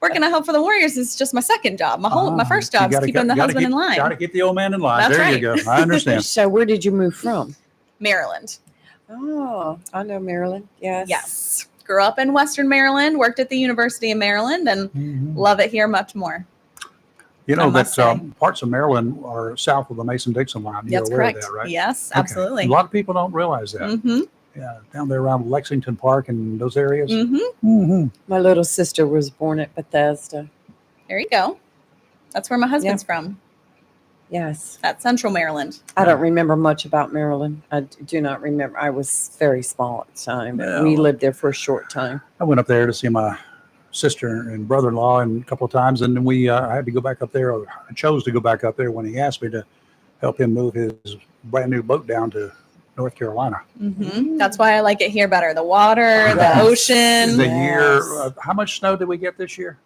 [SPEAKER 12] Working at Hope for the Warriors is just my second job. My first job is keeping the husband in line.
[SPEAKER 6] Got to keep the old man in line.
[SPEAKER 12] That's
[SPEAKER 6] there
[SPEAKER 12] right.
[SPEAKER 6] you go. I understand.
[SPEAKER 7] So where did you move from?
[SPEAKER 12] Maryland.
[SPEAKER 7] Oh, I know Maryland. Yes.
[SPEAKER 12] Yes. Grew up in Western Maryland, worked at the University of Maryland, and love it here much more.
[SPEAKER 6] You know
[SPEAKER 12] I
[SPEAKER 6] that
[SPEAKER 12] must say.
[SPEAKER 6] parts of Maryland are south of the Mason-Dixon line. You're
[SPEAKER 12] That's
[SPEAKER 6] aware
[SPEAKER 12] correct.
[SPEAKER 6] of that, right?
[SPEAKER 12] Yes,
[SPEAKER 6] Okay.
[SPEAKER 12] absolutely.
[SPEAKER 6] A lot of people don't realize that.
[SPEAKER 12] Mm-hmm.
[SPEAKER 6] Yeah, down there around Lexington Park and those areas.
[SPEAKER 12] Mm-hmm.
[SPEAKER 6] Mm-hmm.
[SPEAKER 7] My little sister was born at Bethesda.
[SPEAKER 12] There you go. That's where my husband's from.
[SPEAKER 7] Yes.
[SPEAKER 12] At Central Maryland.
[SPEAKER 7] I don't remember much about Maryland. I do not remember. I was very small at the time, but we
[SPEAKER 6] Yeah.
[SPEAKER 7] lived there for a short time.
[SPEAKER 6] I went up there to see my sister and brother-in-law and a couple of times, and then I had to go back up there. I chose to go back up there when he asked me to help him move his brand new boat down to North Carolina.
[SPEAKER 12] Mm-hmm. That's why I like it here better. The water, the
[SPEAKER 6] Yes.
[SPEAKER 12] ocean.
[SPEAKER 6] The year, how much snow did we get this year?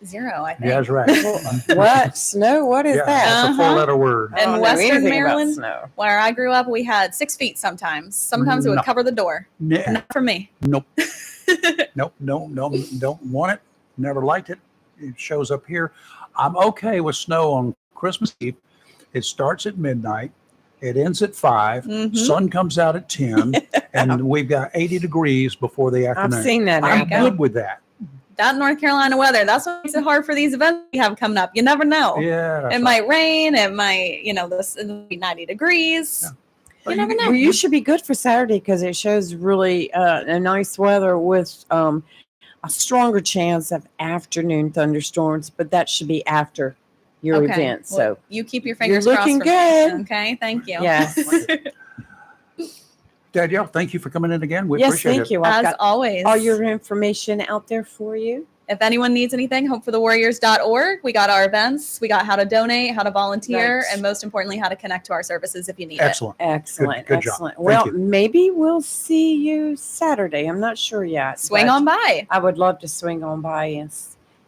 [SPEAKER 12] 0, I think.
[SPEAKER 6] Yeah, that's right.
[SPEAKER 7] What? Snow? What is
[SPEAKER 6] Yeah,
[SPEAKER 7] that?
[SPEAKER 6] that's a four-letter word.
[SPEAKER 7] I
[SPEAKER 12] In
[SPEAKER 7] don't know
[SPEAKER 12] Western
[SPEAKER 7] anything about
[SPEAKER 12] Maryland,
[SPEAKER 7] snow.
[SPEAKER 12] where I grew up, we had 6 feet sometimes. Sometimes it would
[SPEAKER 6] No.
[SPEAKER 12] cover the door.
[SPEAKER 6] Yeah.
[SPEAKER 12] Not for me.
[SPEAKER 6] Nope. Nope. No, don't want it. Never liked it. It shows up here. I'm okay with snow on Christmas Eve. It starts at midnight. It ends at 5.
[SPEAKER 12] Mhm.
[SPEAKER 6] Sun comes out at 10, and we've got 80 degrees before the afternoon.
[SPEAKER 7] I've seen that.
[SPEAKER 6] I'm
[SPEAKER 12] There you go.
[SPEAKER 6] good with that.
[SPEAKER 12] That North Carolina weather, that's what makes it hard for these events we have coming up. You never know.
[SPEAKER 6] Yeah, that's
[SPEAKER 12] It
[SPEAKER 6] right.
[SPEAKER 12] might rain. It might, it'll be 90 degrees. You never know.
[SPEAKER 7] Well, you should be good for Saturday because it shows really a nice weather with a stronger chance of afternoon thunderstorms, but that should be after your
[SPEAKER 12] Okay.
[SPEAKER 7] event.
[SPEAKER 12] Well,
[SPEAKER 7] So
[SPEAKER 12] you keep your fingers
[SPEAKER 7] you're
[SPEAKER 12] crossed
[SPEAKER 7] looking
[SPEAKER 12] for me.
[SPEAKER 7] good.
[SPEAKER 12] Okay, thank you.
[SPEAKER 7] Yes.
[SPEAKER 6] Danielle, thank you for coming in again. We
[SPEAKER 7] Yes,
[SPEAKER 6] appreciate
[SPEAKER 7] thank
[SPEAKER 6] it.
[SPEAKER 7] you. I've
[SPEAKER 12] As
[SPEAKER 7] got
[SPEAKER 12] always.
[SPEAKER 7] all your information out there for you.
[SPEAKER 12] If anyone needs anything, hopeforthewarriors.org. We got our events. We got how to donate, how to volunteer,
[SPEAKER 7] Right.
[SPEAKER 12] and most importantly, how to connect to our services if you need
[SPEAKER 6] Excellent.
[SPEAKER 7] Excellent.
[SPEAKER 6] Good job.
[SPEAKER 7] Excellent.
[SPEAKER 6] Thank
[SPEAKER 7] Well,
[SPEAKER 6] you.
[SPEAKER 7] maybe we'll see you Saturday. I'm not sure yet.
[SPEAKER 12] it. Swing
[SPEAKER 7] but
[SPEAKER 12] on by.
[SPEAKER 7] I would love to swing on by and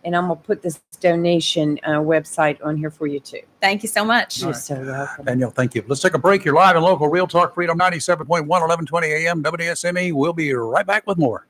[SPEAKER 7] And I'm going to put this donation website on here for you too.
[SPEAKER 12] Thank you so much.
[SPEAKER 7] You're so welcome.
[SPEAKER 6] Danielle, thank you. Let's take a break. You're live and local. Real Talk Freedom 97.1, 1120 a.m. WSME. We'll be right back with more.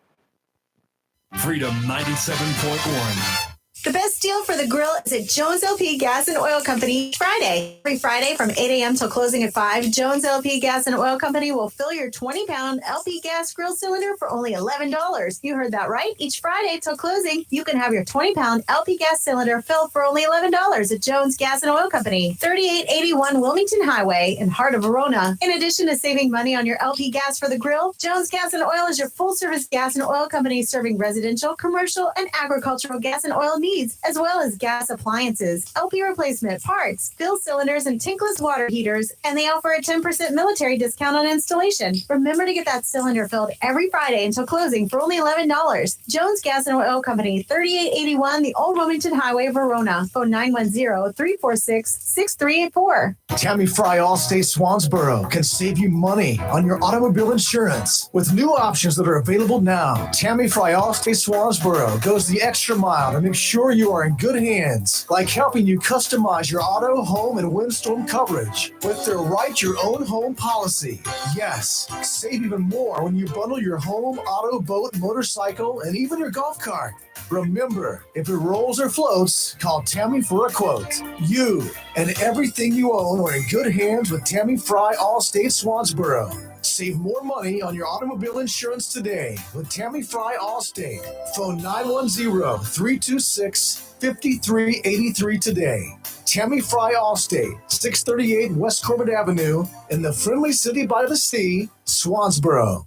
[SPEAKER 14] Freedom 97.1.
[SPEAKER 4] The best deal for the grill is at Jones LP Gas and Oil Company Friday. Every Friday from 8 a.m. till closing at 5, Jones LP Gas and Oil Company will fill your 20-pound LP gas grill cylinder for only $11. You heard that right. Each Friday till closing, you can have your 20-pound LP gas cylinder filled for only $11 at Jones Gas and Oil Company, 3881 Wilmington Highway in heart of Verona. In addition to saving money on your LP gas for the grill, Jones Gas and Oil is your full-service gas and oil company serving residential, commercial, and agricultural gas and oil needs, as well as gas appliances, LP replacement parts, fill cylinders, and tankless water heaters, and they offer a 10% military discount on installation. Remember to get that cylinder filled every Friday until closing for only $11. Jones Gas and Oil Company, 3881 the Old Wilmington Highway, Verona. Phone 910-346-6384.
[SPEAKER 17] Tammy Fry Allstate Swansboro can save you money on your automobile insurance with new options that are available now. Tammy Fry Allstate Swansboro goes the extra mile to make sure you are in good hands, like helping you customize your auto, home, and windstorm coverage with their Write Your Own Home policy. Yes, save even more when you bundle your home, auto, boat, motorcycle, and even your golf cart. Remember, if it rolls or floats, call Tammy for a quote. You and everything you own are in good hands with Tammy Fry Allstate Swansboro. Save more money on your automobile insurance today with Tammy Fry Allstate. Phone 910-326-5383 today. Tammy Fry Allstate, 638 West Corbett Avenue in the friendly city by the sea, Swansboro.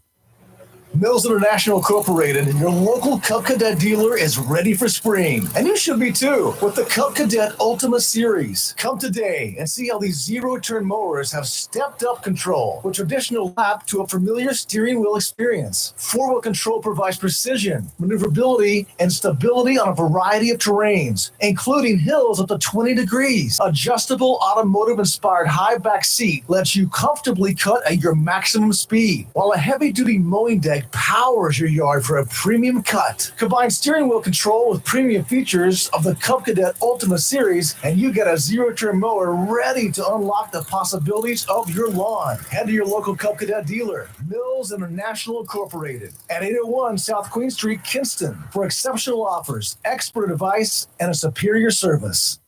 [SPEAKER 17] Mills International Incorporated, your local Cub Cadet dealer, is ready for spring. And you should be too, with the Cub Cadet Ultima Series. Come today and see how these zero-turn mowers have stepped up control with traditional lap to a familiar steering wheel experience. Four-wheel control provides precision, maneuverability, and stability on a variety of terrains, including hills up to 20 degrees. Adjustable automotive-inspired high back seat lets you comfortably cut at your maximum speed, while a heavy-duty mowing deck powers your yard for a premium cut. Combine steering wheel control with premium features of the Cub Cadet Ultima Series, and you get a zero-turn mower ready to unlock the possibilities of your lawn. Head to your local Cub Cadet dealer, Mills International Incorporated, at 801 South Queen Street, Kinston, for exceptional offers, expert advice, and a superior service.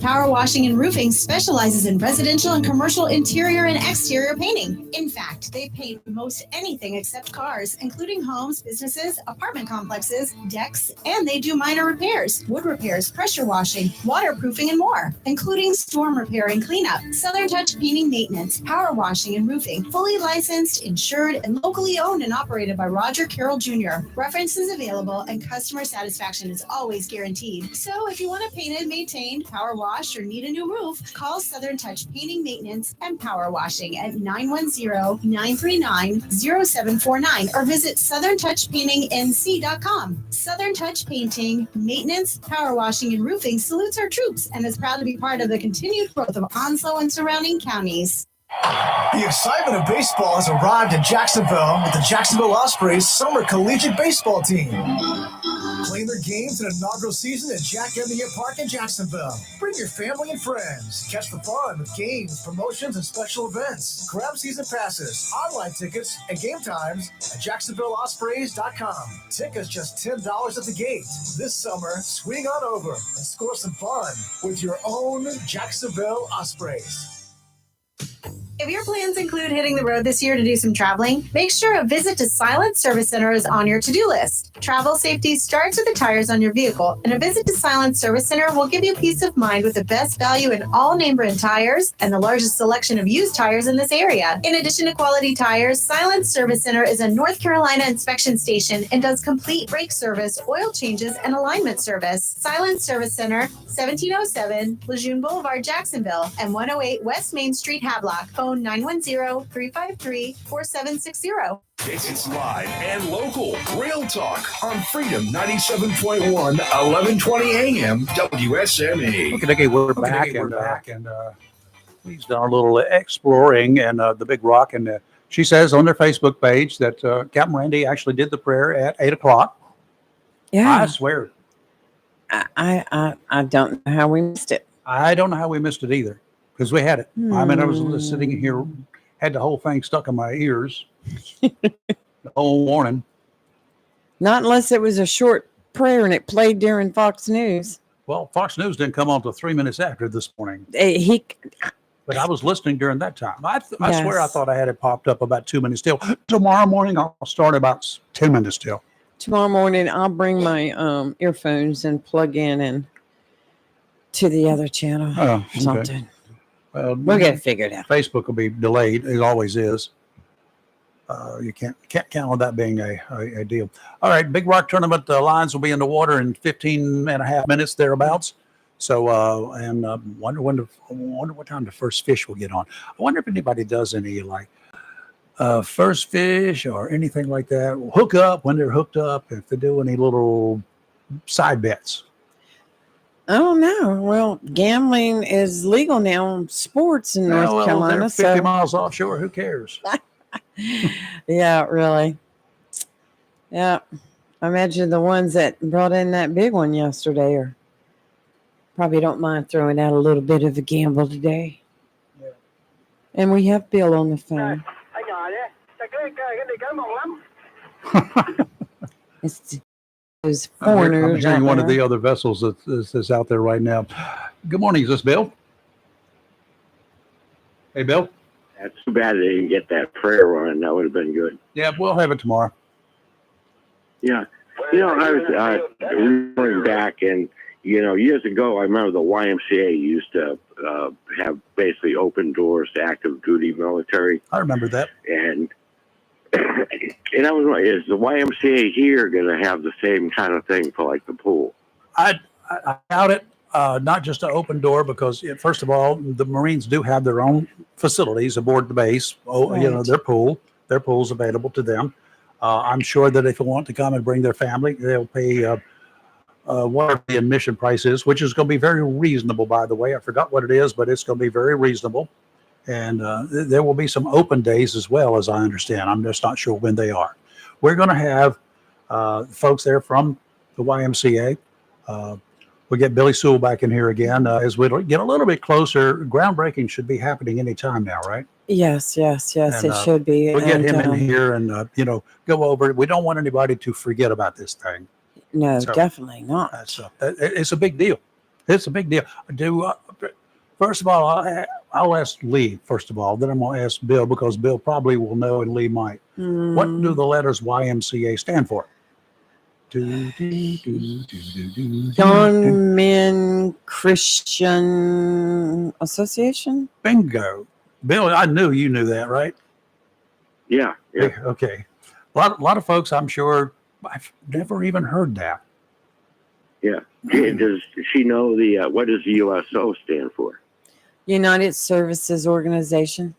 [SPEAKER 4] Power Washing and Roofing specializes in residential and commercial interior and exterior painting. In fact, they paint most anything except cars, including homes, businesses, apartment complexes, decks, and they do minor repairs, wood repairs, pressure washing, waterproofing, and more, including storm repair and cleanup. Southern Touch Painting Maintenance, Power Washing and Roofing, fully licensed, insured, and locally owned and operated by Roger Carroll Jr. References available and customer satisfaction is always guaranteed. So if you want it painted, maintained, power wash, or need a new roof, call Southern Touch Painting Maintenance and Power Washing at 910-939-0749 or visit southerntouchpaintingnc.com. Southern Touch Painting, Maintenance, Power Washing, and Roofing salutes our troops and is proud to be part of the continued growth of Onslow and surrounding counties.
[SPEAKER 17] The excitement of baseball has arrived in Jacksonville with the Jacksonville Ospreys Summer Collegiate Baseball Team. Playing their games in inaugural season at Jack Elliott Park in Jacksonville. Bring your family and friends. Catch the fun with games, promotions, and special events. Grab season passes, online tickets, and game times at JacksonvilleOspreys.com. Tickets just $10 at the gate. This summer, swing on over and score some fun with your own Jacksonville Ospreys.
[SPEAKER 4] If your plans include hitting the road this year to do some traveling, make sure a visit to Silent Service Center is on your to-do list. Travel safety starts with the tires on your vehicle, and a visit to Silent Service Center will give you peace of mind with the best value in all name brand tires and the largest selection of used tires in this area. In addition to quality tires, Silent Service Center is a North Carolina inspection station and does complete brake service, oil changes, and alignment service. Silent Service Center, 1707 Lejeune Boulevard, Jacksonville, and 108 West Main Street, Havelock. Phone 910-353-4760.
[SPEAKER 19] It's live and local. Real Talk on Freedom 97.1, 1120 a.m. WSME.
[SPEAKER 6] Okay, we're back, and we've done a little exploring and the Big Rock. And she says on their Facebook page that Captain Randy actually did the prayer at 8 o'clock.
[SPEAKER 7] Yeah.
[SPEAKER 6] I swear.
[SPEAKER 7] I don't know how we missed it.
[SPEAKER 6] I don't know how we missed it either, because we had it. I mean, I was sitting here, had the whole thing stuck in my ears the whole morning.
[SPEAKER 7] Not unless it was a short prayer and it played during Fox News.
[SPEAKER 6] Well, Fox News didn't come on until 3 minutes after this morning.
[SPEAKER 7] But
[SPEAKER 6] I was listening during that time. I swear I
[SPEAKER 7] Yes.
[SPEAKER 6] thought I had it popped up about 2 minutes till. Tomorrow morning, I'll start about 10 minutes till.
[SPEAKER 7] Tomorrow morning, I'll bring my earphones and plug in and to the other channel.
[SPEAKER 6] Oh, okay.
[SPEAKER 7] Something.
[SPEAKER 6] Well,
[SPEAKER 7] We'll get it figured out.
[SPEAKER 6] Facebook will be delayed. It always is. You can't count on that being a deal. All right, Big Rock Tournament lines will be in the water in 15 and a half minutes thereabouts. So, wonder what time the first fish will get on. I wonder if anybody does any like first fish or anything like that. Hook up when they're hooked up. If they do any little side bets.
[SPEAKER 7] Oh no! Well, gambling is legal now in sports in North
[SPEAKER 6] Well,
[SPEAKER 7] Carolina.
[SPEAKER 6] they're 50 miles offshore. Who cares?
[SPEAKER 7] Yeah, really. Yeah, I imagine the ones that brought in that big one yesterday are probably don't mind throwing out a little bit of a gamble today.
[SPEAKER 6] Yeah.
[SPEAKER 7] And we have Bill on the phone. It's those foreigners.
[SPEAKER 6] I'm hearing
[SPEAKER 7] out
[SPEAKER 6] one of
[SPEAKER 7] there.
[SPEAKER 6] the other vessels that's out there right now. Good morning. Is this Bill? Hey, Bill.
[SPEAKER 15] That's too bad they didn't get that prayer on. That would have been good.
[SPEAKER 6] Yeah, we'll have it tomorrow.
[SPEAKER 15] Yeah. You know, I was remembering back, and, you know, years ago, I remember the YMCA used to have basically open doors to active duty military.
[SPEAKER 6] I remember that.
[SPEAKER 15] And I was like, is the YMCA here going to have the same kind of thing for like the pool?
[SPEAKER 6] I doubt it. Not just an open door, because first of all, the Marines do have their own facilities aboard the base. Oh, you know, their pool's available to them. I'm sure that if they want to come and bring their family, they'll pay whatever the admission price is, which is going to be very reasonable, by the way. I forgot what it is, but it's going to be very reasonable. And there will be some open days as well, as I understand. I'm just not sure when they are. We're going to have folks there from the YMCA. We'll get Billy Sewell back in here again as we get a little bit closer. Groundbreaking should be happening any time now, right?
[SPEAKER 7] Yes,
[SPEAKER 6] And,
[SPEAKER 7] it should be.
[SPEAKER 6] We'll get
[SPEAKER 7] And,
[SPEAKER 6] him in here and, go over it. We don't want anybody to forget about this thing.
[SPEAKER 7] No,
[SPEAKER 6] So,
[SPEAKER 7] definitely not.
[SPEAKER 6] It's a big deal. It's a big deal. First of all, I'll ask Lee, first of all. Then I'm going to ask Bill, because Bill probably will know and Lee might. What do the letters YMCA stand for?
[SPEAKER 7] Young Men Christian Association?
[SPEAKER 6] Bingo. Bill, I knew you knew that, right?
[SPEAKER 15] Yeah.
[SPEAKER 6] Okay. A lot of folks, I'm sure, I've never even heard that.
[SPEAKER 15] Yeah. Does she know what does the USO stand for?
[SPEAKER 7] United Services Organization.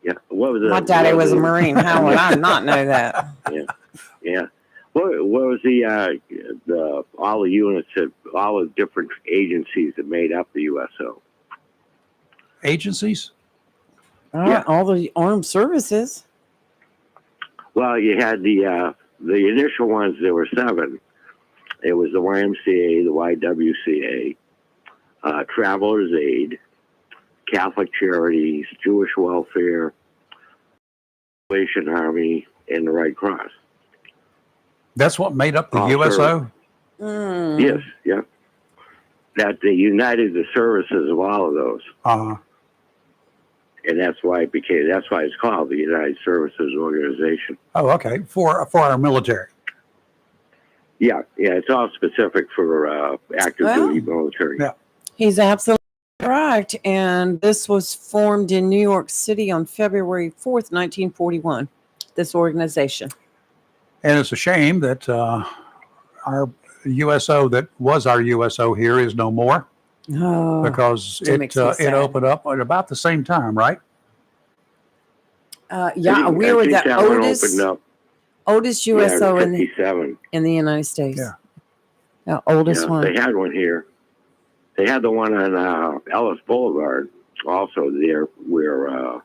[SPEAKER 15] Yeah. What was
[SPEAKER 7] My daddy was a Marine. How would I not know that?
[SPEAKER 15] Yeah. What was the all the units that all the different agencies that made up the USO?
[SPEAKER 6] Agencies?
[SPEAKER 7] All the armed services.
[SPEAKER 15] Well, you had the initial ones. There were 7. It was the YMCA, the YWCA, Travelers Aid, Catholic Charities, Jewish Welfare, Salvation Army, and the Red Cross.
[SPEAKER 6] That's what made up the USO?
[SPEAKER 15] Yes, yeah. That they united the services of all of those. And that's why it's called the United Services Organization.
[SPEAKER 6] Oh, okay. For our military.
[SPEAKER 15] Yeah, it's all specific for active duty military.
[SPEAKER 6] Yeah.
[SPEAKER 7] He's absolutely right. And this was formed in New York City on February 4th, 1941, this organization.
[SPEAKER 6] And it's a shame that our USO that was our USO here is no more.
[SPEAKER 7] Oh,
[SPEAKER 6] because it opened up at about the same time, right?
[SPEAKER 7] Yeah, we were the oldest USO in the United States.
[SPEAKER 6] Yeah.
[SPEAKER 7] The oldest one.
[SPEAKER 15] They had one here. They had the one on Ellis Boulevard also there where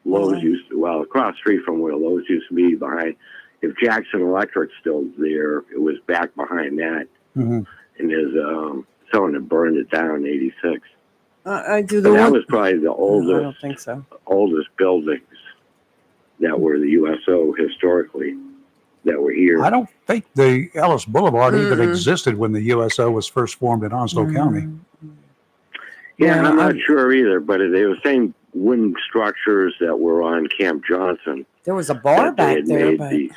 [SPEAKER 15] Lowe's used to, across the street from where Lowe's used to be behind. If Jackson Electric's still there, it was back behind that.
[SPEAKER 6] Mm-hmm.
[SPEAKER 15] and there's someone that burned it down in '86.
[SPEAKER 7] I do
[SPEAKER 15] But
[SPEAKER 7] the
[SPEAKER 15] that
[SPEAKER 7] one.
[SPEAKER 15] was probably the
[SPEAKER 7] No,
[SPEAKER 15] oldest.
[SPEAKER 7] I don't think so.
[SPEAKER 15] Oldest buildings that were the USO historically that were here.
[SPEAKER 6] I don't think the Ellis Boulevard even
[SPEAKER 7] Mm-mm.
[SPEAKER 6] existed when the USO was first formed in Onslow County.
[SPEAKER 15] Yeah,
[SPEAKER 7] Yeah,
[SPEAKER 15] I'm not sure either, but they were same wooden structures that were on Camp Johnson.
[SPEAKER 7] There was a bar
[SPEAKER 15] that they
[SPEAKER 7] back
[SPEAKER 15] had
[SPEAKER 7] there,
[SPEAKER 15] made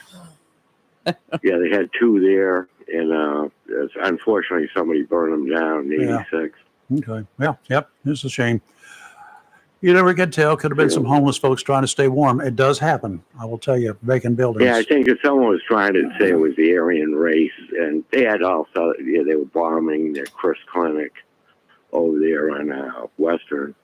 [SPEAKER 7] but
[SPEAKER 15] yeah, they had two there, and unfortunately somebody burned them down in
[SPEAKER 6] Yeah.
[SPEAKER 15] '86.
[SPEAKER 6] Okay. Yeah. Yep. It's a shame. You never could tell. Could have been some homeless folks trying to stay warm. It does happen. I will tell you, vacant buildings.
[SPEAKER 15] Yeah, I think that someone was trying to say it was the Aryan race, and they had also, they were bombing the Chris Clinic over there on Western.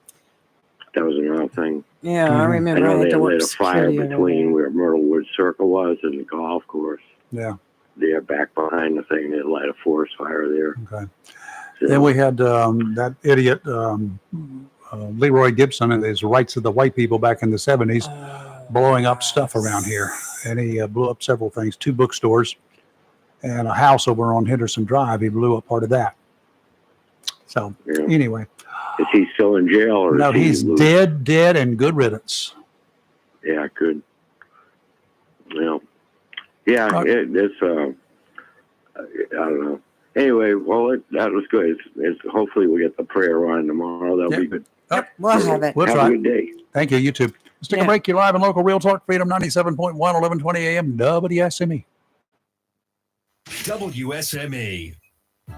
[SPEAKER 15] That was another thing.
[SPEAKER 7] yeah, I remember.
[SPEAKER 15] I know
[SPEAKER 7] I had
[SPEAKER 15] they
[SPEAKER 7] to work
[SPEAKER 15] lit a fire
[SPEAKER 7] security over
[SPEAKER 15] between where Myrtlewood Circle was and the golf course.
[SPEAKER 6] Yeah.
[SPEAKER 15] They're back behind the thing. They light a forest fire there.
[SPEAKER 6] Okay.
[SPEAKER 15] So,
[SPEAKER 6] Then we had that idiot Leroy Gibson and his Rights of the White People back in the 70s, blowing up stuff around here. And he blew up several things, 2 bookstores and a house over on Henderson Drive. He blew up part of that. So
[SPEAKER 15] yeah.
[SPEAKER 6] anyway,
[SPEAKER 15] Is he still in jail? Or
[SPEAKER 6] no,
[SPEAKER 15] is he
[SPEAKER 6] he's
[SPEAKER 15] loose?
[SPEAKER 6] dead and good riddance.
[SPEAKER 15] Yeah, good. Well, yeah, it's I don't know. Anyway, well, that was good. It's hopefully we get the prayer on tomorrow. That'll be good.
[SPEAKER 7] We'll have it.
[SPEAKER 6] We'll
[SPEAKER 15] Have
[SPEAKER 6] try.
[SPEAKER 15] a good day.
[SPEAKER 6] Thank you. You too. Let's take a break. You're live on Local Real Talk, Freedom 97.1, 1120 a.m. WSME.
[SPEAKER 19] WSME.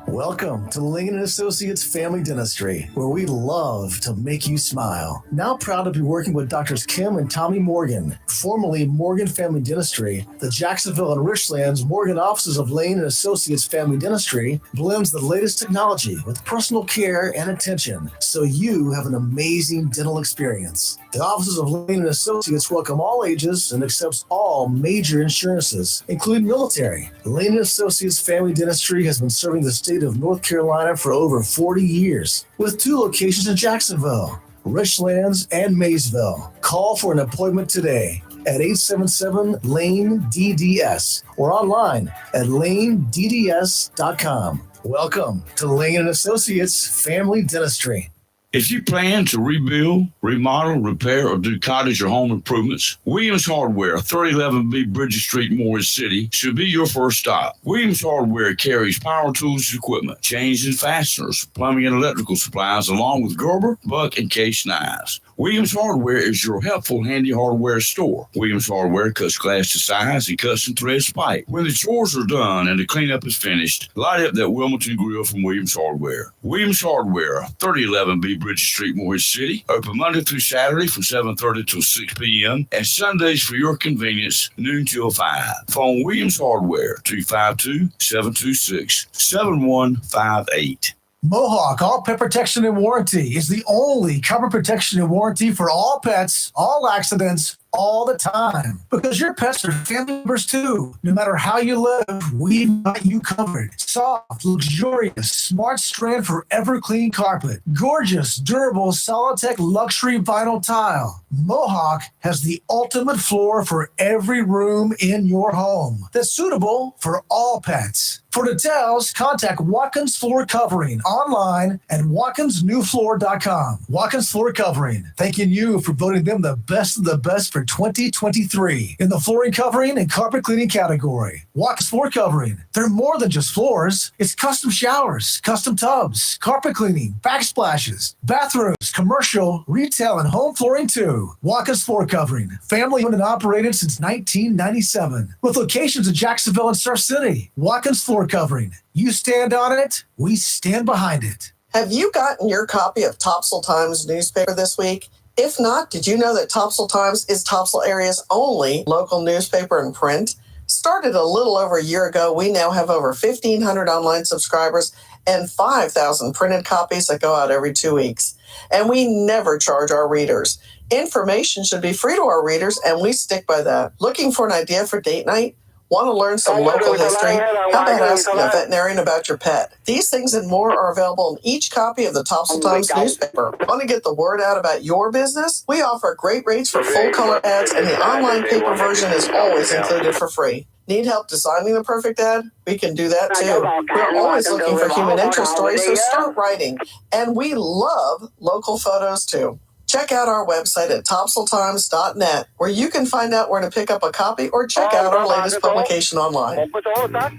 [SPEAKER 17] Welcome to Lincoln & Associates Family Dentistry, where we love to make you smile. Now proud to be working with Doctors Kim and Tommy Morgan, formerly Morgan Family Dentistry. The Jacksonville and Richlands Morgan offices of Lane & Associates Family Dentistry blends the latest technology with personal care and attention, so you have an amazing dental experience. The offices of Lane & Associates welcome all ages and accepts all major insurances, including military. Lane & Associates Family Dentistry has been serving the state of North Carolina for over 40 years, with 2 locations in Jacksonville, Richlands, and Maysville. Call for an appointment today at 877-LANE-DDS or online at lanedds.com. Welcome to Lane & Associates Family Dentistry.
[SPEAKER 16] If you plan to rebuild, remodel, repair, or do cottage or home improvements, Williams Hardware, 3011B Bridges Street, Morris City, should be your first stop. Williams Hardware carries power tools, equipment, chains and fasteners, plumbing and electrical supplies, along with Gerber, Buck, and Case knives. Williams Hardware is your helpful, handy hardware store. Williams Hardware cuts glass to size and custom threads pipe. When the chores are done and the cleanup is finished, light up that Wilmington grill from Williams Hardware. Williams Hardware, 3011B Bridges Street, Morris City. Open Monday through Saturday from 7:30 till 6 p.m. and Sundays for your convenience, noon till 5. Phone Williams Hardware, 252-726-7158.
[SPEAKER 17] Mohawk All Pet Protection and Warranty is the only cover protection and warranty for all pets, all accidents, all the time. Because your pets are family members too. No matter how you live, we've got you covered. Soft, luxurious, smart strand forever clean carpet. Gorgeous, durable, Solitech luxury vinyl tile. Mohawk has the ultimate floor for every room in your home that's suitable for all pets. For details, contact Watkins Floor Covering online at watkinsnewfloor.com. Watkins Floor Covering, thanking you for voting them the best of the best for 2023 in the flooring covering and carpet cleaning category. Watkins Floor Covering, they're more than just floors. It's custom showers, custom tubs, carpet cleaning, backsplashes, bathrooms, commercial, retail, and home flooring too. Watkins Floor Covering, family owned and operated since 1997 with locations in Jacksonville and Surf City. Watkins Floor Covering, you stand on it, we stand behind it.
[SPEAKER 9] Have you gotten your copy of Topsail Times newspaper this week? If not, did you know that Topsail Times is Topsail area's only local newspaper in print? Started a little over a year ago, we now have over 1,500 online subscribers and 5,000 printed copies that go out every 2 weeks. And we never charge our readers. Information should be free to our readers, and we stick by that. Looking for an idea for date night? Want to learn some local history? How about asking a veterinarian about your pet? These things and more are available in each copy of the Topsail Times newspaper. Want to get the word out about your business? We offer great rates for full-color ads, and the online paper version is always included for free. Need help designing the perfect ad? We can do that too. We're always looking for human interest stories, so start writing. And we love local photos too. Check out our website at topsailtimes.net, where you can find out where to pick up a copy or check out our latest publication online.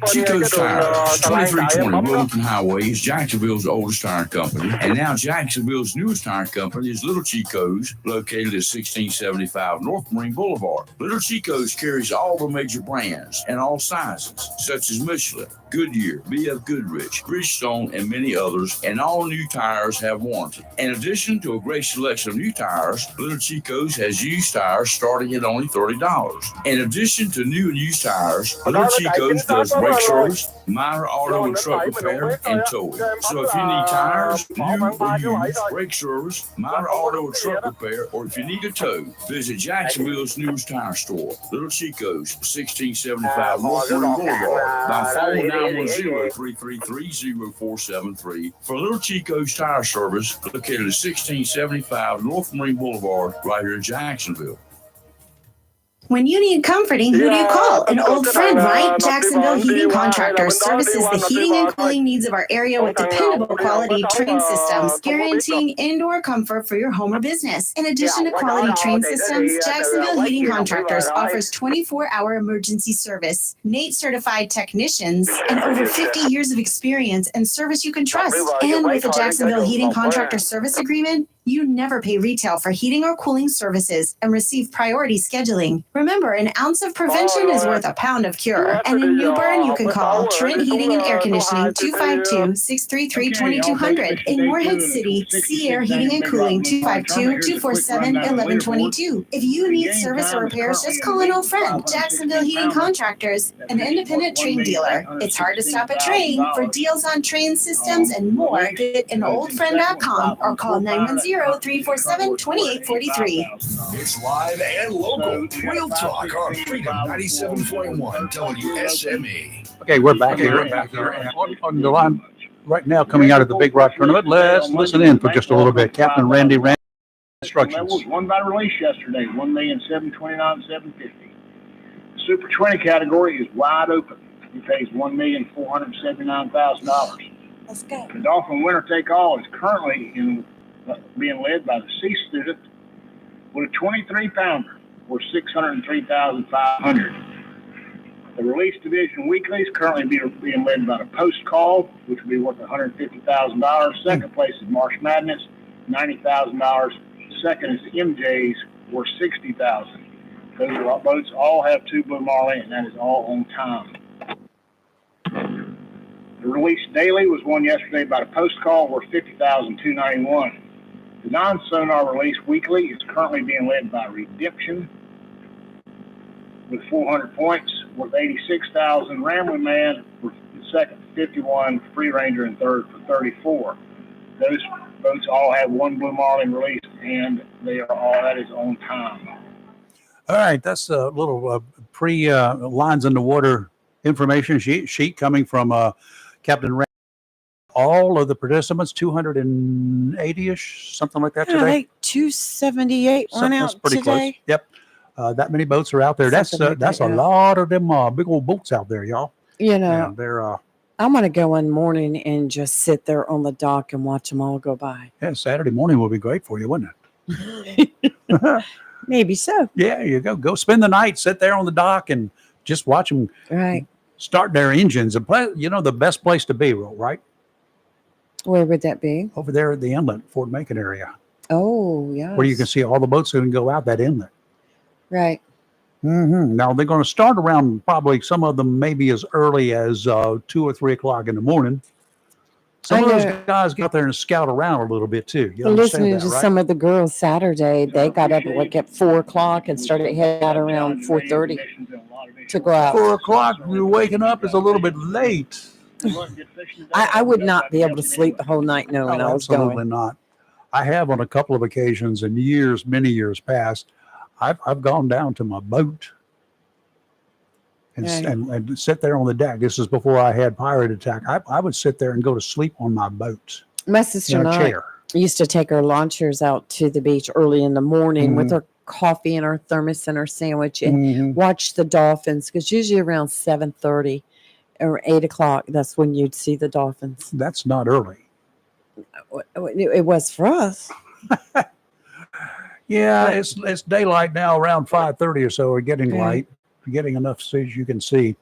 [SPEAKER 16] Chico's Tires, 2320 Wilmington Highway, is Jacksonville's oldest tire company, and now Jacksonville's newest tire company is Little Chico's, located at 1675 North Marine Boulevard. Little Chico's carries all the major brands and all sizes, such as Michelin, Goodyear, BF Goodrich, Bridgestone, and many others, and all new tires have warranty. In addition to a great selection of new tires, Little Chico's has used tires starting at only $30. In addition to new and used tires, Little Chico's does brake service, minor auto and truck repair, and towing. So if you need tires, new or used, brake service, minor auto and truck repair, or if you need a tow, visit Jacksonville's newest tire store, Little Chico's, 1675 North Marine Boulevard, by phone 910-333-0473 for Little Chico's Tire Service, located at 1675 North Marine Boulevard, right here in Jacksonville.
[SPEAKER 4] When you need comforting, who do you call? An old friend, right? Jacksonville Heating Contractors services the heating and cooling needs of our area with dependable quality train systems, guaranteeing indoor comfort for your home or business. In addition to quality train systems, Jacksonville Heating Contractors offers 24-hour emergency service, NATE certified technicians, and over 50 years of experience and service you can trust. And with the Jacksonville Heating Contractor Service Agreement, you never pay retail for heating or cooling services and receive priority scheduling. Remember, an ounce of prevention is worth a pound of cure. And in New Bern, you can call Trent Heating and Air Conditioning 252-633-2200. In Morehead City, Sea Air Heating and Cooling 252-247-1122. If you need service or repairs, just call an old friend. Jacksonville Heating Contractors, an independent train dealer. It's hard to stop a train. For deals on train systems and more, visit anoldfriend.com or call 910-347-2843.
[SPEAKER 19] It's live and local. Real talk on Freedom 97.1 WSME.
[SPEAKER 6] Okay, we're back here. On the line right now, coming out of the Big Rock Tournament. Let's listen in for just a little bit. Captain Randy Rand. Instructions.
[SPEAKER 8] One by release yesterday, 1,729,750. The Super 20 category is wide open. He pays $1,479,000.
[SPEAKER 7] Let's go.
[SPEAKER 8] The Dolphin winner take all is currently being led by the C student with a 23-pounder for $603,500. The release division weekly is currently being led by the Post Call, which will be worth $150,000. Second place is March Madness, $90,000. Second is MJ's, worth $60,000. Those boats all have two Blue Marlin, and that is all on time. The release daily was won yesterday by the Post Call, worth $50,291. The non-sonar release weekly is currently being led by Redemption with 400 points, worth $86,000. Rambling Man for second, 51. Free Ranger in third for 34. Those boats all have one Blue Marlin release, and they are all that is on time.
[SPEAKER 6] All right, that's a little lines in the water information sheet coming from Captain Randy. All of the participants, 280-ish, something like that today.
[SPEAKER 7] Like 278 went out
[SPEAKER 6] pretty
[SPEAKER 7] today.
[SPEAKER 6] Close. Yep. That many boats are out there. That's a lot of them big old boats out there, y'all.
[SPEAKER 7] You know,
[SPEAKER 6] and they're
[SPEAKER 7] I'm going to go one morning and just sit there on the dock and watch them all go by.
[SPEAKER 6] Yeah, Saturday morning will be great for you, wouldn't it?
[SPEAKER 7] Maybe so.
[SPEAKER 6] Yeah, you go spend the night, sit there on the dock and just watch them start their engines. And the best place to be, right?
[SPEAKER 7] Where would that be?
[SPEAKER 6] Over there at the inlet, Fort Macon area.
[SPEAKER 7] Oh, yeah.
[SPEAKER 6] Where you can see all the boats that can go out that inlet.
[SPEAKER 7] Right.
[SPEAKER 6] Mm-hmm. Now, they're going to start around probably some of them maybe as early as 2 or 3 o'clock in the morning. Some of those guys got there and scout around a little bit too. You
[SPEAKER 7] listening to some of the girls Saturday, they got up at 4 o'clock and started heading out around 4:30 to go out.
[SPEAKER 6] 4 o'clock, you're waking up is a a little bit late.
[SPEAKER 7] I would not be able to sleep the whole night knowing I was
[SPEAKER 6] Absolutely
[SPEAKER 7] going.
[SPEAKER 6] not. I have on a couple of occasions in many years past. I've gone down to my boat and,
[SPEAKER 7] Right.
[SPEAKER 6] and sit there on the deck. This is before I had pirate attack. I would sit there and go to sleep on my boat.
[SPEAKER 7] My sister
[SPEAKER 6] in
[SPEAKER 7] and
[SPEAKER 6] a
[SPEAKER 7] I
[SPEAKER 6] chair.
[SPEAKER 7] used to take our launchers out to the beach early in the morning with
[SPEAKER 6] Mhm.
[SPEAKER 7] our coffee and our thermos and our sandwich and
[SPEAKER 6] Mhm.
[SPEAKER 7] watch the dolphins, because usually around 7:30 or 8 o'clock, that's when you'd see the dolphins.
[SPEAKER 6] That's not early.
[SPEAKER 7] It was for us.
[SPEAKER 6] Yeah, it's daylight now around 5:30 or so, or getting
[SPEAKER 7] Okay.
[SPEAKER 6] light, getting enough so as you can see.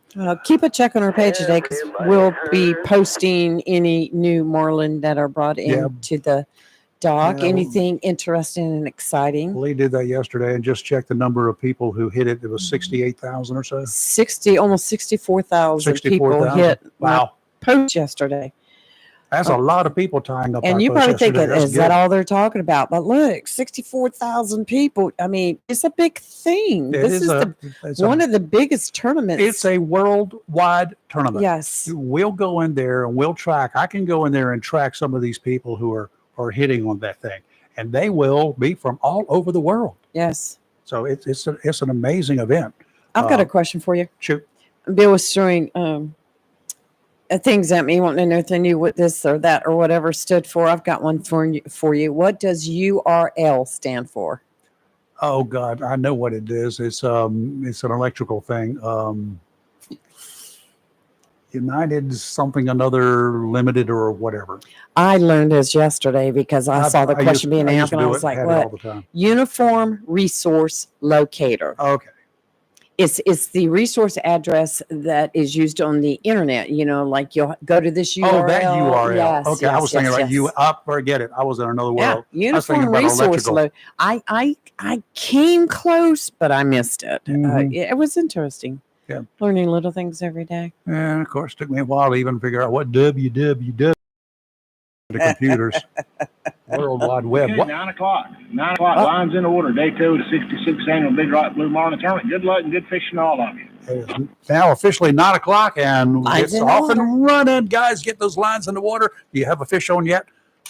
[SPEAKER 7] Keep a check on our page today, because we'll be posting any new marlin that are brought
[SPEAKER 6] Yeah.
[SPEAKER 7] into the dock.
[SPEAKER 6] Yeah,
[SPEAKER 7] Anything interesting and exciting.
[SPEAKER 6] Lee did that yesterday and just checked the number of people who hit it. It was 68,000 or so.
[SPEAKER 7] 60, almost 64,000 people
[SPEAKER 6] 64,000.
[SPEAKER 7] hit my
[SPEAKER 6] Wow.
[SPEAKER 7] post yesterday.
[SPEAKER 6] That's a lot of people tying up. our
[SPEAKER 7] And you
[SPEAKER 6] post
[SPEAKER 7] probably
[SPEAKER 6] yesterday.
[SPEAKER 7] think,
[SPEAKER 6] That's
[SPEAKER 7] is that
[SPEAKER 6] good.
[SPEAKER 7] all they're talking about? But look, 64,000 people. I mean, it's a big thing.
[SPEAKER 6] It
[SPEAKER 7] This
[SPEAKER 6] is
[SPEAKER 7] is one of the biggest tournaments.
[SPEAKER 6] It's a worldwide tournament.
[SPEAKER 7] Yes.
[SPEAKER 6] We'll go in there and we'll track. I can go in there and track some of these people who are hitting on that thing, and they will be from all over the world.
[SPEAKER 7] Yes.
[SPEAKER 6] So it's an amazing event.
[SPEAKER 7] I've got a question for you.
[SPEAKER 6] Shoot.
[SPEAKER 7] Bill was throwing things at me, wanting to know if they knew what this or that or whatever stood for. I've got one for you. What does URL stand for?
[SPEAKER 6] Oh God, I know what it is. It's an electrical thing. United something another limited or whatever.
[SPEAKER 7] I learned this yesterday because I saw the question being
[SPEAKER 6] I used
[SPEAKER 7] asked,
[SPEAKER 6] to
[SPEAKER 7] and I
[SPEAKER 6] do
[SPEAKER 7] was
[SPEAKER 6] it,
[SPEAKER 7] like,
[SPEAKER 6] had it all
[SPEAKER 7] "What?"
[SPEAKER 6] the time.
[SPEAKER 7] Uniform Resource Locator.
[SPEAKER 6] Okay.
[SPEAKER 7] It's the resource address that is used on the internet. You know, like you'll go to this URL.
[SPEAKER 6] Oh, that URL.
[SPEAKER 7] Yes,
[SPEAKER 6] Okay, I
[SPEAKER 7] yes,
[SPEAKER 6] was thinking
[SPEAKER 7] yes,
[SPEAKER 6] about you
[SPEAKER 7] yes.
[SPEAKER 6] up. Forget it. I was in another world.
[SPEAKER 7] Yeah,
[SPEAKER 6] I was thinking
[SPEAKER 7] Uniform
[SPEAKER 6] about
[SPEAKER 7] Resource
[SPEAKER 6] electrical.
[SPEAKER 7] I came close, but I missed it.
[SPEAKER 6] Mhm.
[SPEAKER 7] It was interesting.
[SPEAKER 6] Yeah.
[SPEAKER 7] Learning little things every day.
[SPEAKER 6] And of course, it took me a while to even figure out what www the computers, World Wide Web.
[SPEAKER 18] Okay,
[SPEAKER 6] What?
[SPEAKER 18] 9 o'clock. 9 o'clock.
[SPEAKER 6] Oh.
[SPEAKER 18] Lines in order. Day 2 of the 66th Annual Big Rock Blue Marlin Tournament. Good luck and good fishing to all of you.
[SPEAKER 6] It is now officially 9 o'clock, and
[SPEAKER 18] Lines
[SPEAKER 6] it's
[SPEAKER 18] in
[SPEAKER 6] off
[SPEAKER 18] order.
[SPEAKER 6] and running. Guys, get those lines in the water. Do you have a fish on yet?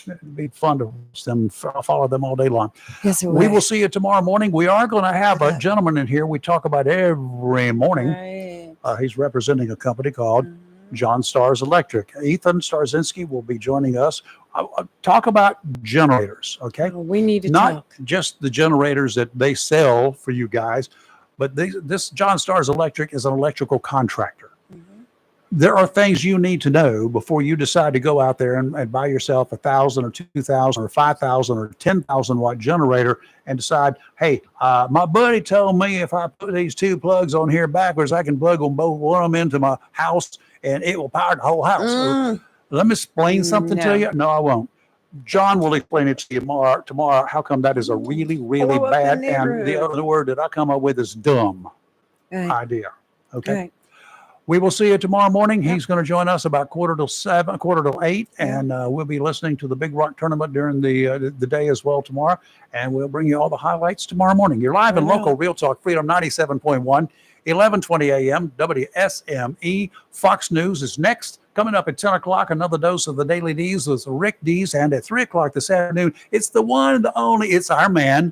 [SPEAKER 6] It'd be fun to watch them, follow them all day long.
[SPEAKER 7] Yes,
[SPEAKER 6] We will see you tomorrow morning. We are going to have a gentleman in here we talk about every morning. He's representing a company called John Stars Electric. Ethan Starzinski will be joining us. Talk about generators, okay?
[SPEAKER 7] We need to
[SPEAKER 6] Not
[SPEAKER 7] talk.
[SPEAKER 6] just the generators that they sell for you guys, but this John Stars Electric is an electrical contractor. There are things you need to know before you decide to go out there and buy yourself 1,000 or 2,000 or 5,000 or 10,000 watt generator and decide, hey, my buddy told me if I put these two plugs on here backwards, I can plug them both one of them into my house and it will power the whole house. So let me explain something
[SPEAKER 7] No.
[SPEAKER 6] to you. No, I won't. John will explain it to you tomorrow. How come that is a really, really
[SPEAKER 7] Blow up the
[SPEAKER 6] bad, and the
[SPEAKER 7] neighborhood.
[SPEAKER 6] other word that I come up with is dumb
[SPEAKER 7] Right.
[SPEAKER 6] idea. Okay.
[SPEAKER 7] Right.
[SPEAKER 6] We will see you tomorrow morning. He's going to join us about 7:45, and we'll be listening to the Big Rock Tournament during the day as well tomorrow. And we'll bring you all the highlights tomorrow morning. You're live and local, Real Talk Freedom 97.1, 1120 a.m. WSME. Fox News is next. Coming up at 10 o'clock, another dose of the Daily D's with Rick D's. And at 3 o'clock this afternoon, it's the one, the only, it's our man,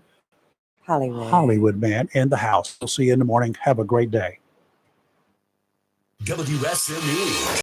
[SPEAKER 6] Hollywood man in the house. We'll see you in the morning. Have a great day.
[SPEAKER 19] WSME.